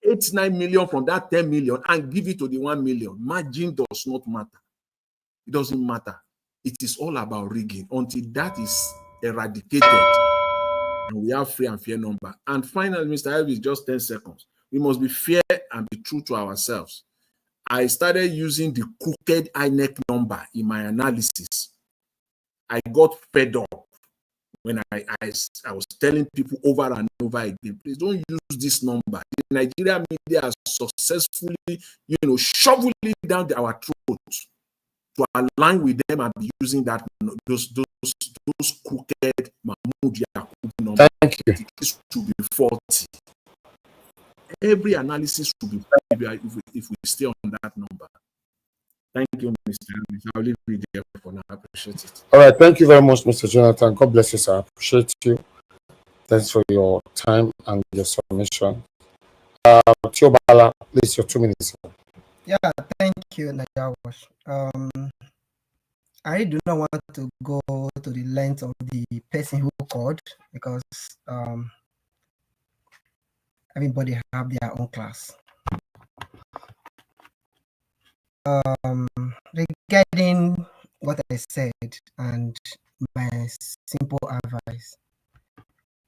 Speaker 13: 9 million from that 10 million and give it to the 1 million. Margin does not matter. It doesn't matter. It is all about rigging. Until that is eradicated and we have free and fair number. And finally, Mr. Elvis, just 10 seconds. We must be fair and be true to ourselves. I started using the crooked INEC number in my analysis. I got fed up when I was telling people over and over again, please don't use this number. The Nigerian media has successfully, shoveling down our throats to align with them and be using that those crooked Mahmoud Yakubu number.
Speaker 3: Thank you.
Speaker 13: This should be 40. Every analysis should be 40 if we stay on that number. Thank you, Mr. Elvis. I'll leave it there for now. I appreciate it.
Speaker 3: All right. Thank you very much, Mr. Jonathan. God bless you, sir. I appreciate you. Thanks for your time and your submission. Tiobala, please, your 2 minutes.
Speaker 15: Yeah, thank you, Najawash. I really do not want to go to the length of the person who called because everybody have their own class. Regarding what I said and my simple advice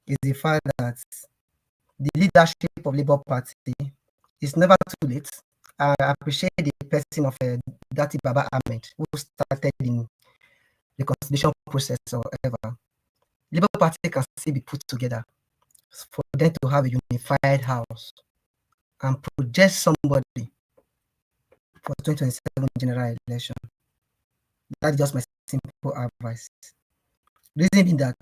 Speaker 15: is the fact that the leadership of Labour Party is never too late. I appreciate the person of Dati Baba Ahmed who started in the constitution process or whatever. Labour Party can still be put together for them to have a unified house and project somebody for 2027 general election. That's just my simple advice. Reason being that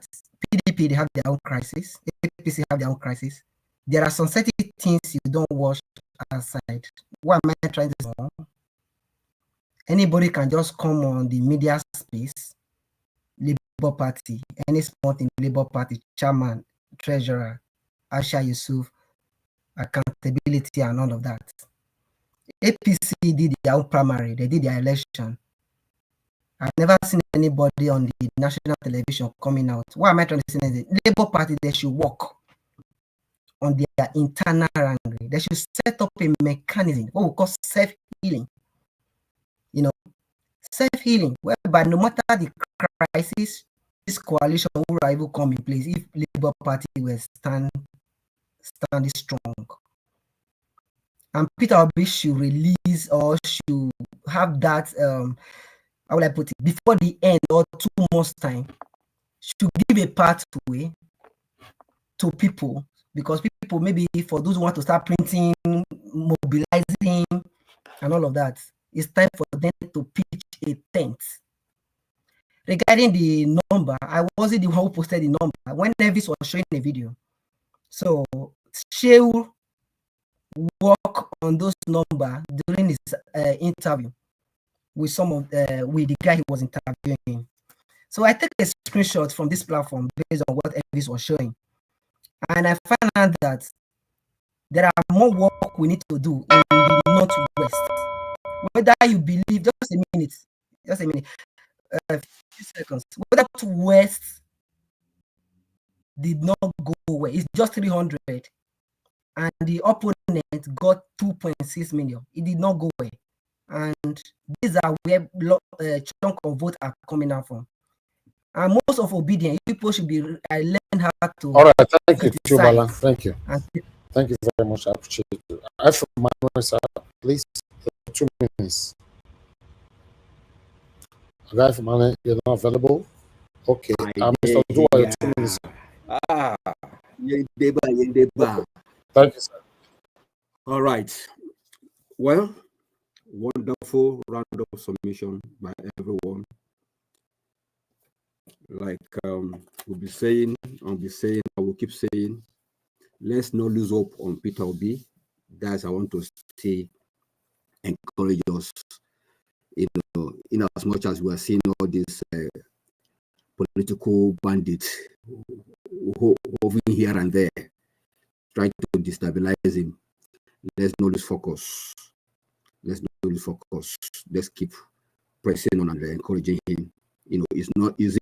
Speaker 15: PDP, they have their own crisis, APC have their own crisis. There are some certain things you don't watch aside. What am I trying to say? Anybody can just come on the media space, Labour Party, any small thing, Labour Party, chairman, treasurer, Asha Yusuf, accountability and all of that. APC did their own primary, they did their election. I've never seen anybody on the national television coming out. What am I trying to say? The Labour Party, they should work on their internal wrangling. They should set up a mechanism, what we call self-healing. You know, self-healing, whereby no matter the crisis, this coalition will rival come in place if Labour Party will stand strong. And Peter Obi should release or should have that, how will I put it, before the end or 2 months' time, should give a pathway to people, because people, maybe for those who want to start printing, mobilizing, and all of that, it's time for them to pitch a tent. Regarding the number, I wasn't the one who posted the number when Nevis was showing a video. So Shehu work on those numbers during his interview with some of with the guy he was interviewing. So I take a screenshot from this platform based on what Elvis was showing, and I found out that there are more work we need to do in the Northwest. Whether you believe, just a minute, a few seconds. Whether West did not go well, it's just 300, and the opponent got 2.6 million. It did not go well, and these are where chunk of votes are coming out from. And most of obedient people should be learn how to.
Speaker 3: All right, thank you, Tiobala. Thank you. Thank you very much. I appreciate it. I for my sir, please, 2 minutes. Guy from Mane, you're not available. Okay, Mr. Dua, your 2 minutes. Thank you, sir.
Speaker 11: All right. Well, wonderful round of submission by everyone. Like we'll be saying, I will keep saying, let's not lose hope on Peter Obi. Guys, I want to see, encourage us, in as much as we are seeing all these political bandits hovering here and there, trying to destabilize him. Let's not lose focus. Let's not lose focus. Let's keep pressing on and encouraging him. It's not easy.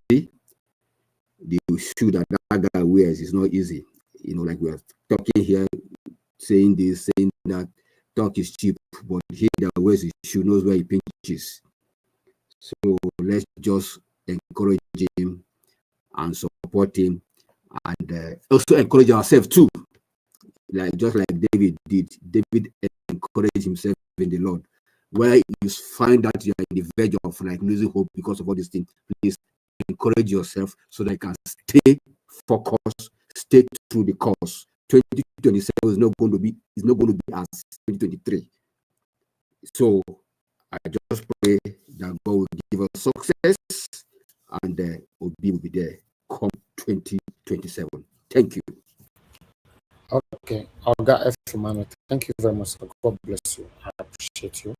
Speaker 11: The shoe that guy wears is not easy. Like we are talking here, saying this, saying that, talk is cheap, but he that wears his shoe knows where he pinches. So let's just encourage him and support him, and also encourage ourselves too. Just like David did. David encouraged himself in the Lord. Where you find that you are in the verge of losing hope because of all these things, please encourage yourself so that you can stay focused, stay through the course. 2027 is not going to be as 2023. So I just pray that God will give us success, and Obi will be there come 2027. Thank you.
Speaker 3: Okay, Olga F. Emmanuel, thank you very much. God bless you. I appreciate you.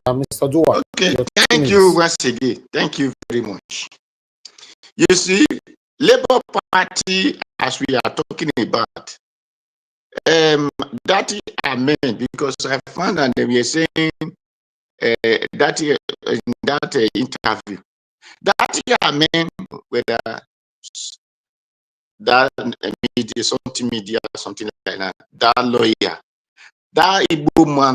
Speaker 3: Mr. Dua.
Speaker 14: Okay, thank you once again. Thank you very much. You see, Labour Party, as we are talking about, that amend, because I found that they were saying that in that interview, that amend whether that media, something like that, that lawyer, that Igbo man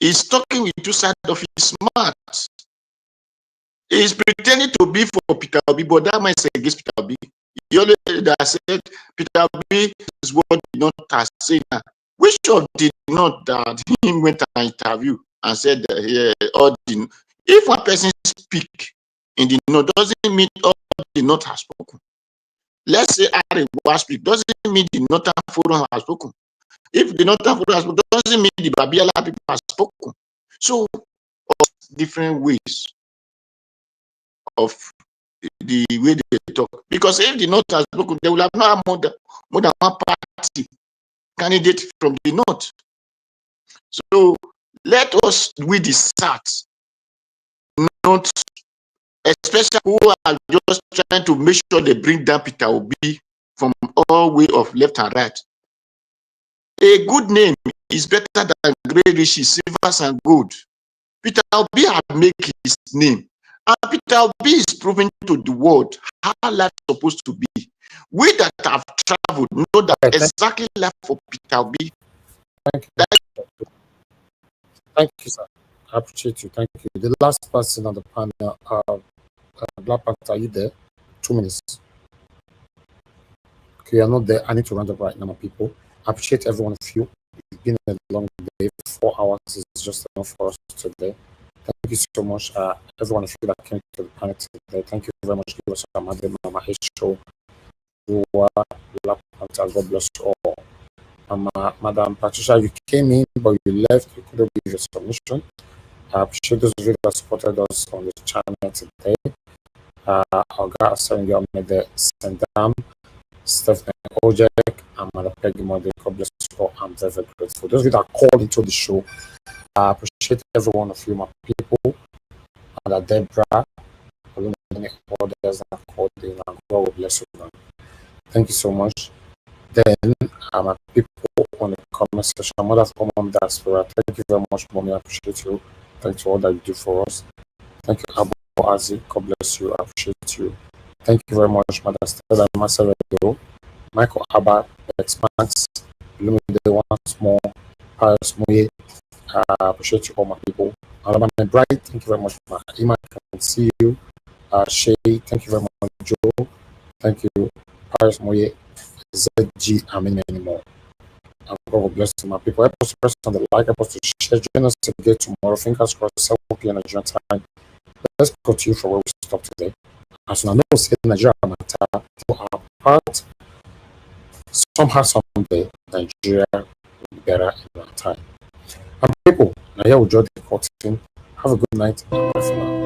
Speaker 14: is talking with two sides of his mouth. He's pretending to be for Peter Obi, but that man is against Peter Obi. He only said Peter Obi is what did not say now. Which of did not that he went an interview and said all the, if one person speak in the note doesn't mean all the note has spoken. Let's say Ari was speak doesn't mean the Northern Forum has spoken. If the Northern Forum has spoken, doesn't mean the Babiola people has spoken. So different ways of the way they talk. Because if the North has spoken, they will have not more than one party candidate from the North. So let us with the SAT, not especially who are just trying to make sure they bring down Peter Obi from all way of left and right. A good name is better than great riches, silvers and gold. Peter Obi has made his name. And Peter Obi is proving to the world how life is supposed to be. We that have traveled know that exactly life for Peter Obi.
Speaker 3: Thank you, sir. I appreciate you. Thank you. The last person on the panel, Black Panther, are you there? 2 minutes. Okay, you're not there. I need to round up right now, my people. I appreciate every one of you. It's been a long day. 4 hours is just enough for us today. Thank you so much, every one of you that came to the panel today. Thank you very much. Give us Mama Show. God bless you all. Madam Patricia, you came in, but you left. You couldn't give your submission. I appreciate those of you that supported us on the channel today. Olga Asengyo Mede Sendam, Stephanie Ojek, and Madam Peggy Mode. God bless you all. I'm very, very grateful. Those of you that called into the show, I appreciate every one of you, my people, and Deborah, and many others that called in, and God will bless you. Thank you so much. Then, my people on the comment section, Mother for Mom Diaspora, thank you very much, Mommy. I appreciate you. Thanks for all that you do for us. Thank you, Abu Azi. God bless you. I appreciate you. Thank you very much, Mother Stella Masaredo, Michael Abba, Expanse, Lumide once more, Paris Moye. I appreciate you all, my people. Alabama Bright, thank you very much. Ima, I can see you. Shay, thank you very much. Joe, thank you. Paris Moye, ZG, and many more. And God will bless you, my people. Help us to press on the like, help us to share. Join us again tomorrow. Fingers crossed, 7 p.m. Nigerian time. Let's continue from where we stopped today. As I know, say Nigeria matter to our part. Somehow, someday, Nigeria will be better in our time. And people, now here we draw the curtain. Have a good night. Bye for now.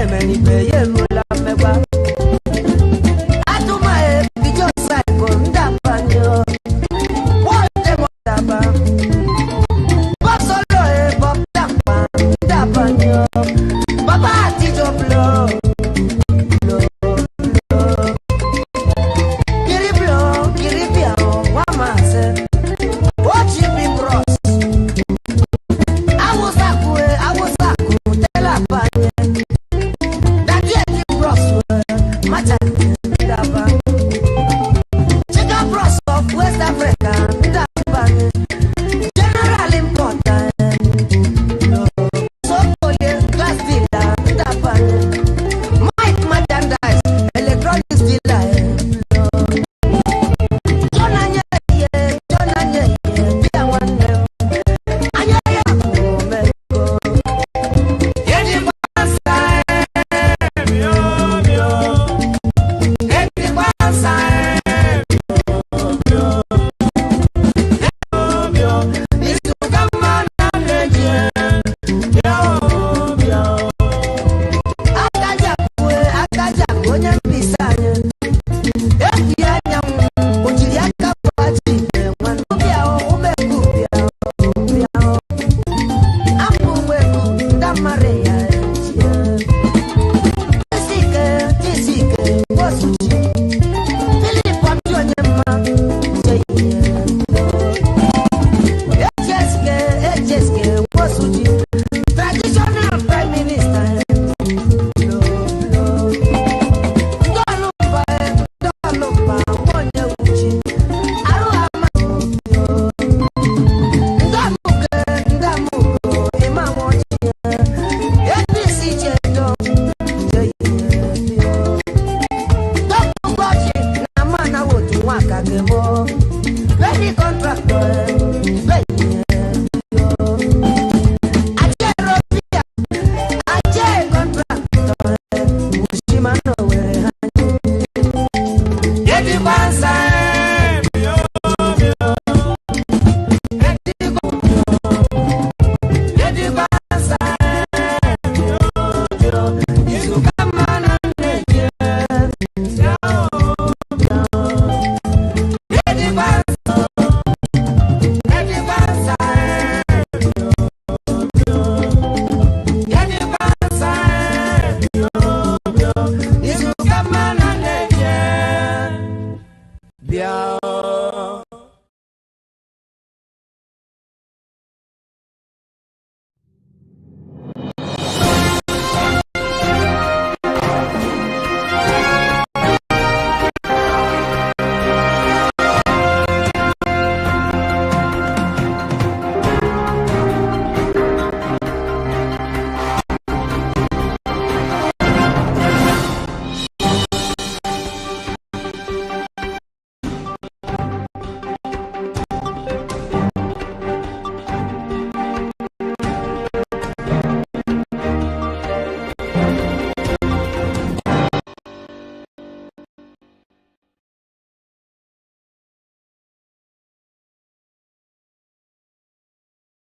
Speaker 18: Many